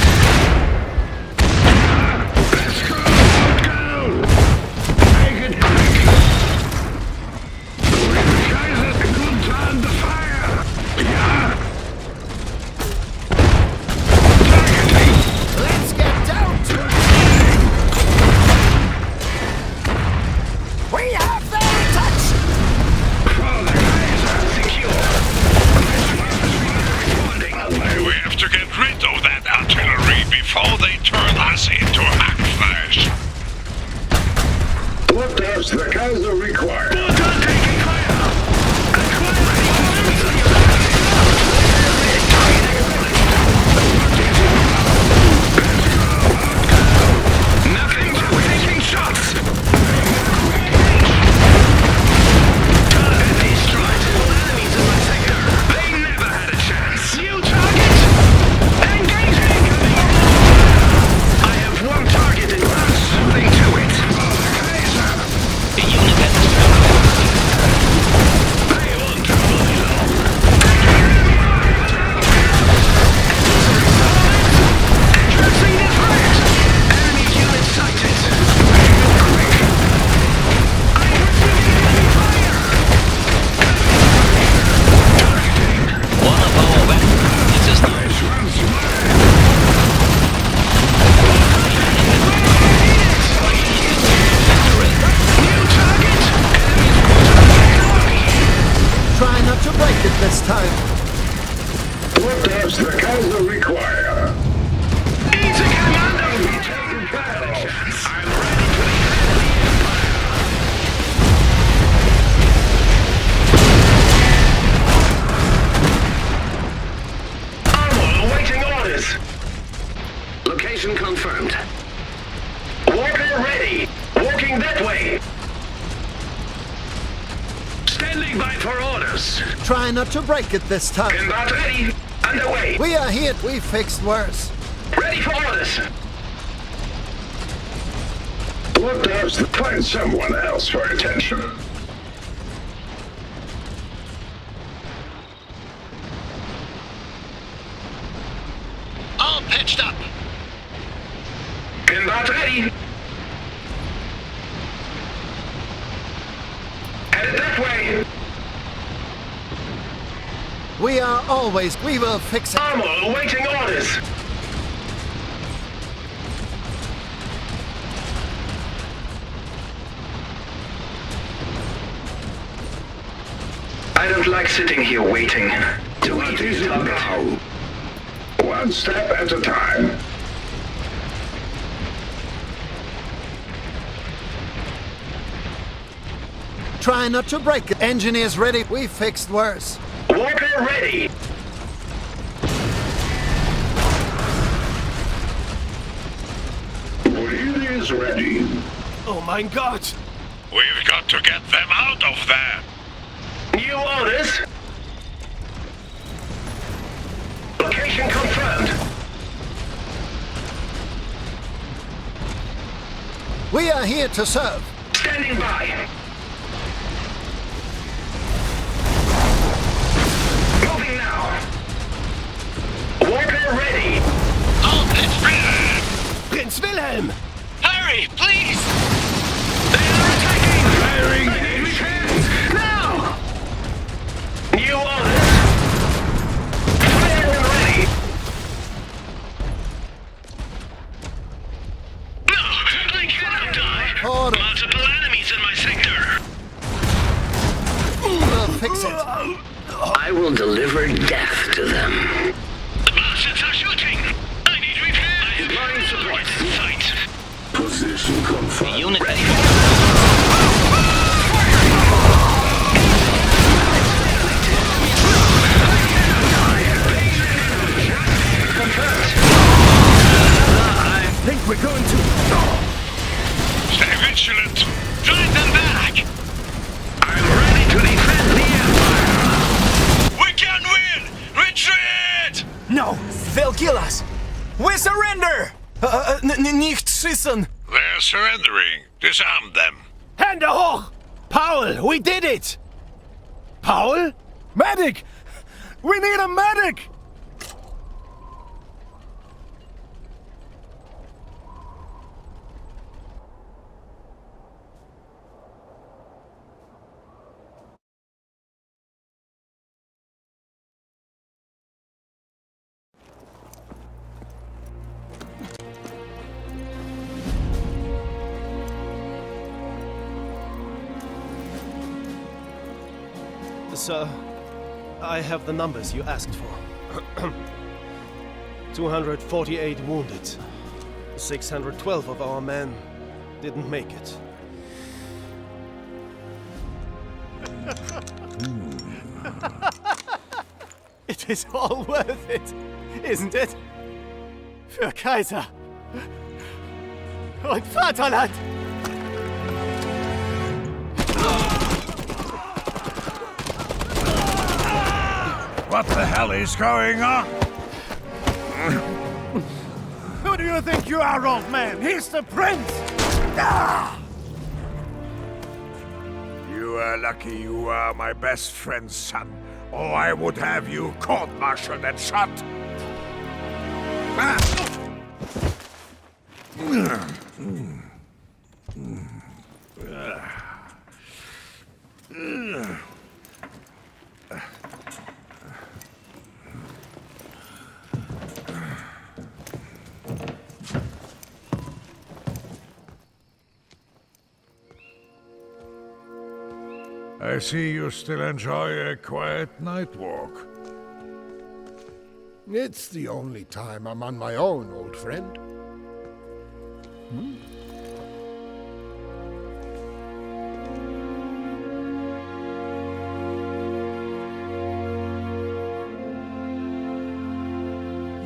Let's go. Make it quick. Kaiser, good time to fire. Yeah. Let's get down to it! We have them in touch! For the Kaiser, secure. We have to get rid of that artillery before they turn us into hackflash. What does the Kaiser require? Butan taking fire. Nothing to taking shots. Target destroyed. All enemies in my sector. They never had a chance. New target. Engaging. I have one target in class. Something to it. The unit has They won't trouble me long. Addressing the threat. Enemy unit sighted. I'm receiving enemy fire. one of our weapons. This is not. New target. Try not to break it this time. What does the Kaiser require? Easy commando. Be taken care of. I'm ready to defend the empire. Armor awaiting orders. Location confirmed. Walker ready. Walking that way. Standing by for orders. Try not to break it this time. Combat ready. Underway. We are here. We fixed worse. Ready for orders. What does the... Find someone else for attention. All pitched up. Combat ready. Headed that way. We are always... We will fix it. Armor awaiting orders. I don't like sitting here waiting to What eat is the it target. now? One step at a time. Try not to break it. Engineers ready. We fixed worse. Walker ready. Breathe is ready. Oh my god! We've got to get them out of there. New orders. Location confirmed. We are here to serve. Standing by. Moving now. Walker ready. All pitch ready. Prince Wilhelm! Hurry, please! They are attacking. Firing. Enemy hands. Now. will deliver death to them. The bastards are shooting! I need repairs! Deploying support. Sight! Position confirmed. Unit I think we're going to... Stay vigilant! drive them back! I'm ready to defend the Empire! We can win! Retreat! No! They'll kill us! We surrender! Nicht schießen! They're surrendering. Disarm them. Hände hoch! Paul, we did it! Paul? Medic! We need a medic! Sir, I have the numbers you asked for. 248 wounded. 612 of our men didn't make it. It is all worth it, isn't it? Für Kaiser und Vaterland! What the hell is going on? Who do you think you are, old man? He's the prince! You are lucky you are my best friend's son, or I would have you court-martialed and shot. I see you still enjoy a quiet night walk. It's the only time I'm on my own, old friend.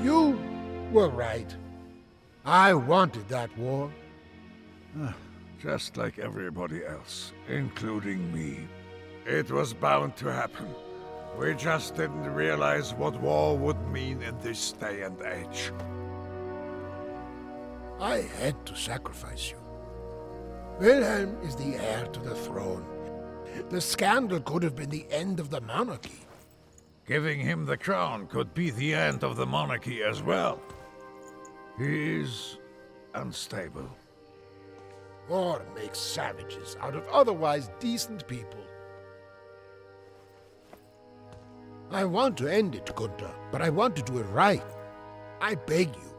You were right. I wanted that war. Just like everybody else, including me. It was bound to happen. We just didn't realize what war would mean in this day and age. I had to sacrifice you. Wilhelm is the heir to the throne. The scandal could have been the end of the monarchy. Giving him the crown could be the end of the monarchy as well. He's unstable. War makes savages out of otherwise decent people. I want to end it, Gunther, but I want to do it right. I beg you,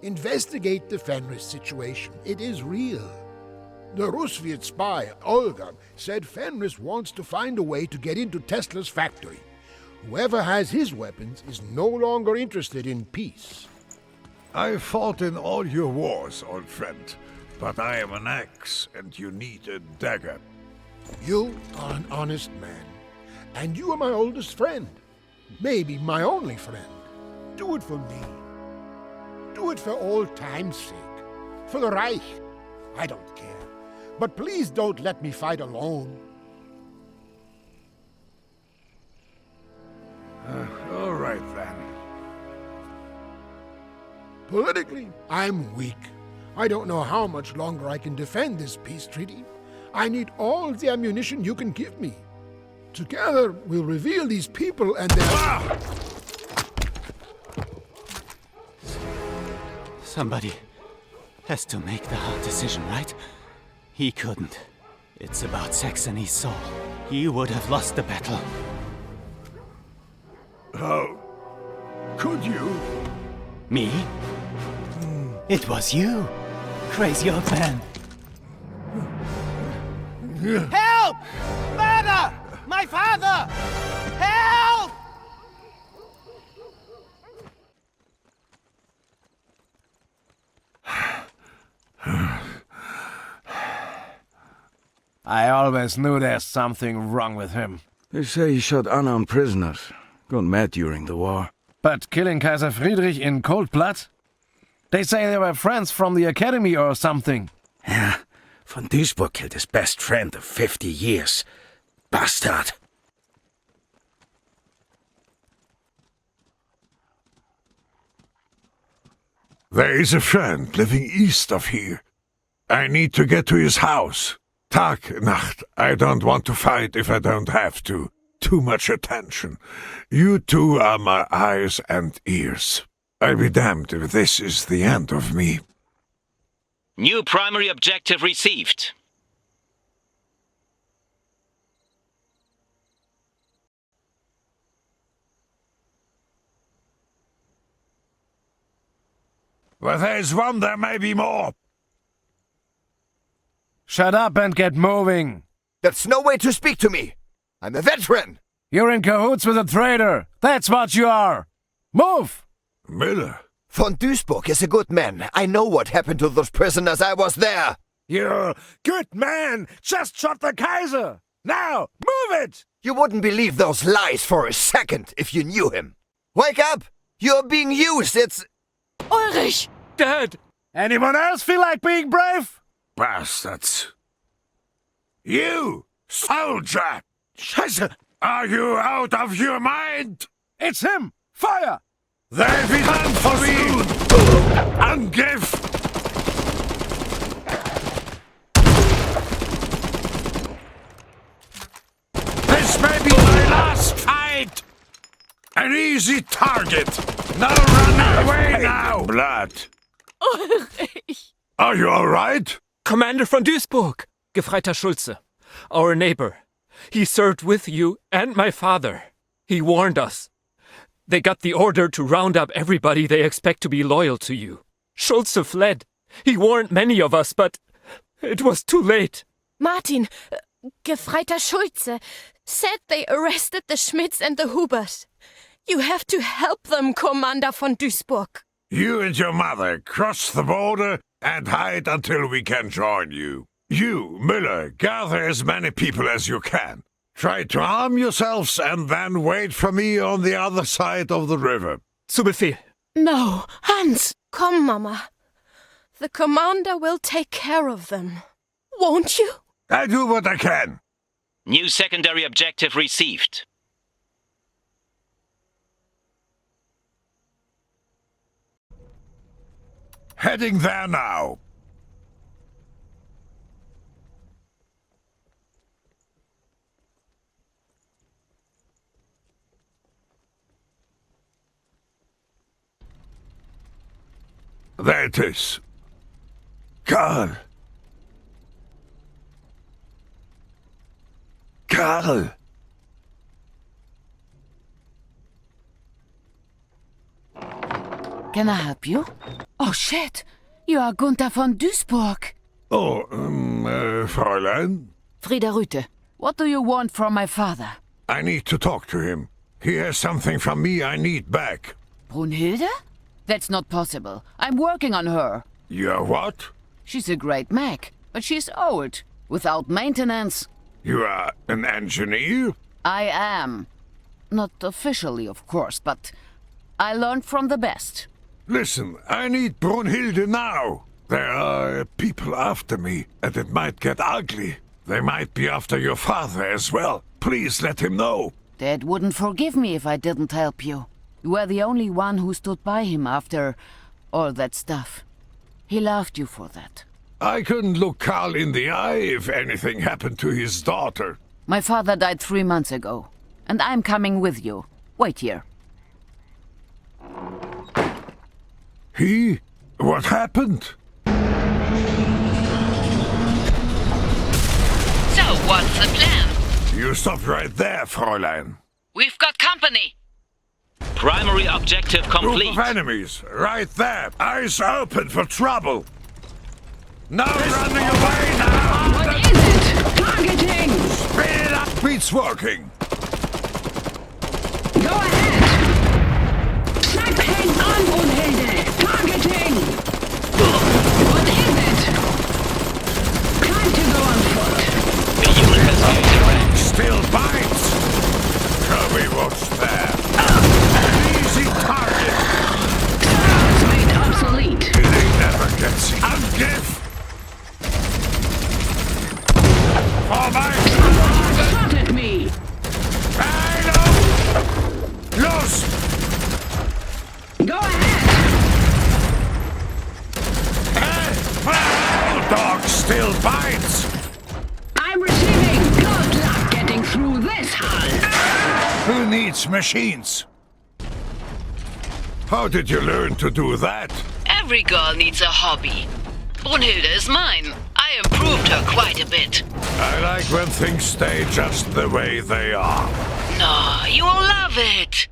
investigate the Fenris situation. It is real. The Rusviet spy, Olga, said Fenris wants to find a way to get into Tesla's factory. Whoever has his weapons is no longer interested in peace. I fought in all your wars, old friend, but I am an axe and you need a dagger. You are an honest man. And you are my oldest friend. Maybe my only friend. Do it for me. Do it for old time's sake. For the Reich. I don't care. But please don't let me fight alone. All right then. Politically, I'm weak. I don't know how much longer I can defend this peace treaty. I need all the ammunition you can give me. Together, we'll reveal these people and their... Somebody has to make the hard decision, right? He couldn't. It's about Saxony's soul. He would have lost the battle. How could you? Me? It was you, crazy old man. Help! Murder! My father! Help! I always knew there's something wrong with him. They say he shot unarmed prisoners. Got mad during the war. But killing Kaiser Friedrich in cold blood? They say they were friends from the academy or something. Yeah, von Duisburg killed his best friend of 50 years. Bastard. There is a friend living east of here. I need to get to his house. Tag, Nacht. I don't want to fight if I don't have to. Too much attention. You two are my eyes and ears. I'll be damned if this is the end of me. New primary objective received. Where there's one, there may be more. Shut up and get moving. That's no way to speak to me. I'm a veteran. You're in cahoots with a traitor. That's what you are. Move! Miller. Von Duisburg is a good man. I know what happened to those prisoners. I was there. You good man just shot the Kaiser. Now, move it! You wouldn't believe those lies for a second if you knew him. Wake up! You're being used. It's... Ulrich! Dad! Anyone else feel like being brave? Bastards. You, soldier! Scheiße! Are you out of your mind? It's him! Fire! They'll be done for me! Angriff! This may be my last fight! An easy target! Now run away now! Blood! Ulrich! Are you alright? Commander von Duisburg, Gefreiter Schulze, our neighbor. He served with you and my father. He warned us. They got the order to round up everybody they expect to be loyal to you. Schulze fled. He warned many of us, but it was too late. Martin, Gefreiter Schulze, said they arrested the Schmidts and the Hubers. You have to help them, Commander von Duisburg. You and your mother cross the border and hide until we can join you. You, Müller, gather as many people as you can. Try to arm yourselves and then wait for me on the other side of the river. Zu Befehl. No, Hans. Come, Mama. The commander will take care of them. Won't you? I do what I can. New secondary objective received. Heading there now. There it is. Karl. Karl. Can I help you? Oh, shit! You are Gunther von Duisburg. Oh, Fräulein? Frieda Rüte, what do you want from my father? I need to talk to him. He has something from me I need back. Brunhilde? That's not possible. I'm working on her. You're what? She's a great mech, but she's old, without maintenance. You are an engineer? I am. Not officially, of course, but I learned from the best. Listen, I need Brunhilde now. There are people after me, and it might get ugly. They might be after your father as well. Please let him know. Dad wouldn't forgive me if I didn't help you. You were the only one who stood by him after all that stuff. He loved you for that. I couldn't look Karl in the eye if anything happened to his daughter. My father died 3 months ago, and I'm coming with you. Wait here. He? What happened? So, what's the plan? You stopped right there, Fräulein. We've got company. Primary objective complete. Group of enemies, right there. Eyes open for trouble. No running away now! What is it? Targeting! Speed it up! Beats working. Go ahead! Sniping on Brunhilde! Targeting! What is it? Time to go on foot. Go ahead! Dog still bites! I'm receiving. Good luck getting through this hull. Who needs machines? How did you learn to do that? Every girl needs a hobby. Brunhilde is mine. I improved her quite a bit. I like when things stay just the way they are. No, you will love it.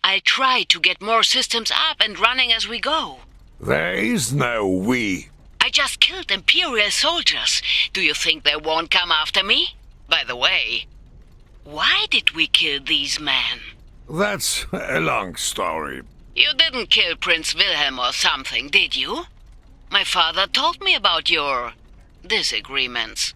I'll try to get more systems up and running as we go. There is no we. I just killed Imperial soldiers. Do you think they won't come after me? By the way, why did we kill these men? That's a long story. You didn't kill Prince Wilhelm or something, did you? My father told me about your disagreements.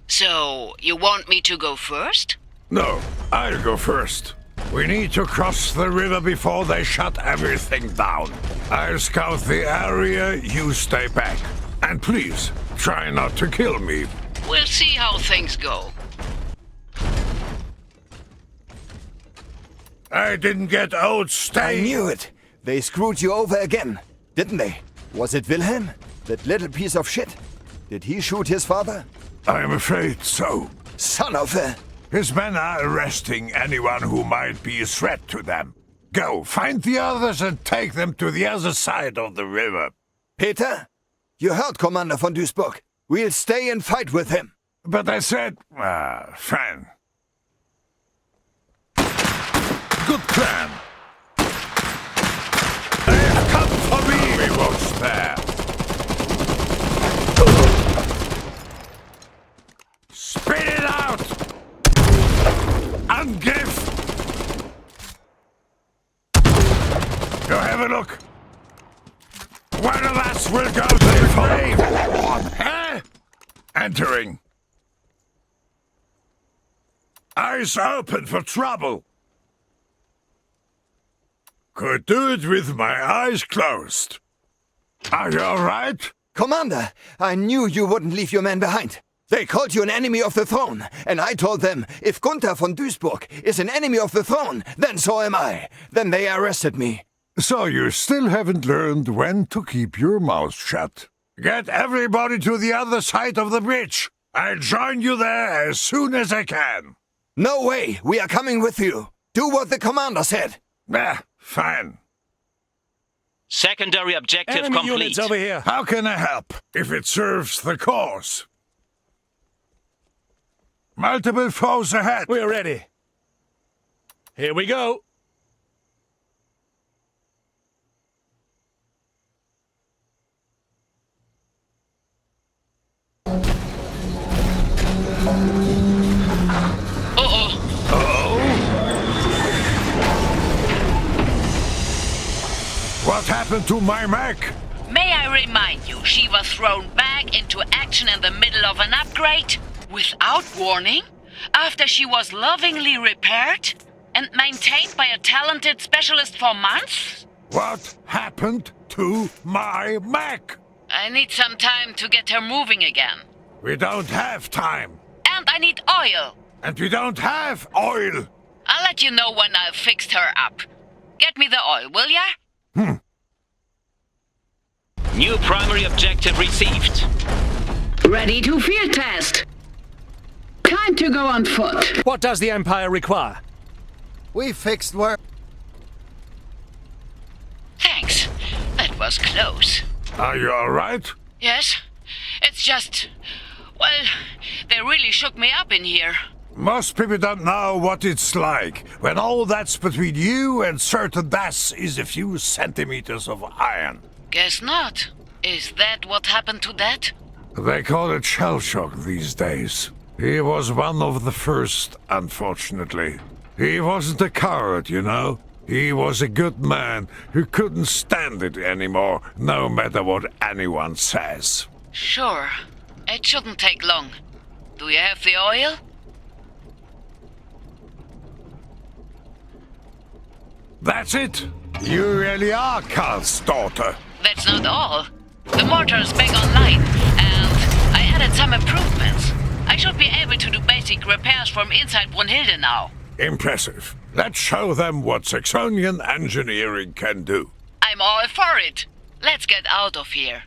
So, you want me to go first? No, I'll go first. We need to cross the river before they shut everything down. I'll scout the area, you stay back. And please, try not to kill me. We'll see how things go. I didn't get old stay. I knew it. They screwed you over again, didn't they? Was it Wilhelm? That little piece of shit? Did he shoot his father? I'm afraid so. Son of a... His men are arresting anyone who might be a threat to them. Go, find the others and take them to the other side of the river. Peter? You heard Commander von Duisburg. We'll stay and fight with him. But I said... fine. Good plan. They have come for me! We won't spare. Spit it out! Angriff! Go have a look. One of us will go to the flame. Entering. Eyes open for trouble. Could do it with my eyes closed. Are you all right? Commander, I knew you wouldn't leave your men behind. They called you an enemy of the throne, and I told them, if Gunther von Duisburg is an enemy of the throne, then so am I. Then they arrested me. So you still haven't learned when to keep your mouth shut. Get everybody to the other side of the bridge. I'll join you there as soon as I can. No way, we are coming with you. Do what the commander said. Fine. Secondary objective Enemy complete. units over here. How can I help if it serves the cause? Multiple foes ahead. We're ready. Here we go. What happened to my mech? May I remind you, she was thrown back into action in the middle of an upgrade? Without warning? After she was lovingly repaired? And maintained by a talented specialist for months? What happened to my mech? I need some time to get her moving again. We don't have time. And I need oil. And we don't have oil. I'll let you know when I've fixed her up. Get me the oil, will ya? New primary objective received. Ready to field test. Time to go on foot. What does the Empire require? We fixed work. Thanks. That was close. Are you all right? Yes. It's just... well, they really shook me up in here. Most people don't know what it's like when all that's between you and certain death is a few centimeters of iron. Guess not. Is that what happened to that? They call it shell shock these days. He was one of the first, unfortunately. He wasn't a coward, you know. He was a good man who couldn't stand it anymore, no matter what anyone says. Sure. It shouldn't take long. Do you have the oil? That's it. You really are Karl's daughter. That's not all. The mortar is back online, and I added some improvements. I should be able to do basic repairs from inside Brunhilde now. Impressive. Let's show them what Saxonian engineering can do. I'm all for it. Let's get out of here.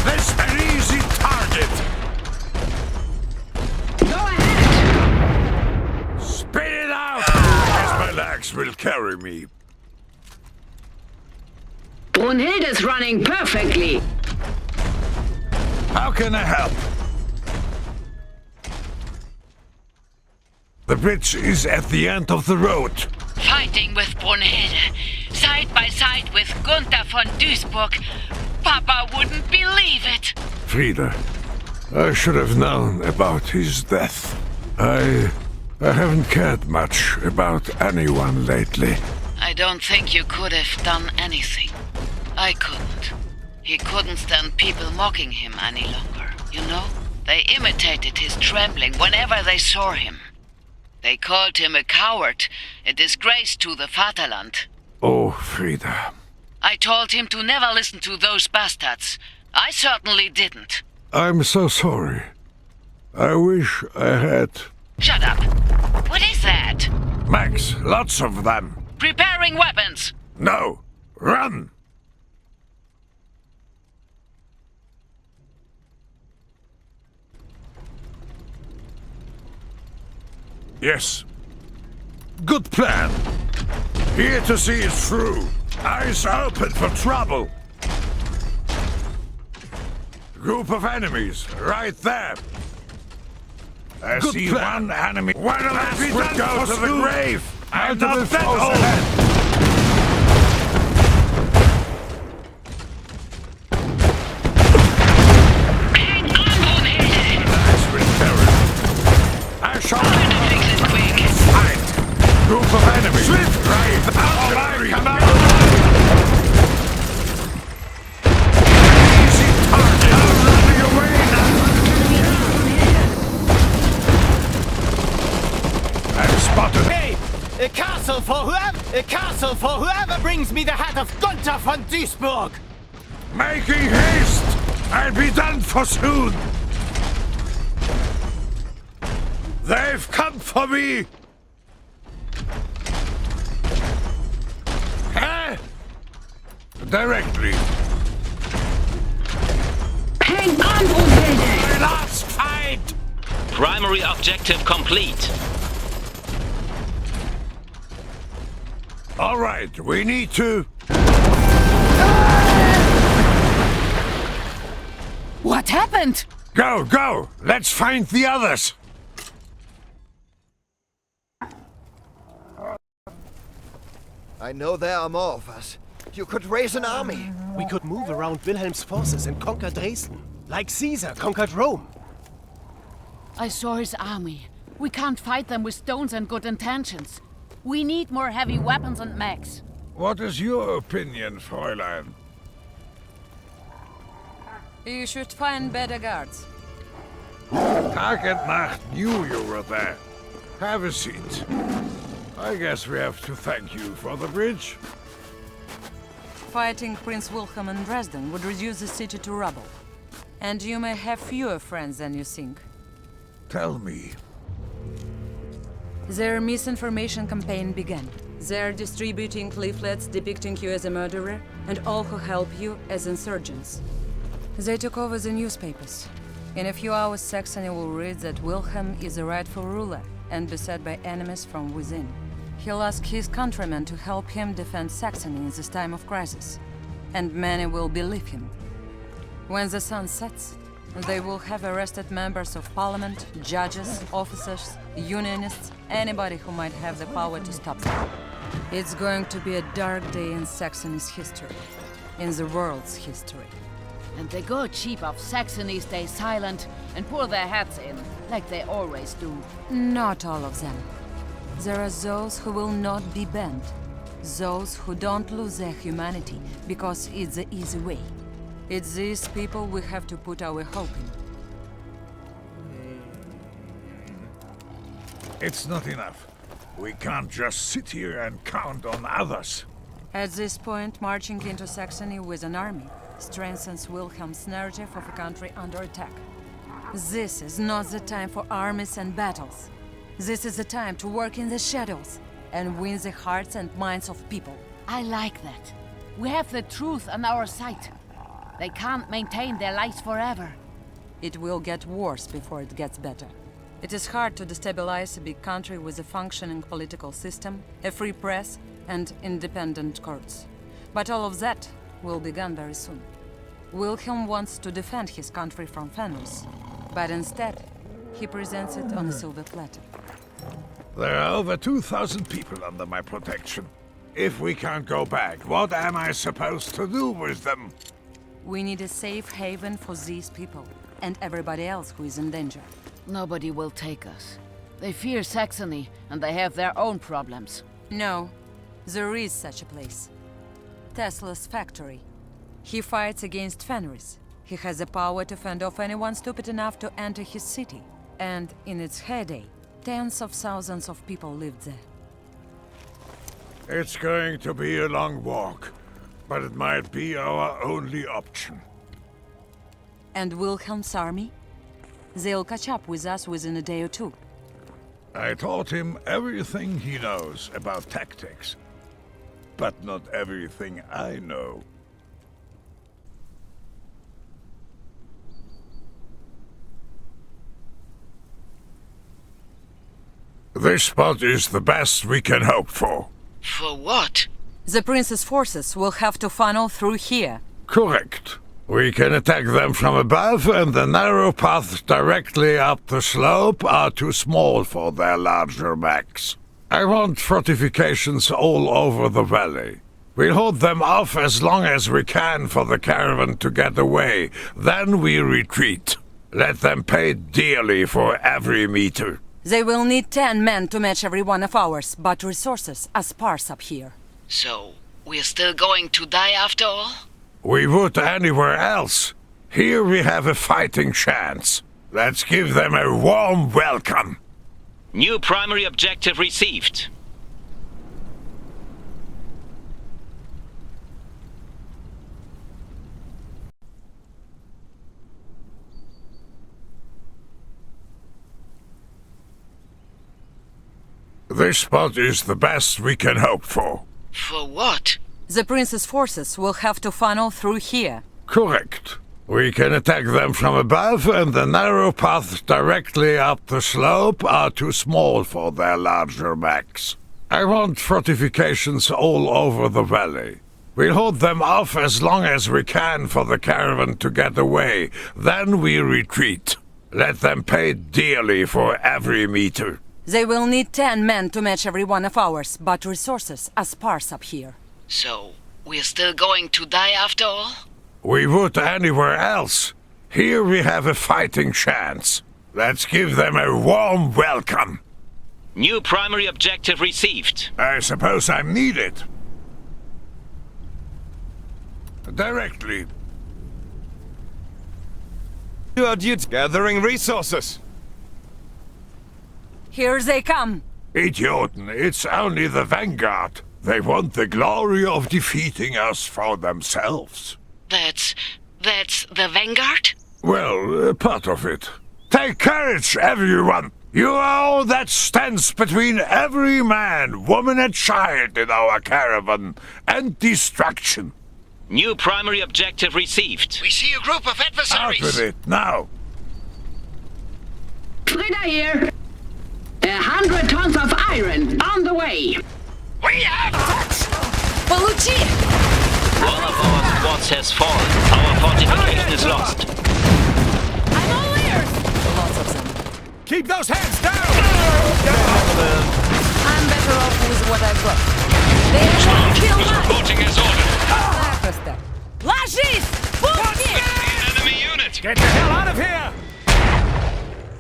This an easy target! Go ahead! Spit it out! As my legs will carry me. Brunhilde's running perfectly. How can I help? The bridge is at the end of the road. Fighting with Brunhilde, side by side with Gunther von Duisburg. Papa wouldn't believe it. Frida, I should have known about his death. I haven't cared much about anyone lately. I don't think you could have done anything. I couldn't. He couldn't stand people mocking him any longer, you know? They imitated his trembling whenever they saw him. They called him a coward, a disgrace to the Vaterland. Oh, Frida. I told him to never listen to those bastards. I certainly didn't. I'm so sorry. I wish I had... Shut up. What is that? Max, lots of them. Preparing weapons. No, run! Yes. Good plan. Here to see it through. Eyes open for trouble. Group of enemies, right there. I Good see plan. one enemy. One of us be will done go for to the soon. grave. I'm Out not of the that foes old. ahead. I shall fix it quick. Fight. Group of enemies. Swift. Right. Artillery. Come on. Easy target. I'm running away now. I'm spotted. Hey! A castle for whoever brings me the hat of Gunther von Duisburg! Making haste. I'll be done for soon. They've come for me! Huh? Directly. Hang on, Brunhilde! My last fight! Primary objective complete. All right, we need to... What happened? Go, go! Let's find the others! I know there are more of us. You could raise an army. We could move around Wilhelm's forces and conquer Dresden, like Caesar conquered Rome. I saw his army. We can't fight them with stones and good intentions. We need more heavy weapons and mechs. What is your opinion, Fräulein? You should find better guards. Tag and Nacht knew you were there. Have a seat. I guess we have to thank you for the bridge. Fighting Prince Wilhelm in Dresden would reduce the city to rubble. And you may have fewer friends than you think. Tell me. Their misinformation campaign began. They're distributing leaflets depicting you as a murderer and all who help you as insurgents. They took over the newspapers. In a few hours, Saxony will read that Wilhelm is the rightful ruler and beset by enemies from within. He'll ask his countrymen to help him defend Saxony in this time of crisis, and many will believe him. When the sun sets, they will have arrested members of parliament, judges, officers, unionists, anybody who might have the power to stop them. It's going to be a dark day in Saxony's history, in the world's history. And the good sheep of Saxony stay silent and pour their heads in, like they always do. Not all of them. There are those who will not be banned. Those who don't lose their humanity because it's the easy way. It's these people we have to put our hope in. It's not enough. We can't just sit here and count on others. At this point, marching into Saxony with an army strengthens Wilhelm's narrative of a country under attack. This is not the time for armies and battles. This is the time to work in the shadows and win the hearts and minds of people. I like that. We have the truth on our side. They can't maintain their lives forever. It will get worse before it gets better. It is hard to destabilize a big country with a functioning political system, a free press, and independent courts. But all of that will begin very soon. Wilhelm wants to defend his country from Fenris, but instead, he presents it on a silver platter. There are over 2,000 people under my protection. If we can't go back, what am I supposed to do with them? We need a safe haven for these people, and everybody else who is in danger. Nobody will take us. They fear Saxony, and they have their own problems. No, there is such a place. Tesla's factory. He fights against Fenris. He has the power to fend off anyone stupid enough to enter his city. And in its heyday, tens of thousands of people lived there. It's going to be a long walk, but it might be our only option. And Wilhelm's army? They'll catch up with us within a day or two. I taught him everything he knows about tactics, but not everything I know. This spot is the best we can hope for. For what? The prince's forces will have to funnel through here. Correct. We can attack them from above, and the narrow paths directly up the slope are too small for their larger backs. I want fortifications all over the valley. We'll hold them off as long as we can for the caravan to get away. Then we retreat. Let them pay dearly for every meter. They will need 10 men to match every one of ours, but resources are sparse up here. So, we're still going to die after all? We would anywhere else. Here we have a fighting chance. Let's give them a warm welcome. New primary objective received. This spot is the best we can hope for. For what? The prince's forces will have to funnel through here. Correct. We can attack them from above, and the narrow paths directly up the slope are too small for their larger backs. I want fortifications all over the valley. We'll hold them off as long as we can for the caravan to get away. Then we retreat. Let them pay dearly for every meter. They will need 10 men to match every one of ours, but resources are sparse up here. So, we're still going to die after all? We would anywhere else. Here we have a fighting chance. Let's give them a warm welcome. New primary objective received. I suppose I'm needed. Directly. Your duty gathering resources. Here they come. Idioten, it's only the vanguard. They want the glory of defeating us for themselves. That's the Vanguard? Well, part of it. Take courage, everyone! You are all that stands between every man, woman and child in our caravan and destruction. New primary objective received. We see a group of adversaries. Out with it, now! Frida here! 100 tons of iron on the way! We have Получи! One of our squads has fallen. Our fortification is lost. I'm all ears! Lots of them. Keep those hands down! I'm better off with what I've got. They won't kill us! Reporting as ordered. Ложись! Пушки! Enemy unit! Get the hell out of here!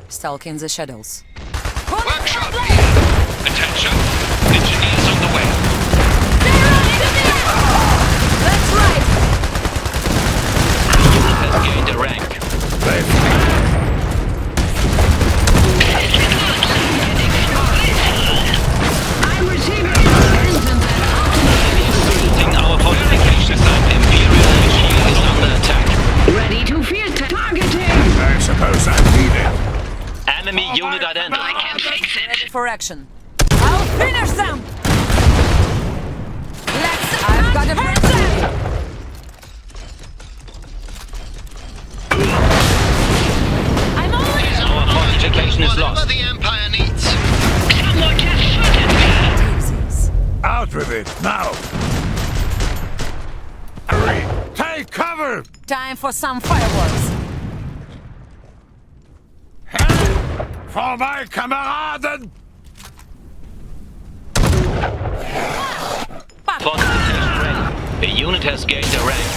Stalk in the shadows. workshop. Attention! Engineers on the way. That's right! Has gained a rank. I'm receiving intelligence Think our fortifications and Imperial machine is under attack. ready to field targeting! I suppose I'm it. For action. I'll finish them! I've got a present! I'm always... Our fortification is lost. Whatever the Empire needs. Someone just shot at me! Out with it, now! Hurry! Take cover! Time for some fireworks. For my Kameraden! Fortification ready. The unit has gained a rank.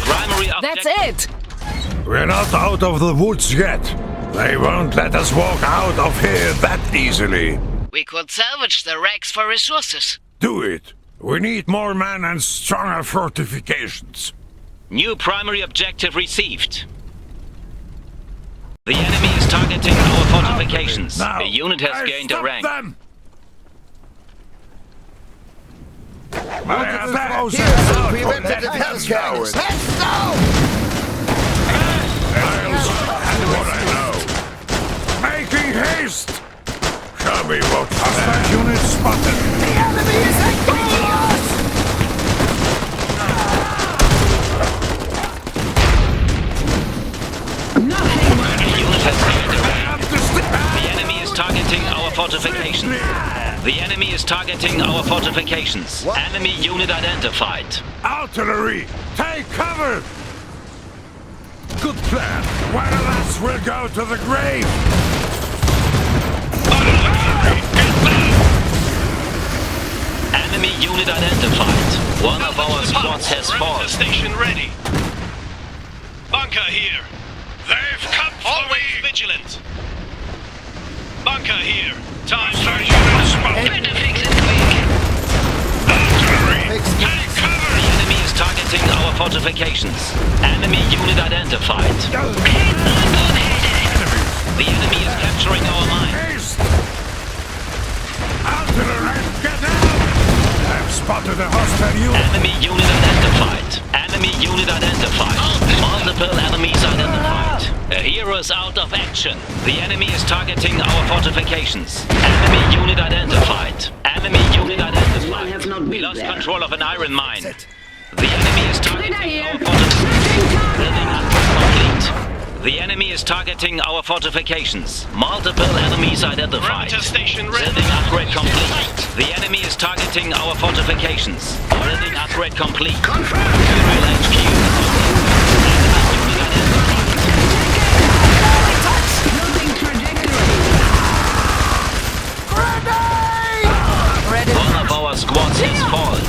Primary objective... That's it! We're not out of the woods yet. They won't let us walk out of here that easily. We could salvage the wrecks for resources. Do it. We need more men and stronger fortifications. New primary objective received. The enemy is targeting our fortifications. Now, The unit has gained a rank. Them. Preventative health cowards. Let's go! What I know. Making haste! Show me what hostile unit spotted. The enemy is attacking us! The unit has gained a rank. The enemy is targeting our fortifications. The enemy is targeting our fortifications. Enemy unit identified. Artillery! Take cover! Good plan. One of us will go to the grave. Enemy unit identified. One of our squads has fallen. Station ready. Bunker here. They've come for me. Vigilant. Bunker here. Time for unit spot. Better fix it quick. Artillery. Take cover. The enemy is targeting our fortifications. Enemy unit identified. The enemy is capturing our mines. Artillery, get out! I've spotted a hostile unit. Enemy unit identified. Enemy unit identified. Multiple enemies identified. A hero is out of action. The enemy is targeting our fortifications. Enemy unit identified. Enemy unit identified. We lost control of an iron mine. The enemy is targeting our fortifications. Building upgrade complete. The enemy is targeting our fortifications. Multiple enemies identified. Station ready. Building upgrade complete. The enemy is targeting our fortifications. Building upgrade complete. Imperial HQ. One of our squads has fallen.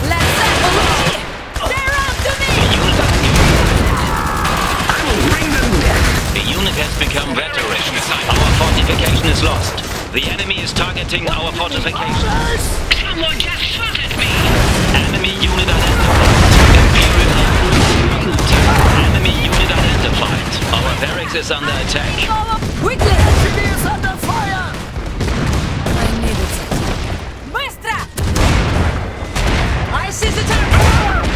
Let's settle it! They're after me! The unit has become veteran. Our fortification is lost. The enemy is targeting our fortifications. Someone just shot at me! Enemy unit identified. Enemy unit identified. Our barracks is under attack. Quickly! City is under fire! I need it. Maestra! I see the target!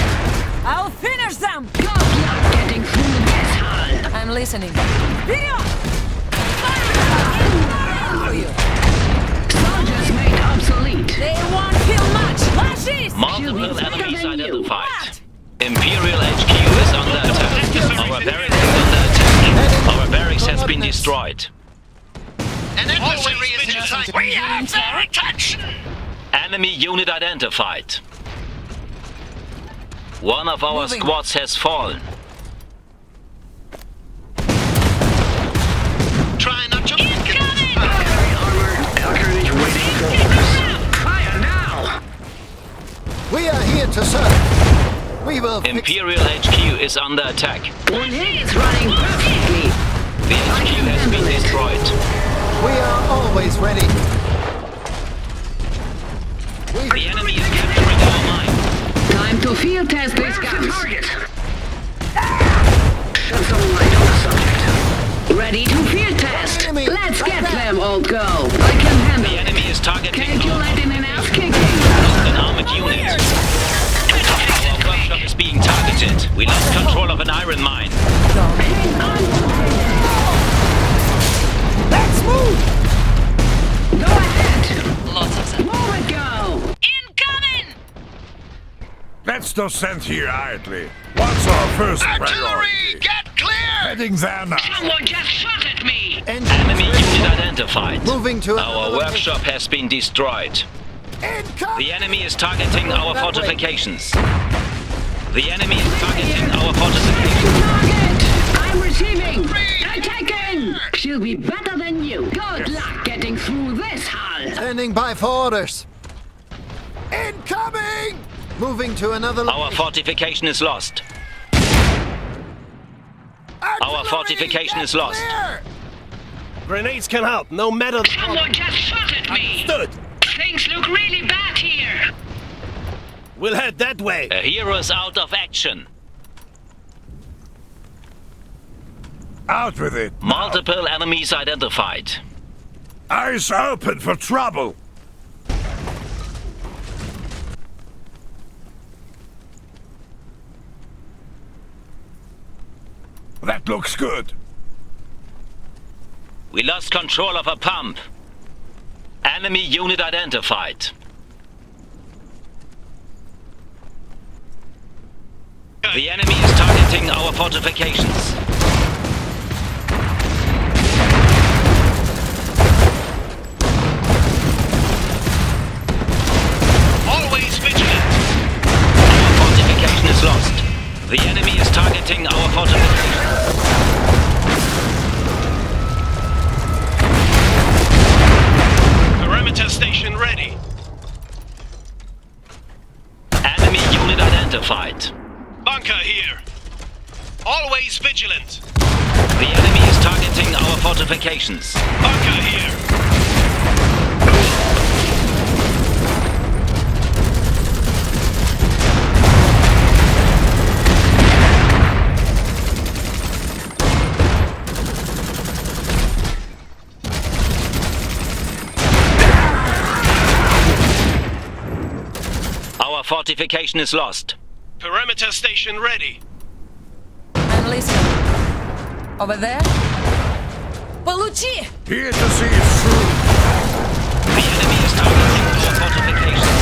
I'll finish them! Good luck getting through this hull. I'm listening. Video! Soldiers made obsolete. They won't kill much! Fascists! Multiple enemies identified. Imperial HQ is under attack. Our barracks is under attack. Our barracks has been destroyed. An adversary is in sight. We have their attention. Enemy unit identified. One of our squads has fallen. Try not to get Valkyrie waiting for orders. Fire now! We are here to serve. We will fix Imperial HQ is under attack. Polania is running perfectly. The HQ has been destroyed. We are always ready. The enemy is capturing our mine. Time to field test these guns. Target. Shed some light on the subject. Ready to field test. Let's get them, old girl. I can handle The it. enemy is targeting Can't you our let in an ass kicking? an armored unit. Our workshop is being targeted. We lost control of an iron mine. Let's move! not stand here idly. What's our first priority? Artillery, get clear! Heading there now. Someone just shot at me! Enemy unit identified. Moving to our workshop has been destroyed. The enemy is targeting our fortifications. The enemy is targeting our fortifications. I'm receiving! Taken! She'll be better than you. Good luck getting through this hull. Standing by for orders. Incoming! Moving to another location. Our fortification is lost. Our fortification is lost. Grenades can help, no matter the Someone just shot at me! Understood. Things look really bad here! We'll head that way. A hero is out of action. Out with it. Multiple enemies identified. Eyes open for trouble. That looks good. We lost control of a pump. Enemy unit identified. The enemy is targeting our fortifications. Always vigilant. Our fortification is lost. The enemy is targeting our fortifications. Perimeter station ready. Enemy unit identified. Bunker here. Always vigilant. The enemy is targeting our fortifications. Bunker here. Our fortification is lost. Perimeter station ready. I'm listening. Over there? Получи! Here to see it through. The enemy is targeting our fortifications.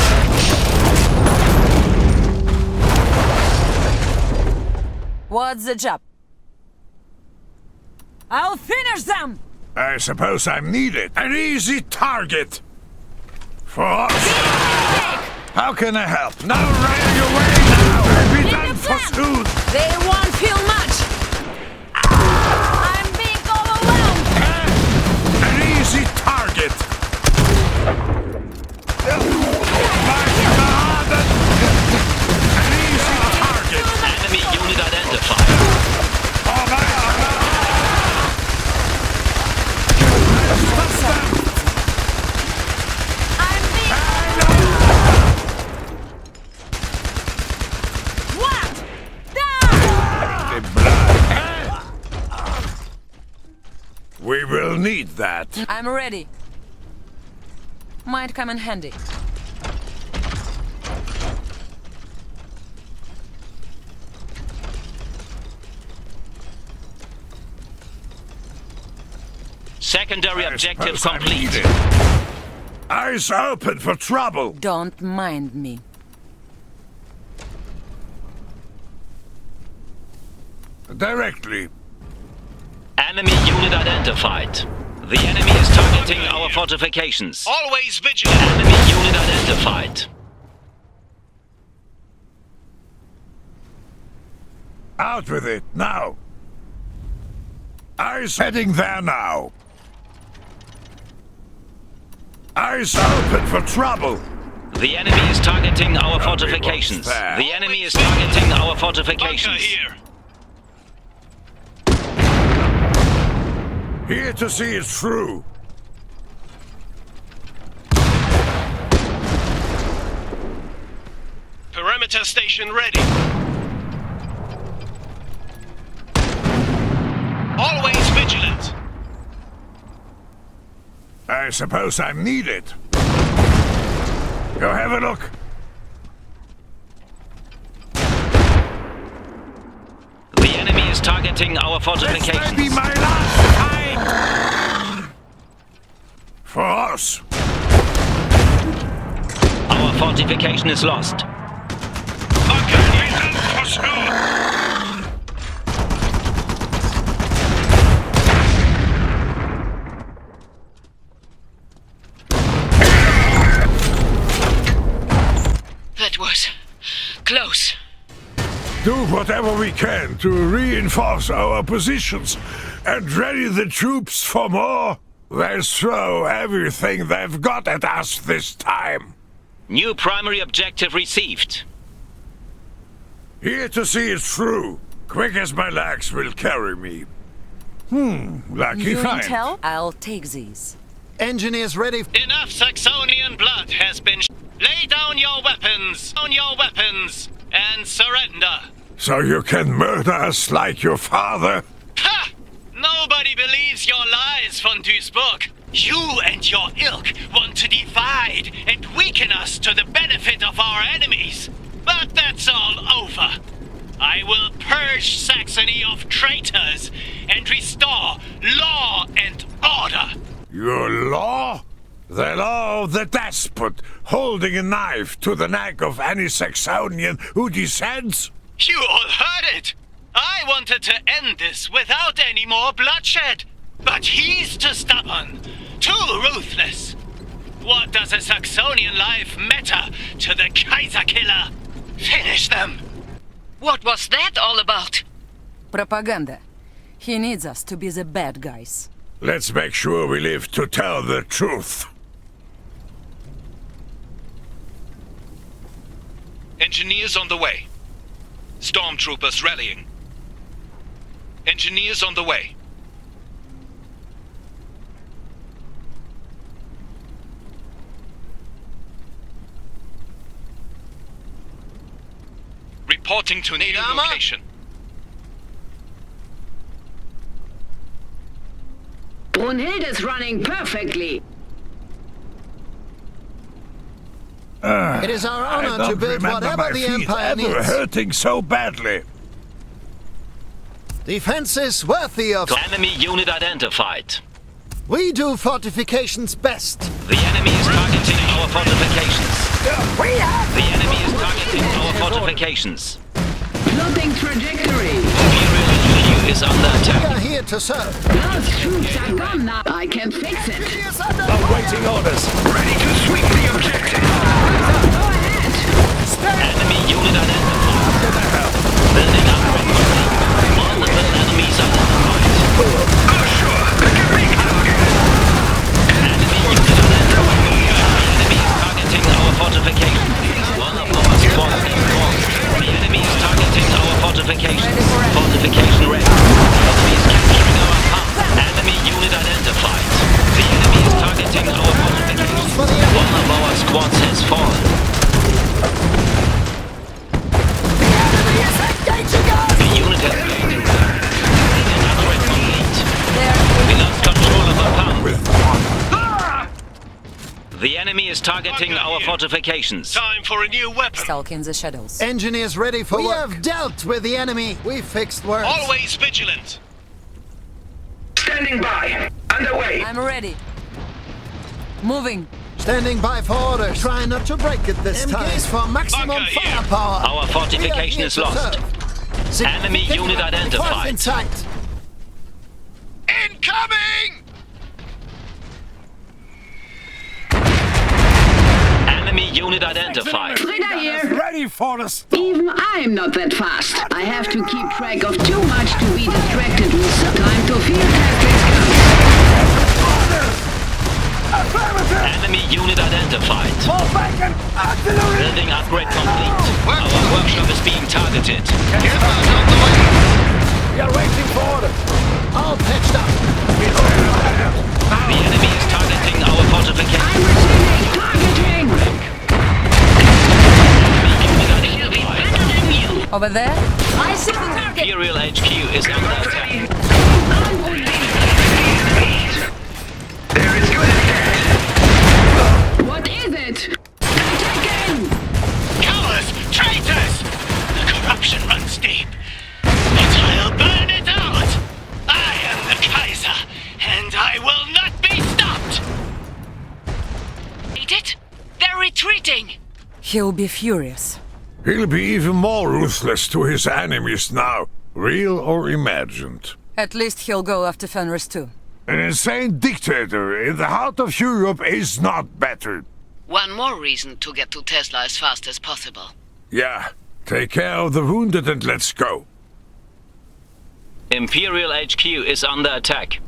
What's the job? I'll finish them! I suppose I'm needed. An easy target. For us. How can I help? Now right your way now! I'll be done for soon! They won't feel much! I'm being overwhelmed! An easy target! An easy target! Enemy unit identified. We will need that. I'm ready. Might come in handy. Secondary objective complete. Eyes open for trouble. Don't mind me. Directly. Enemy unit identified. The enemy is targeting our fortifications. Always vigilant. Enemy unit identified. Out with it, now. Eyes heading there now. Eyes open for trouble. The enemy is targeting our fortifications. The enemy is targeting our fortifications. Here. Here to see it through. Perimeter station ready. Always vigilant. I suppose I'm needed. Go have a look. The enemy is targeting our fortifications. This may be my last time! For us. Our fortification is lost. Bunker knows who! That was close. Do whatever we can to reinforce our positions and ready the troops for more. They throw everything they've got at us this time. New primary objective received. Here to see it through, quick as my legs will carry me. Lucky You find. intel? I'll take these. Engineers ready. Enough Saxonian blood has been Lay down your weapons! Down your weapons! And surrender! So you can murder us like your father? Ha! Nobody believes your lies, von Duisburg. You and your ilk want to divide and weaken us to the benefit of our enemies. But that's all over. I will purge Saxony of traitors and restore law and order. Your law? The law of the despot, holding a knife to the neck of any Saxonian who dissents? You all heard it! I wanted to end this without any more bloodshed. But he's too stubborn, too ruthless. What does a Saxonian life matter to the Kaiser killer? Finish them! What was that all about? Propaganda. He needs us to be the bad guys. Let's make sure we live to tell the truth. Engineers on the way. Stormtroopers rallying. Engineers on the way. Reporting to new location. Brunhilde's running perfectly. It is our honor to build whatever the Empire needs. Hurting so badly. Defenses worthy of... Enemy unit identified. We do fortifications best. The enemy is targeting our fortifications. The enemy is targeting our fortifications. Plotting trajectory. Imperial HQ is under attack. We are here to serve. Those troops are gone now. I can fix it. Awaiting orders. Ready to sweep the objective. Go ahead. Enemy unit identified. Building up complete. Multiple enemies identified. Sure. Pick a target. Enemy unit identified. The enemy is targeting our fortifications. One of our squads is lost. The enemy is targeting our fortifications. Fortification ready. The enemy is capturing our pump. Enemy unit identified. The enemy is targeting our fortifications. One of our squads has fallen. The unit has failed. An upgrade complete. We lost control of our pump. The enemy is targeting our fortifications. Time for a new weapon. Stalk in the shadows. Engineers ready for work. We have dealt with the enemy. We fixed words. Always vigilant. Standing by. Underway. I'm ready. Moving. Standing by for orders. Try not to break it this time. For maximum firepower. Our fortification is lost. Enemy unit identified. In sight. Incoming! Enemy unit identified. Frida here. Ready for us. Even I'm not that fast. I have to keep track of too much to be distracted with some time to field tactics. Enemy unit identified. Building upgrade complete. Our workshop is being targeted. We are waiting for orders. All patched up. The enemy is targeting our fortifications. I'm receiving targeting. Enemy unit identified. Over there? I see the target. Imperial HQ is under attack. There is good ahead. What is it? Taken! Cowards! Traitors! The corruption runs deep. But I'll burn it out! I am the Kaiser, and I will not be stopped! Eat it? They're retreating! He'll be furious. He'll be even more ruthless to his enemies now, real or imagined. At least he'll go after Fenris too. An insane dictator in the heart of Europe is not better. One more reason to get to Tesla as fast as possible. Yeah, take care of the wounded and let's go. Imperial HQ is under attack.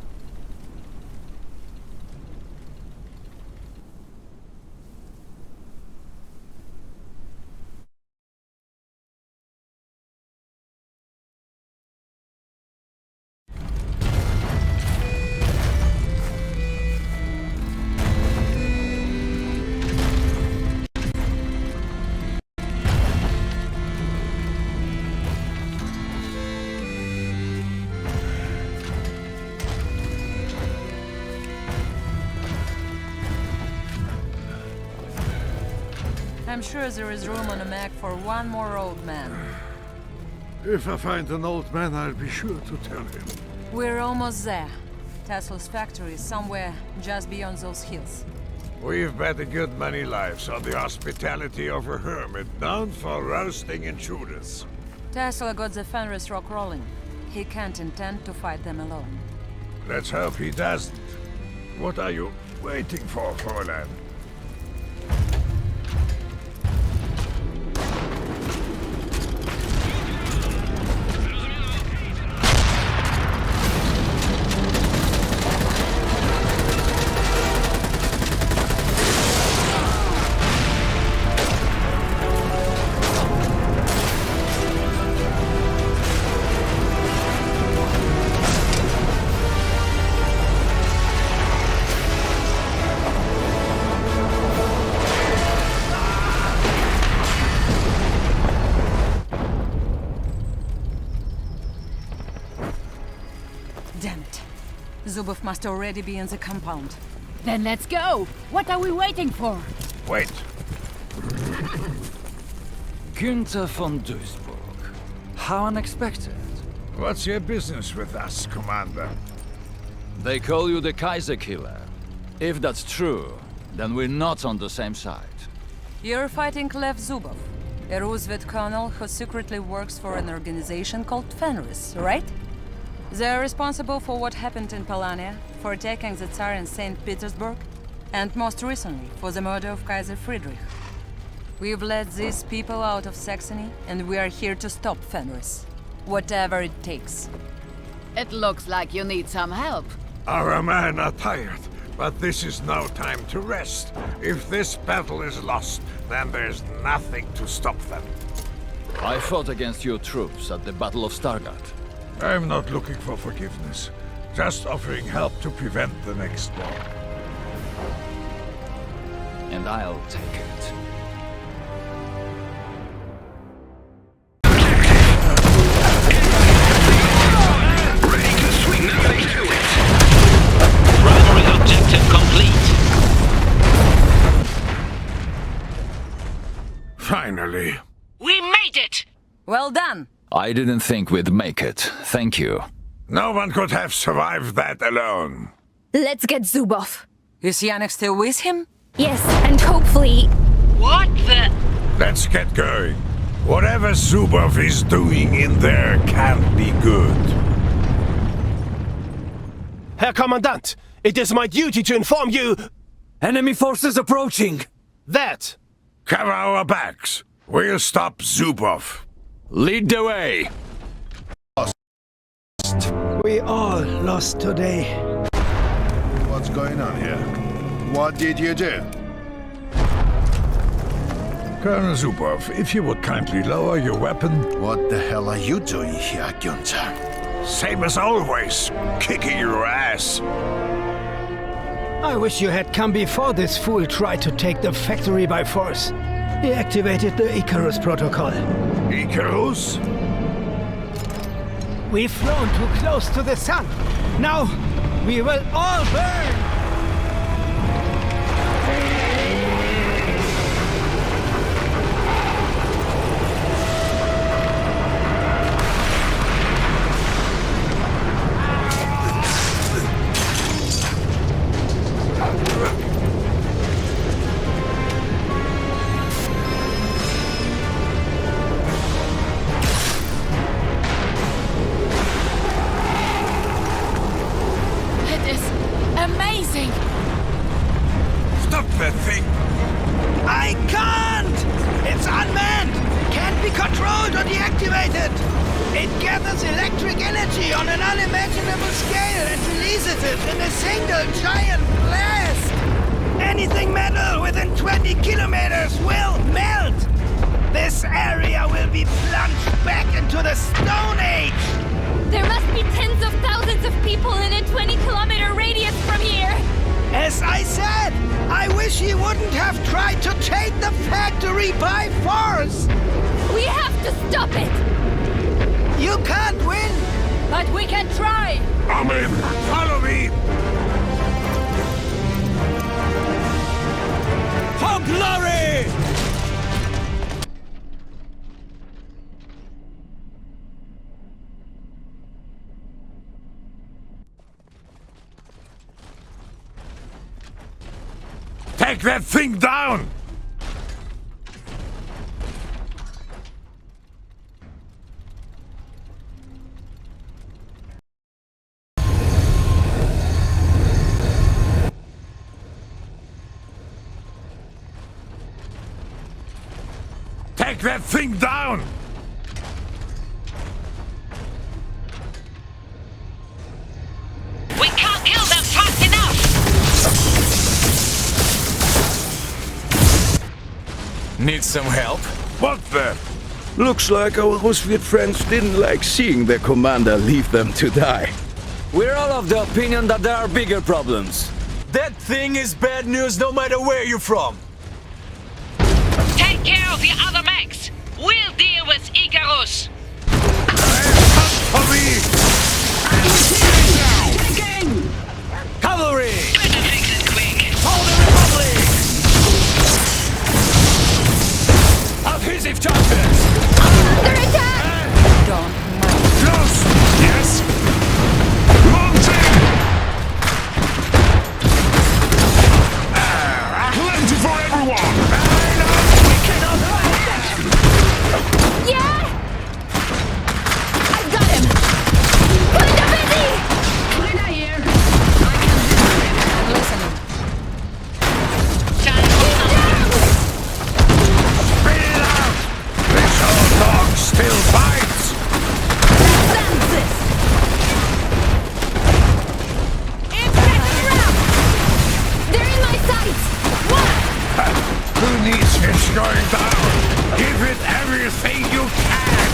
I'm sure there is room on a map for one more old man. If I find an old man, I'll be sure to tell him. We're almost there. Tesla's factory is somewhere just beyond those hills. We've bet a good many lives on the hospitality of a hermit known for roasting intruders. Tesla got the Fenris rock rolling. He can't intend to fight them alone. Let's hope he doesn't. What are you waiting for, Fräulein? Damn it. Zubov must already be in the compound. Then let's go! What are we waiting for? Wait. Günther von Duisburg. How unexpected. What's your business with us, Commander? They call you the Kaiser Killer. If that's true, then we're not on the same side. You're fighting Lev Zubov, a Rusviet colonel who secretly works for an organization called Fenris, right? They're responsible for what happened in Polania, for attacking the Tsar in St. Petersburg, and most recently, for the murder of Kaiser Friedrich. We've let these people out of Saxony, and we are here to stop Fenris. Whatever it takes. It looks like you need some help. Our men are tired, but this is no time to rest. If this battle is lost, then there's nothing to stop them. I fought against your troops at the Battle of Stargard. I'm not looking for forgiveness, just offering help to prevent the next war. And I'll take it. Ready to swing the face to it. Primary objective complete. Finally. We made it! Well done! I didn't think we'd make it. Thank you. No one could have survived that alone. Let's get Zubov. Is Yannick still with him? Yes, and hopefully... What the... Let's get going. Whatever Zubov is doing in there can't be good. Herr Kommandant, it is my duty to inform you... Enemy forces approaching! That! Cover our backs. We'll stop Zubov. Lead the way! We all lost today. What's going on here? What did you do? Colonel Zubov, if you would kindly lower your weapon... What the hell are you doing here, Günther? Same as always, kicking your ass. I wish you had come before this fool tried to take the factory by force. He activated the Icarus protocol. Icarus? We've flown too close to the sun. Now, we will all burn! that thing? I can't! It's unmanned! Can't be controlled or deactivated! It gathers electric energy on an unimaginable scale and releases it in a single giant blast! Anything metal within 20 kilometers will melt! This area will be plunged back into the Stone Age! There must be tens of thousands of people in a 20-kilometer radius from here! As I said, I wish he wouldn't have tried to take the factory by force! We have to stop it! You can't win! But we can try! Amen! Follow me! For glory! Take that thing down! Take that thing down! We can't kill them fast enough! Need some help? What the? Looks like our Rusviet friends didn't like seeing their commander leave them to die. We're all of the opinion that there are bigger problems. That thing is bad news no matter where you're from. Take care of the other mechs! We'll deal with Icarus! For me! Cavalry! Better fix it quick! Hold the Republic! Offensive charges! Under attack! Don't Close! Yes? Launching! Plenty for everyone! We cannot fight them! Yeah! I've got him! Linda busy! Linda here. I'm listening. Spit it out! This old dog still bites! Census! Infected round! They're in my sights! What? Who needs his going down? Give it everything you can!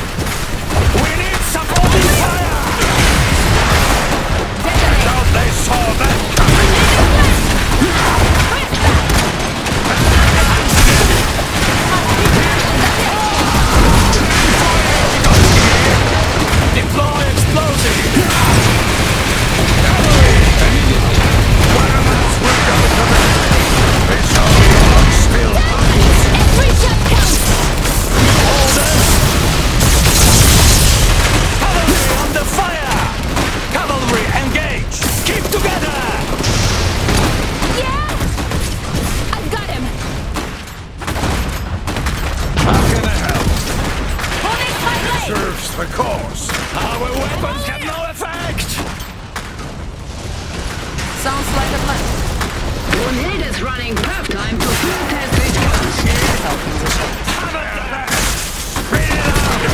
We need supporting fire! I thought they saw that coming! Deploy explosive! One of us will go to the... This old dog still bites! Every shot counts! Cavalry under fire! Cavalry engage! Keep together! Yeah! I've got him! How can I help? Pulling my leg! Serves the cause. Our weapons have no effect! Sounds like a plan. Brunhilde is running perf time to field test these guns. Spit it out!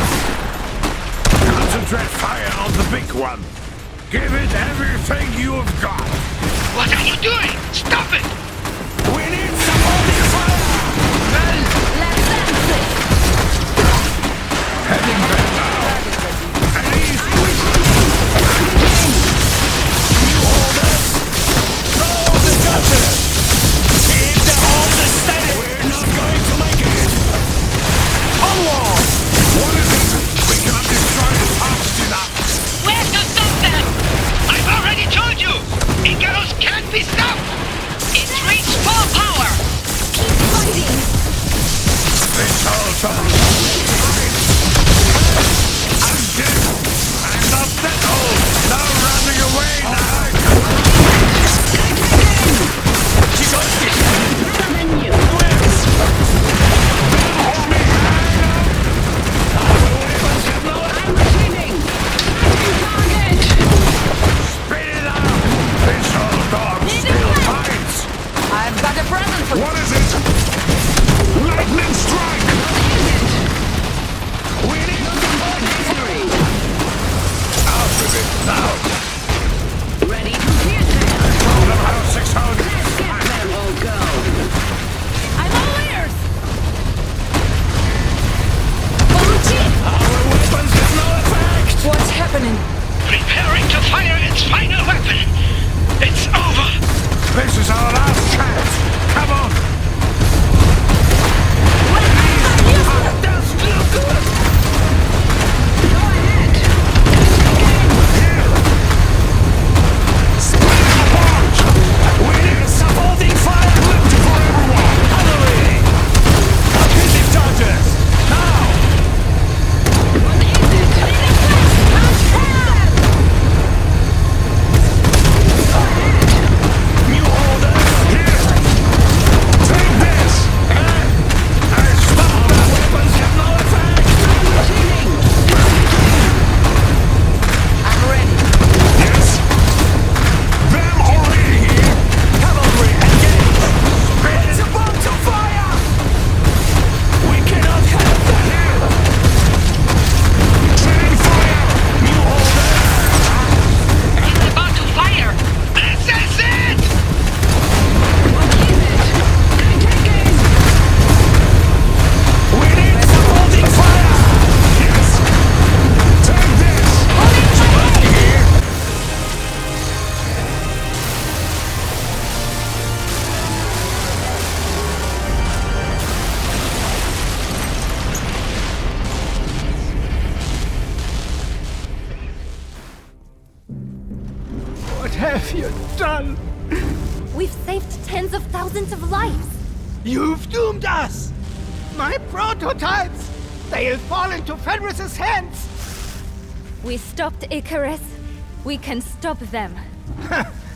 Concentrate fire on the big one. Give it everything you've got. What are you doing? Stop it! We need supporting fire! Let's sense it! Heading back now. At ease. New orders! Throw the gutters! Keep the orders steady! We're not going to make it! Onward! What is it? We cannot destroy it fast enough. We have to stop them! I've already told you! Icarus can't be stopped! It's reached full power! Keep fighting! This whole time. I'm dead. I'm not that old. No running away now. Better than you. Hold me high I'm receiving! Target! Spit it out. This old dog still bites. I've Got a present for you! What is it? Lightning strike! We need to victory! Out with it, now! Ready to pierce them! Show them how 600! Let's get them all go! I'm all ears! Our weapons have no effect! What's happening? Preparing to fire its final weapon! It's over! This is our last chance! Come on! That's still good! Go ahead! Split it apart! We need supporting fire left for everyone! Hurry! Offensive charges! Now! What is it? New order! Here! Take this! I stop! Weapons have no effect! I'm ready. Yes! Them already here! Cavalry, engage! It's about to fire! We cannot have that here! Train fire! New order! It's about to fire! This is it! We need supporting fire! Yes! Take this! Somebody here! What have you done? We've saved tens of thousands of lives. You've doomed us! My prototypes! They'll fall into Fenris's hands! We stopped Icarus. We can stop them.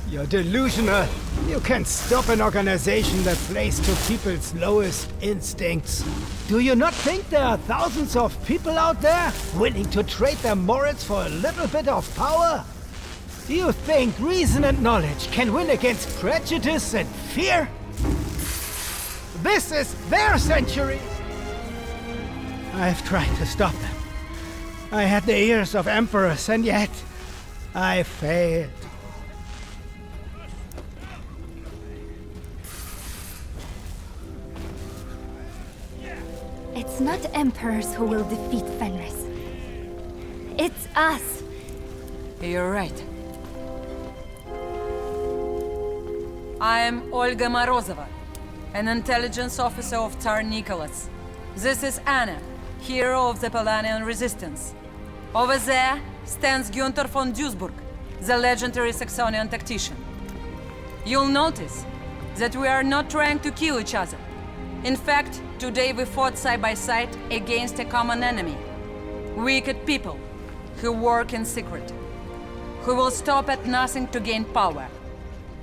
You're delusional. You can stop an organization that plays to people's lowest instincts. Do you not think there are thousands of people out there willing to trade their morals for a little bit of power? Do you think reason and knowledge can win against prejudice and fear? This is their century! I've tried to stop them. I had the ears of emperors, and yet I failed. It's not emperors who will defeat Fenris. It's us. You're right. I'm Olga Morozova, an intelligence officer of Tsar Nicholas. This is Anna, hero of the Polanian resistance. Over there stands Günther von Duisburg, the legendary Saxonian tactician. You'll notice that we are not trying to kill each other. In fact, today we fought side by side against a common enemy. Wicked people who work in secret, who will stop at nothing to gain power.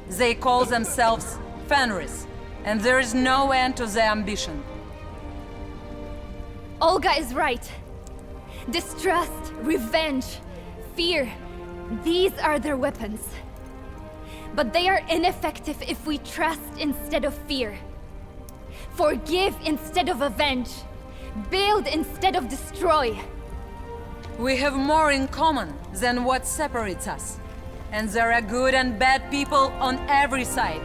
They call themselves Fenris, and there is no end to their ambition. Olga is right. Distrust, revenge, fear. These are their weapons. But they are ineffective if we trust instead of fear. Forgive instead of avenge. Build instead of destroy. We have more in common than what separates us. And there are good and bad people on every side.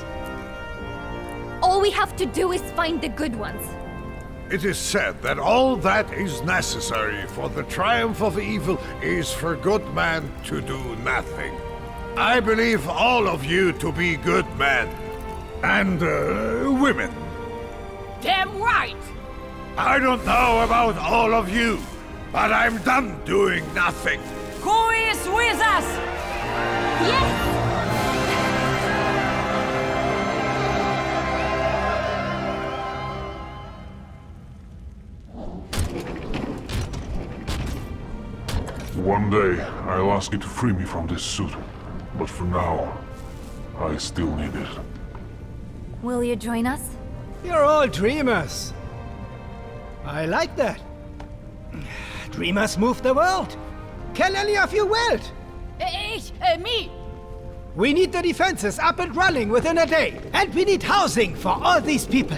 All we have to do is find the good ones. It is said that all that is necessary for the triumph of evil is for good men to do nothing. I believe all of you to be good men. And, women. Damn right! I don't know about all of you, but I'm done doing nothing. Who is with us? Yes! One day, I'll ask you to free me from this suit. But for now, I still need it. Will you join us? You're all dreamers. I like that. Dreamers move the world. Can any of you weld? Me! We need the defenses up and running within a day. And we need housing for all these people.